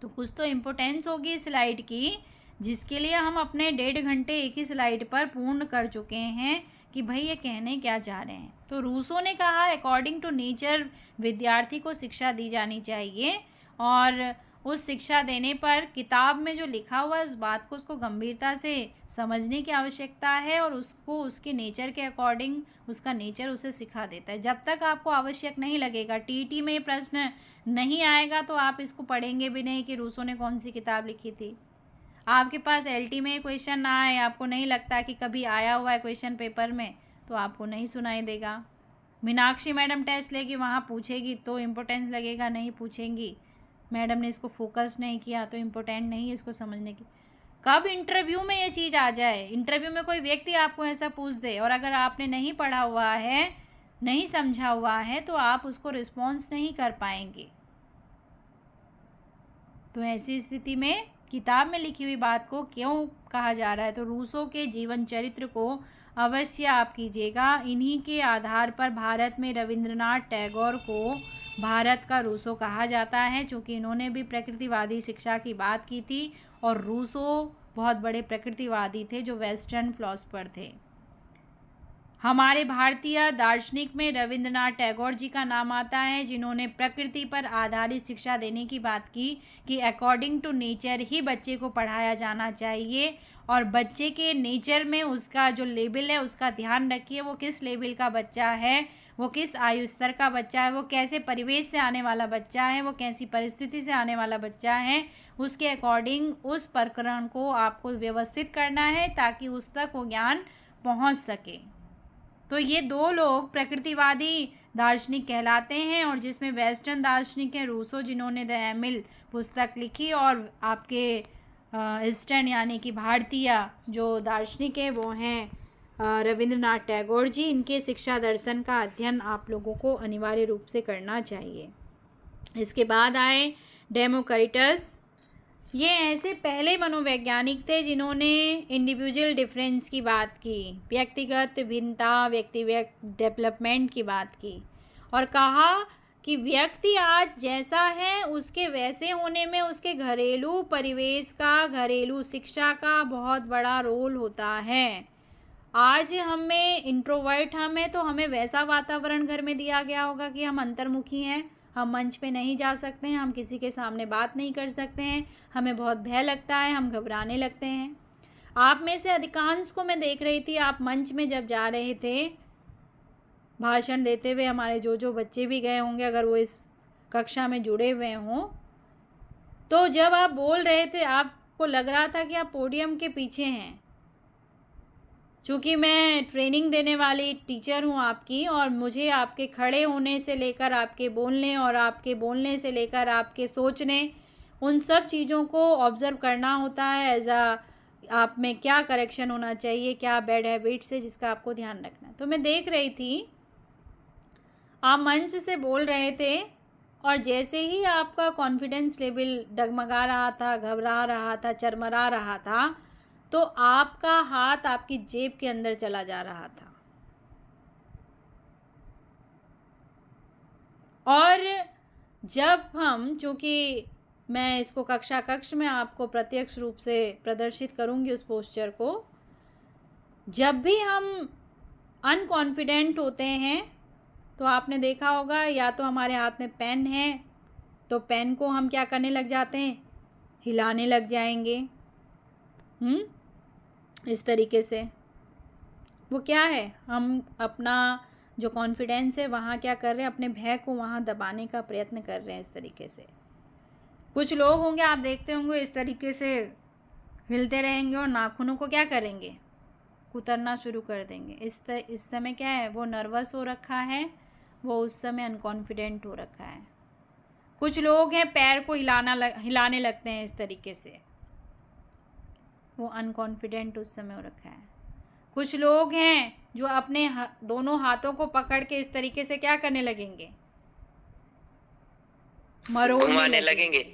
A: तो कुछ तो इम्पोर्टेंस होगी इस स्लाइड की, जिसके लिए हम अपने 1.5 घंटे एक ही स्लाइड पर पूर्ण कर चुके हैं कि भाई ये कहने क्या चाह रहे हैं। तो रूसो ने कहा अकॉर्डिंग टू नेचर विद्यार्थी को शिक्षा दी जानी चाहिए, और उस शिक्षा देने पर किताब में जो लिखा हुआ है उस बात को, उसको गंभीरता से समझने की आवश्यकता है, और उसको उसके नेचर के अकॉर्डिंग, उसका नेचर उसे सिखा देता है। जब तक आपको आवश्यक नहीं लगेगा, टीटी में प्रश्न नहीं आएगा, तो आप इसको पढ़ेंगे भी नहीं कि रूसो ने कौन सी किताब लिखी थी। आपके पास एलटी में क्वेश्चन ना आए, आपको नहीं लगता कि कभी आया हुआ है क्वेश्चन पेपर में, तो आपको नहीं सुनाई देगा। मीनाक्षी मैडम टेस्ट लेगी, वहाँ पूछेगी तो इम्पोर्टेंस लगेगा, नहीं पूछेंगी, मैडम ने इसको फोकस नहीं किया तो इम्पोर्टेंट नहीं है इसको समझने की। कब इंटरव्यू में ये चीज़ आ जाए, इंटरव्यू में कोई व्यक्ति आपको ऐसा पूछ दे, और अगर आपने नहीं पढ़ा हुआ है, नहीं समझा हुआ है, तो आप उसको रिस्पॉन्स नहीं कर पाएंगे। तो ऐसी स्थिति में किताब में लिखी हुई बात को क्यों कहा जा रहा है, तो रूसो के जीवन चरित्र को अवश्य आप कीजिएगा। इन्हीं के आधार पर भारत में रविंद्रनाथ टैगोर को भारत का रूसो कहा जाता है, क्योंकि इन्होंने भी प्रकृतिवादी शिक्षा की बात की थी, और रूसो बहुत बड़े प्रकृतिवादी थे जो वेस्टर्न फिलॉसफर थे। हमारे भारतीय दार्शनिक में रविंद्रनाथ टैगोर जी का नाम आता है, जिन्होंने प्रकृति पर आधारित शिक्षा देने की बात की कि अकॉर्डिंग टू नेचर ही बच्चे को पढ़ाया जाना चाहिए, और बच्चे के नेचर में उसका जो लेवल है उसका ध्यान रखिए, वो किस लेवल का बच्चा है, वो किस आयु स्तर का बच्चा है, वो कैसे परिवेश से आने वाला बच्चा है, वो कैसी परिस्थिति से आने वाला बच्चा है, उसके अकॉर्डिंग उस प्रकरण को आपको व्यवस्थित करना है ताकि उस तक वो ज्ञान पहुंच सके। तो ये दो लोग प्रकृतिवादी दार्शनिक कहलाते हैं, और जिसमें वेस्टर्न दार्शनिक है रूसो, जिन्होंने द एमिल पुस्तक लिखी, और आपके ईस्टर्न यानी कि भारतीय जो दार्शनिक है वो हैं रविंद्रनाथ टैगोर जी। इनके शिक्षा दर्शन का अध्ययन आप लोगों को अनिवार्य रूप से करना चाहिए। इसके बाद आए डेमोक्रिटस। ये ऐसे पहले मनोवैज्ञानिक थे जिन्होंने इंडिविजुअल डिफरेंस की बात की, व्यक्तिगत भिन्नता, व्यक्तिगत डेवलपमेंट की बात की, और कहा कि व्यक्ति आज जैसा है उसके वैसे होने में उसके घरेलू परिवेश का, घरेलू शिक्षा का बहुत बड़ा रोल होता है। आज हमें इंट्रोवर्ट हम हैं तो हमें वैसा वातावरण घर में दिया गया होगा कि हम अंतर्मुखी हैं, हम मंच पे नहीं जा सकते हैं, हम किसी के सामने बात नहीं कर सकते हैं, हमें बहुत भय लगता है, हम घबराने लगते हैं। आप में से अधिकांश को मैं देख रही थी, आप मंच में जब जा रहे थे भाषण देते हुए, हमारे जो बच्चे भी गए होंगे अगर वो इस कक्षा में जुड़े हुए हों, तो जब आप बोल रहे थे आपको लग रहा था कि आप पोडियम के पीछे हैं। चूँकि मैं ट्रेनिंग देने वाली टीचर हूँ आपकी, और मुझे आपके खड़े होने से लेकर आपके बोलने, और आपके बोलने से लेकर आपके सोचने, उन सब चीज़ों को ऑब्ज़र्व करना होता है। एज आप में क्या करेक्शन होना चाहिए, क्या बैड हैबिट्स है जिसका आपको ध्यान रखना है। तो मैं देख रही थी आप मंच से बोल रहे थे, और जैसे ही आपका कॉन्फिडेंस लेवल डगमगा रहा था, घबरा रहा था, चरमरा रहा था, तो आपका हाथ आपकी जेब के अंदर चला जा रहा था। और जब हम, चूँकि मैं इसको कक्ष में आपको प्रत्यक्ष रूप से प्रदर्शित करूँगी उस पोस्चर को, जब भी हम अनकॉन्फिडेंट होते हैं तो आपने देखा होगा, या तो हमारे हाथ में पेन है तो पेन को हम क्या करने लग जाते हैं, हिलाने लग जाएंगे। इस तरीके से वो क्या है, हम अपना जो कॉन्फिडेंस है वहाँ क्या कर रहे हैं, अपने भय को वहाँ दबाने का प्रयत्न कर रहे हैं इस तरीके से। कुछ लोग होंगे, आप देखते होंगे, इस तरीके से हिलते रहेंगे और नाखूनों को क्या करेंगे, कुतरना शुरू कर देंगे। इस समय क्या है, वो नर्वस हो रखा है, वो उस समय अनकॉन्फिडेंट हो रखा है। कुछ लोग हैं पैर को हिलाने लगते हैं इस तरीके से, वो अनकॉन्फिडेंट उस समय हो रखा है। कुछ लोग हैं जो अपने दोनों हाथों को पकड़ के इस तरीके से क्या करने लगेंगे, मरोड़ने लगेंगे।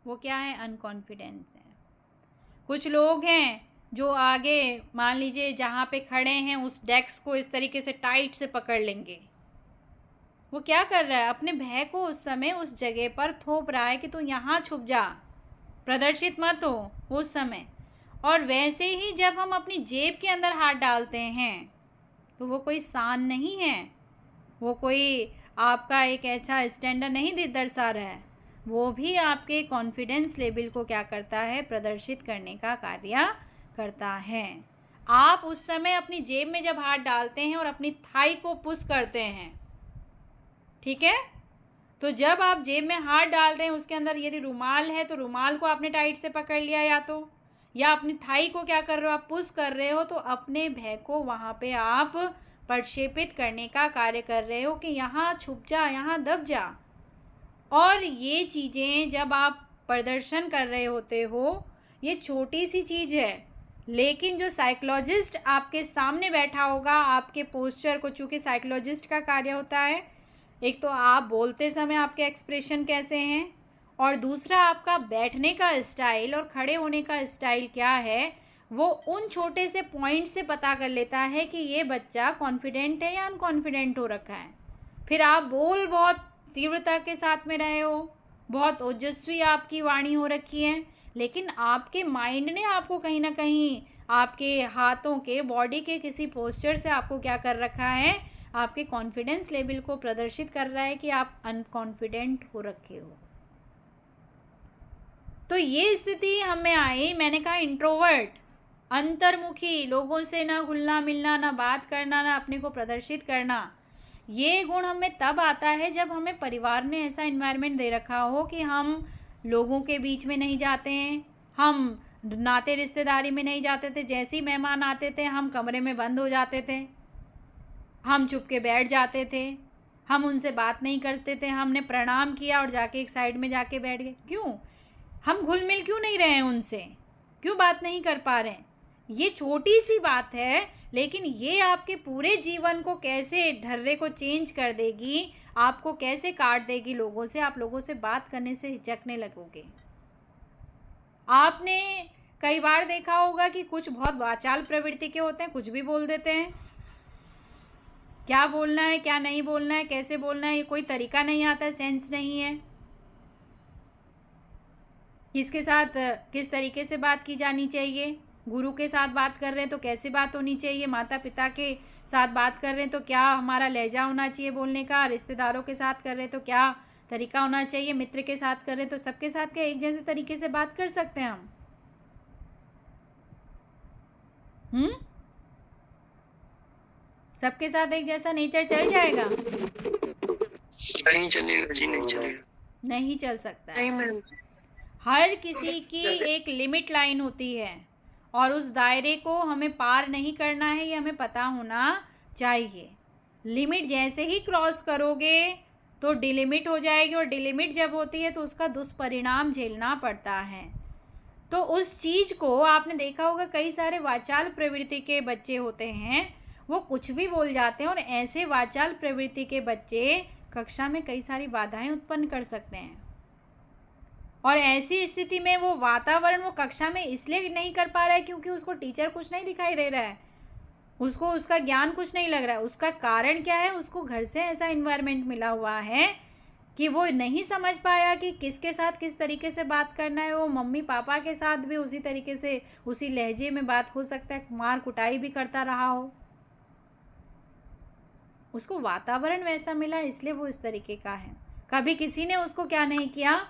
A: वो क्या है, अनकॉन्फिडेंस है। कुछ लोग हैं जो आगे मान लीजिए जहाँ पे खड़े हैं उस डेस्क को इस तरीके से टाइट से पकड़ लेंगे। वो क्या कर रहा है, अपने भय को उस समय उस जगह पर थोप रहा है कि तू यहाँ छुप जा, प्रदर्शित मत हो उस समय। और वैसे ही जब हम अपनी जेब के अंदर हाथ डालते हैं तो वो कोई स्थान नहीं है, वो कोई आपका एक ऐसा स्टैंडर्ड नहीं दर्शा रहा है, वो भी आपके कॉन्फिडेंस लेवल को क्या करता है, प्रदर्शित करने का कार्य करता है। आप उस समय अपनी जेब में जब हाथ डालते हैं और अपनी थाई को पुश करते हैं, ठीक है, तो जब आप जेब में हाथ डाल रहे हैं उसके अंदर यदि रुमाल है तो रुमाल को आपने टाइट से पकड़ लिया, या अपनी थाई को क्या कर रहे हो, आप पुश कर रहे हो, तो अपने भय को वहाँ पे आप प्रक्षेपित करने का कार्य कर रहे हो कि यहाँ छुप जा, यहाँ दब जा। और ये चीज़ें जब आप प्रदर्शन कर रहे होते हो, ये छोटी सी चीज़ है, लेकिन जो साइकोलॉजिस्ट आपके सामने बैठा होगा, आपके पोस्चर को, चूँकि साइकोलॉजिस्ट का कार्य होता है, एक तो आप बोलते समय आपके एक्सप्रेशन कैसे हैं, और दूसरा आपका बैठने का स्टाइल और खड़े होने का स्टाइल क्या है, वो उन छोटे से पॉइंट से पता कर लेता है कि ये बच्चा कॉन्फिडेंट है या अनकॉन्फिडेंट हो रखा है। फिर आप बोल बहुत तीव्रता के साथ में रहे हो, बहुत ओजस्वी आपकी वाणी हो रखी है, लेकिन आपके माइंड ने आपको कहीं ना कहीं आपके हाथों के, बॉडी के किसी पोस्चर से आपको क्या कर रखा है, आपके कॉन्फिडेंस लेवल को प्रदर्शित कर रहा है कि आप अनकॉन्फिडेंट हो रखे हो। तो ये स्थिति हमें आई, मैंने कहा इंट्रोवर्ट, अंतर्मुखी, लोगों से ना घुलना मिलना, ना बात करना, ना अपने को प्रदर्शित करना। ये गुण हमें तब आता है जब हमें परिवार ने ऐसा इन्वायरमेंट दे रखा हो कि हम लोगों के बीच में नहीं जाते हैं, हम नाते रिश्तेदारी में नहीं जाते थे, जैसे ही मेहमान आते थे हम कमरे में बंद हो जाते थे, हम चुप के बैठ जाते थे, हम उनसे बात नहीं करते थे, हमने प्रणाम किया और जाके एक साइड में जाके बैठ गए। क्यों, हम घुल मिल क्यों नहीं रहे हैं उनसे, क्यों बात नहीं कर पा रहे हैं? ये छोटी सी बात है, लेकिन ये आपके पूरे जीवन को कैसे ढर्रे को चेंज कर देगी, आपको कैसे काट देगी लोगों से। आप लोगों से बात करने से हिचकने लगोगे। आपने कई बार देखा होगा कि कुछ बहुत वाचाल प्रवृत्ति के होते हैं, कुछ भी बोल देते हैं, क्या बोलना है क्या नहीं बोलना है, कैसे बोलना है, ये कोई तरीका नहीं आता है, सेंस नहीं है, किसके साथ किस तरीके से बात की जानी चाहिए। गुरु के साथ बात कर रहे हैं तो कैसे बात होनी चाहिए, माता पिता के साथ बात कर रहे हैं तो क्या हमारा लहजा होना चाहिए बोलने का, रिश्तेदारों के साथ कर रहे हैं तो क्या तरीका होना चाहिए, मित्र के साथ कर रहे हैं तो सबके साथ क्या एक जैसे तरीके से बात कर सकते हैं हम? सबके साथ एक जैसा नेचर चल जाएगा?
B: नहीं चलेगा जी, नहीं चलेगा,
A: नहीं चल सकता है। हर किसी की एक लिमिट लाइन होती है और उस दायरे को हमें पार नहीं करना है, ये हमें पता होना चाहिए। लिमिट जैसे ही क्रॉस करोगे तो डिलिमिट हो जाएगी, और डिलिमिट जब होती है तो उसका दुष्परिणाम झेलना पड़ता है। तो उस चीज़ को आपने देखा होगा, कई सारे वाचाल प्रवृत्ति के बच्चे होते हैं, वो कुछ भी बोल जाते हैं, और ऐसे वाचाल प्रवृत्ति के बच्चे कक्षा में कई सारी बाधाएं उत्पन्न कर सकते हैं। और ऐसी स्थिति में वो वातावरण वो कक्षा में इसलिए नहीं कर पा रहा है क्योंकि उसको टीचर कुछ नहीं दिखाई दे रहा है, उसको उसका ज्ञान कुछ नहीं लग रहा है। उसका कारण क्या है? उसको घर से ऐसा इन्वायरमेंट मिला हुआ है कि वो नहीं समझ पाया कि किसके साथ किस तरीके से बात करना है। वो मम्मी पापा के साथ भी उसी तरीके से उसी लहजे में बात हो सकता है, मार कुटाई भी करता रहा हो। उसको वातावरण वैसा मिला इसलिए वो इस तरीके का है। कभी किसी ने उसको क्या नहीं किया?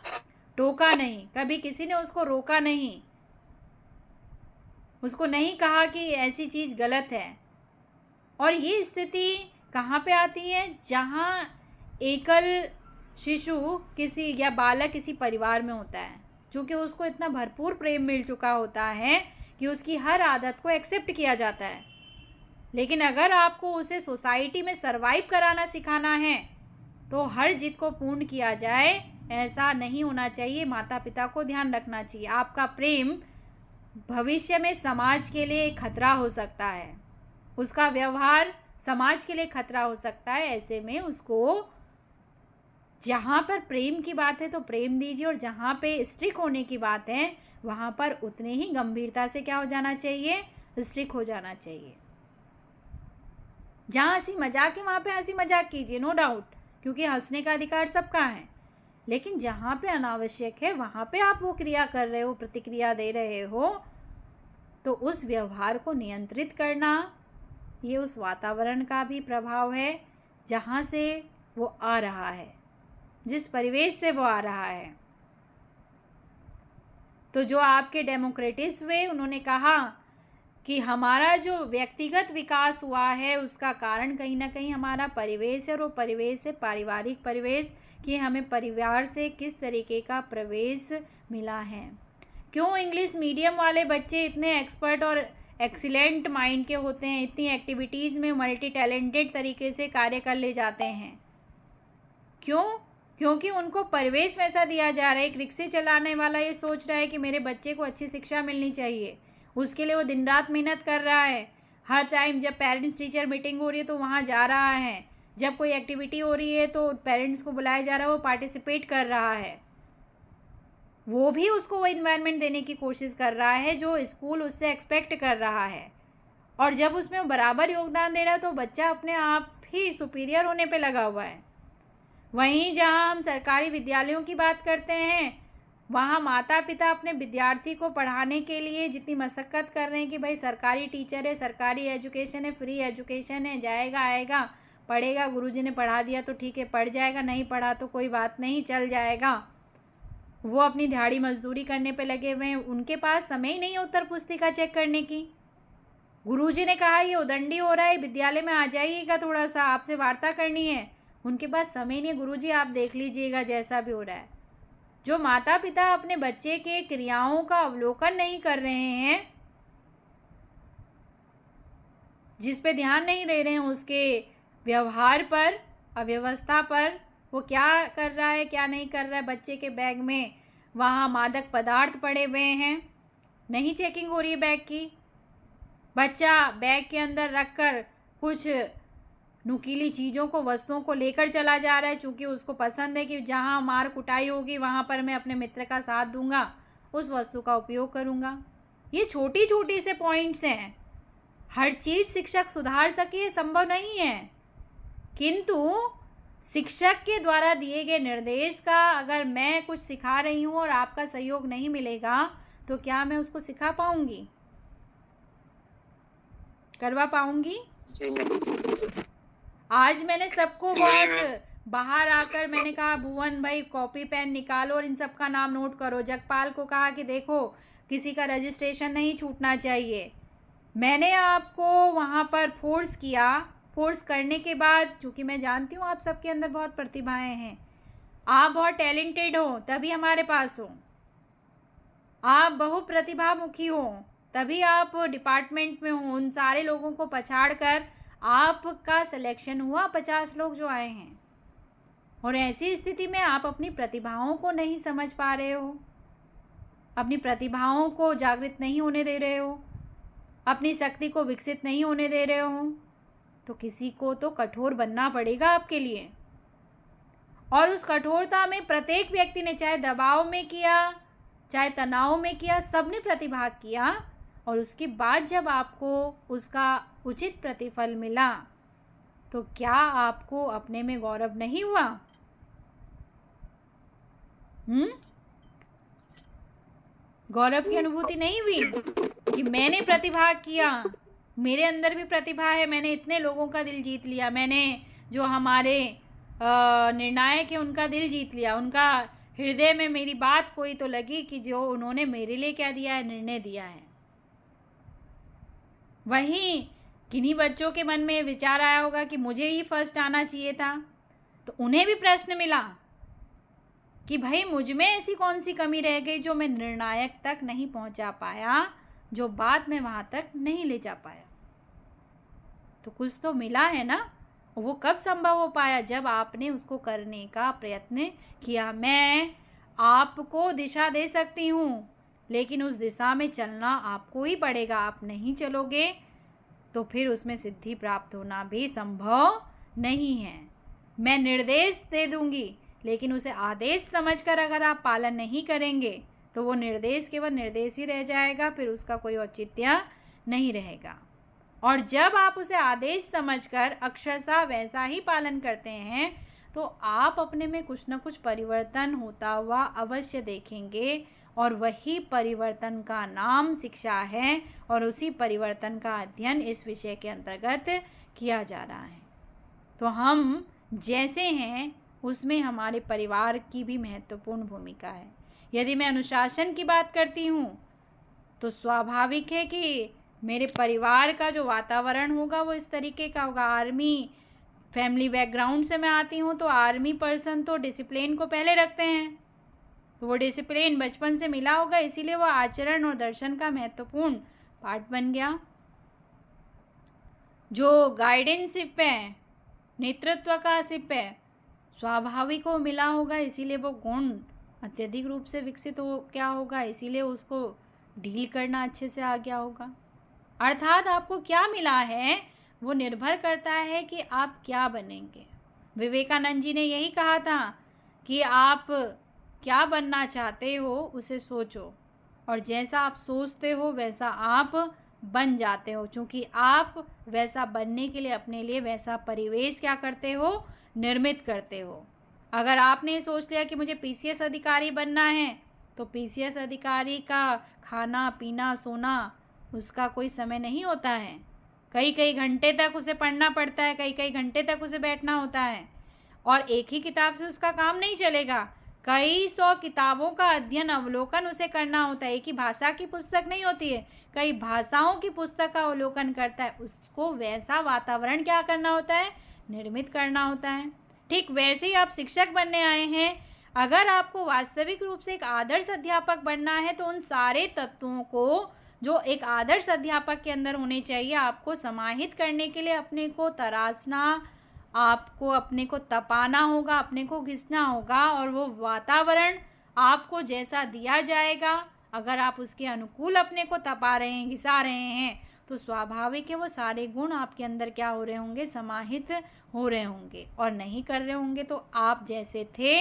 A: टोका नहीं, कभी किसी ने उसको रोका नहीं, उसको नहीं कहा कि ऐसी चीज़ गलत है। और ये स्थिति कहाँ पे आती है? जहाँ एकल शिशु किसी या बालक किसी परिवार में होता है, क्योंकि उसको इतना भरपूर प्रेम मिल चुका होता है कि उसकी हर आदत को एक्सेप्ट किया जाता है। लेकिन अगर आपको उसे सोसाइटी में सरवाइव कराना सिखाना है तो हर जिद को पूर्ण किया जाए, ऐसा नहीं होना चाहिए। माता पिता को ध्यान रखना चाहिए। आपका प्रेम भविष्य में समाज के लिए खतरा हो सकता है, उसका व्यवहार समाज के लिए खतरा हो सकता है। ऐसे में उसको जहाँ पर प्रेम की बात है तो प्रेम दीजिए, और जहाँ पे स्ट्रिक्ट होने की बात है वहाँ पर उतने ही गंभीरता से क्या हो जाना चाहिए? स्ट्रिक्ट हो जाना चाहिए। जहाँ हंसी मजाक है वहाँ पे हंसी मजाक कीजिए, नो डाउट, क्योंकि हंसने का अधिकार सबका है। लेकिन जहाँ पे अनावश्यक है वहाँ पे आप वो क्रिया कर रहे हो, प्रतिक्रिया दे रहे हो, तो उस व्यवहार को नियंत्रित करना ये उस वातावरण का भी प्रभाव है जहाँ से वो आ रहा है, जिस परिवेश से वो आ रहा है। तो जो आपके डेमोक्रेटिस्ट हुए उन्होंने कहा कि हमारा जो व्यक्तिगत विकास हुआ है उसका कारण कहीं ना कहीं हमारा परिवेश है, और वो परिवेश है पारिवारिक परिवेश, कि हमें परिवार से किस तरीके का प्रवेश मिला है। क्यों इंग्लिश मीडियम वाले बच्चे इतने एक्सपर्ट और एक्सीलेंट माइंड के होते हैं, इतनी एक्टिविटीज़ में मल्टी टैलेंटेड तरीके से कार्य कर ले जाते हैं? क्यों? क्योंकि उनको परिवेश वैसा दिया जा रहा है। एक रिक्शे चलाने वाला ये सोच रहा है कि मेरे बच्चे को अच्छी शिक्षा मिलनी चाहिए, उसके लिए वो दिन रात मेहनत कर रहा है। हर टाइम जब पेरेंट्स टीचर मीटिंग हो रही है तो वहाँ जा रहा है, जब कोई एक्टिविटी हो रही है तो पेरेंट्स को बुलाया जा रहा है, वो पार्टिसिपेट कर रहा है। वो भी उसको वो इन्वायरमेंट देने की कोशिश कर रहा है जो स्कूल उससे एक्सपेक्ट कर रहा है। और जब उसमें वो बराबर योगदान दे रहा है तो बच्चा अपने आप ही सुपीरियर होने पे लगा हुआ है। वहीं जहाँ हम सरकारी विद्यालयों की बात करते हैं वहाँ माता पिता अपने विद्यार्थी को पढ़ाने के लिए जितनी मशक्क़त कर रहे हैं कि भाई सरकारी टीचर है, सरकारी एजुकेशन है, फ्री एजुकेशन है, जाएगा आएगा पढ़ेगा, गुरुजी ने पढ़ा दिया तो ठीक है पढ़ जाएगा, नहीं पढ़ा तो कोई बात नहीं चल जाएगा। वो अपनी दिहाड़ी मजदूरी करने पे लगे हुए हैं, उनके पास समय ही नहीं है उत्तर पुस्तिका चेक करने की। गुरुजी ने कहा ये उदंडी हो रहा है, विद्यालय में आ जाइएगा, थोड़ा सा आपसे वार्ता करनी है, उनके पास समय नहीं है। गुरुजी आप देख लीजिएगा जैसा भी हो रहा है। जो माता पिता अपने बच्चे के क्रियाओं का अवलोकन नहीं कर रहे हैं, जिस पे ध्यान नहीं दे रहे हैं, उसके व्यवहार पर, अव्यवस्था पर, वो क्या कर रहा है क्या नहीं कर रहा है। बच्चे के बैग में वहाँ मादक पदार्थ पड़े हुए हैं, नहीं चेकिंग हो रही है बैग की। बच्चा बैग के अंदर रखकर कुछ नुकीली चीज़ों को, वस्तुओं को लेकर चला जा रहा है, चूँकि उसको पसंद है कि जहाँ मार कुटाई होगी वहाँ पर मैं अपने मित्र का साथ दूंगा, उस वस्तु का उपयोग करूँगा। ये छोटी छोटी से पॉइंट्स हैं। हर चीज़ शिक्षक सुधार सके ये संभव नहीं है, किंतु शिक्षक के द्वारा दिए गए निर्देश का अगर मैं कुछ सिखा रही हूँ और आपका सहयोग नहीं मिलेगा तो क्या मैं उसको सिखा पाऊँगी, करवा पाऊँगी? आज मैंने सबको बहुत बाहर आकर मैंने कहा भुवन भाई कॉपी पेन निकालो और इन सब का नाम नोट करो। जगपाल को कहा कि देखो किसी का रजिस्ट्रेशन नहीं छूटना चाहिए। मैंने आपको वहाँ पर फोर्स किया। फोर्स करने के बाद, चूँकि मैं जानती हूँ आप सबके अंदर बहुत प्रतिभाएं हैं, आप बहुत टैलेंटेड हो तभी हमारे पास हो, आप बहुत प्रतिभामुखी हो तभी आप डिपार्टमेंट में हो। उन सारे लोगों को पछाड़ कर आपका सिलेक्शन हुआ, 50 लोग जो आए हैं। और ऐसी स्थिति में आप अपनी प्रतिभाओं को नहीं समझ पा रहे हो, अपनी प्रतिभाओं को जागृत नहीं होने दे रहे हो, अपनी शक्ति को विकसित नहीं होने दे रहे हो, तो किसी को तो कठोर बनना पड़ेगा आपके लिए। और उस कठोरता में प्रत्येक व्यक्ति ने, चाहे दबाव में किया चाहे तनाव में किया, सबने प्रतिभाग किया। और उसके बाद जब आपको उसका उचित प्रतिफल मिला तो क्या आपको अपने में गौरव नहीं हुआ? गौरव की अनुभूति नहीं हुई कि मैंने प्रतिभाग किया, मेरे अंदर भी प्रतिभा है, मैंने इतने लोगों का दिल जीत लिया, मैंने जो हमारे निर्णायक है उनका दिल जीत लिया, उनका हृदय में मेरी बात कोई तो लगी कि जो उन्होंने मेरे लिए क्या दिया है, निर्णय दिया है। वहीं किन्हीं बच्चों के मन में विचार आया होगा कि मुझे ही फर्स्ट आना चाहिए था, तो उन्हें भी प्रश्न मिला कि भाई मुझ में ऐसी कौन सी कमी रह गई जो मैं निर्णायक तक नहीं पहुंचा पाया, जो बात में वहां तक नहीं ले जा पाया। तो कुछ तो मिला है ना। वो कब संभव हो पाया? जब आपने उसको करने का प्रयत्न किया। मैं आपको दिशा दे सकती हूँ, लेकिन उस दिशा में चलना आपको ही पड़ेगा। आप नहीं चलोगे तो फिर उसमें सिद्धि प्राप्त होना भी संभव नहीं है। मैं निर्देश दे दूंगी, लेकिन उसे आदेश समझकर अगर आप पालन नहीं करेंगे तो वो निर्देश केवल निर्देश ही रह जाएगा, फिर उसका कोई औचित्य नहीं रहेगा। और जब आप उसे आदेश समझकर अक्षरशः वैसा ही पालन करते हैं तो आप अपने में कुछ न कुछ परिवर्तन होता हुआ अवश्य देखेंगे, और वही परिवर्तन का नाम शिक्षा है, और उसी परिवर्तन का अध्ययन इस विषय के अंतर्गत किया जा रहा है। तो हम जैसे हैं उसमें हमारे परिवार की भी महत्वपूर्ण भूमिका है। यदि मैं अनुशासन की बात करती हूँ तो स्वाभाविक है कि मेरे परिवार का जो वातावरण होगा वो इस तरीके का होगा। आर्मी फैमिली बैकग्राउंड से मैं आती हूँ, तो आर्मी पर्सन तो डिसिप्लिन को पहले रखते हैं, तो वो डिसिप्लिन बचपन से मिला होगा, इसीलिए वो आचरण और दर्शन का महत्वपूर्ण पार्ट बन गया। जो गाइडेंसिप है, नेतृत्व का सिप है, स्वाभाविक हो मिला होगा, इसीलिए वो गुण अत्यधिक रूप से विकसित हो क्या होगा, इसीलिए उसको डील करना अच्छे से आ गया होगा। अर्थात आपको क्या मिला है वो निर्भर करता है कि आप क्या बनेंगे। विवेकानंद जी ने यही कहा था कि आप क्या बनना चाहते हो उसे सोचो, और जैसा आप सोचते हो वैसा आप बन जाते हो, क्योंकि आप वैसा बनने के लिए अपने लिए वैसा परिवेश क्या करते हो, निर्मित करते हो। अगर आपने सोच लिया कि मुझे पीसीएस अधिकारी बनना है, तो पीसीएस अधिकारी का खाना पीना सोना उसका कोई समय नहीं होता है। कई कई घंटे तक उसे पढ़ना पड़ता है, कई कई घंटे तक उसे बैठना होता है, और एक ही किताब से उसका काम नहीं चलेगा। कई 100 किताबों का अध्ययन अवलोकन उसे करना होता है। एक ही भाषा की पुस्तक नहीं होती है, कई भाषाओं की पुस्तक का अवलोकन करता है। उसको वैसा वातावरण क्या करना होता है, निर्मित करना होता है। ठीक वैसे ही आप शिक्षक बनने आए हैं, अगर आपको वास्तविक रूप से एक आदर्श अध्यापक बनना है तो उन सारे तत्वों को जो एक आदर्श अध्यापक के अंदर होने चाहिए आपको समाहित करने के लिए अपने को तराशना, आपको अपने को तपाना होगा, अपने को घिसना होगा, और वो वातावरण आपको जैसा दिया जाएगा, अगर आप उसके अनुकूल अपने को तपा रहे हैं, घिसा रहे हैं, तो स्वाभाविक है वो सारे गुण आपके अंदर क्या हो रहे होंगे, समाहित हो रहे होंगे। और नहीं कर रहे होंगे तो आप जैसे थे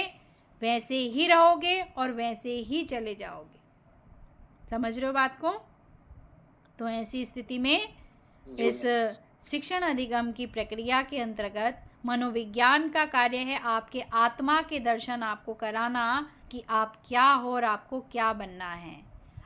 A: वैसे ही रहोगे और वैसे ही चले जाओगे। समझ रहे हो बात को? तो ऐसी स्थिति में इस शिक्षण अधिगम की प्रक्रिया के अंतर्गत मनोविज्ञान का कार्य है आपके आत्मा के दर्शन आपको कराना कि आप क्या हो और आपको क्या बनना है,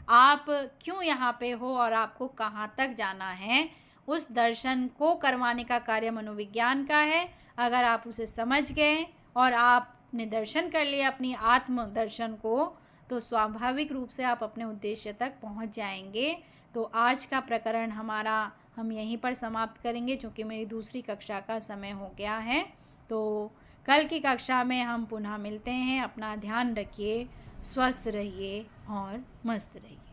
A: आप क्यों यहाँ पे हो और आपको कहाँ तक जाना है। उस दर्शन को करवाने का कार्य मनोविज्ञान का है। अगर आप उसे समझ गए और आपने दर्शन कर लिया अपनी आत्म दर्शन को, तो स्वाभाविक रूप से आप अपने उद्देश्य तक पहुँच जाएंगे। तो आज का प्रकरण हमारा हम यहीं पर समाप्त करेंगे, क्योंकि मेरी दूसरी कक्षा का समय हो गया है। तो कल की कक्षा में हम पुनः मिलते हैं। अपना ध्यान रखिए, स्वस्थ रहिए और मस्त रहिए।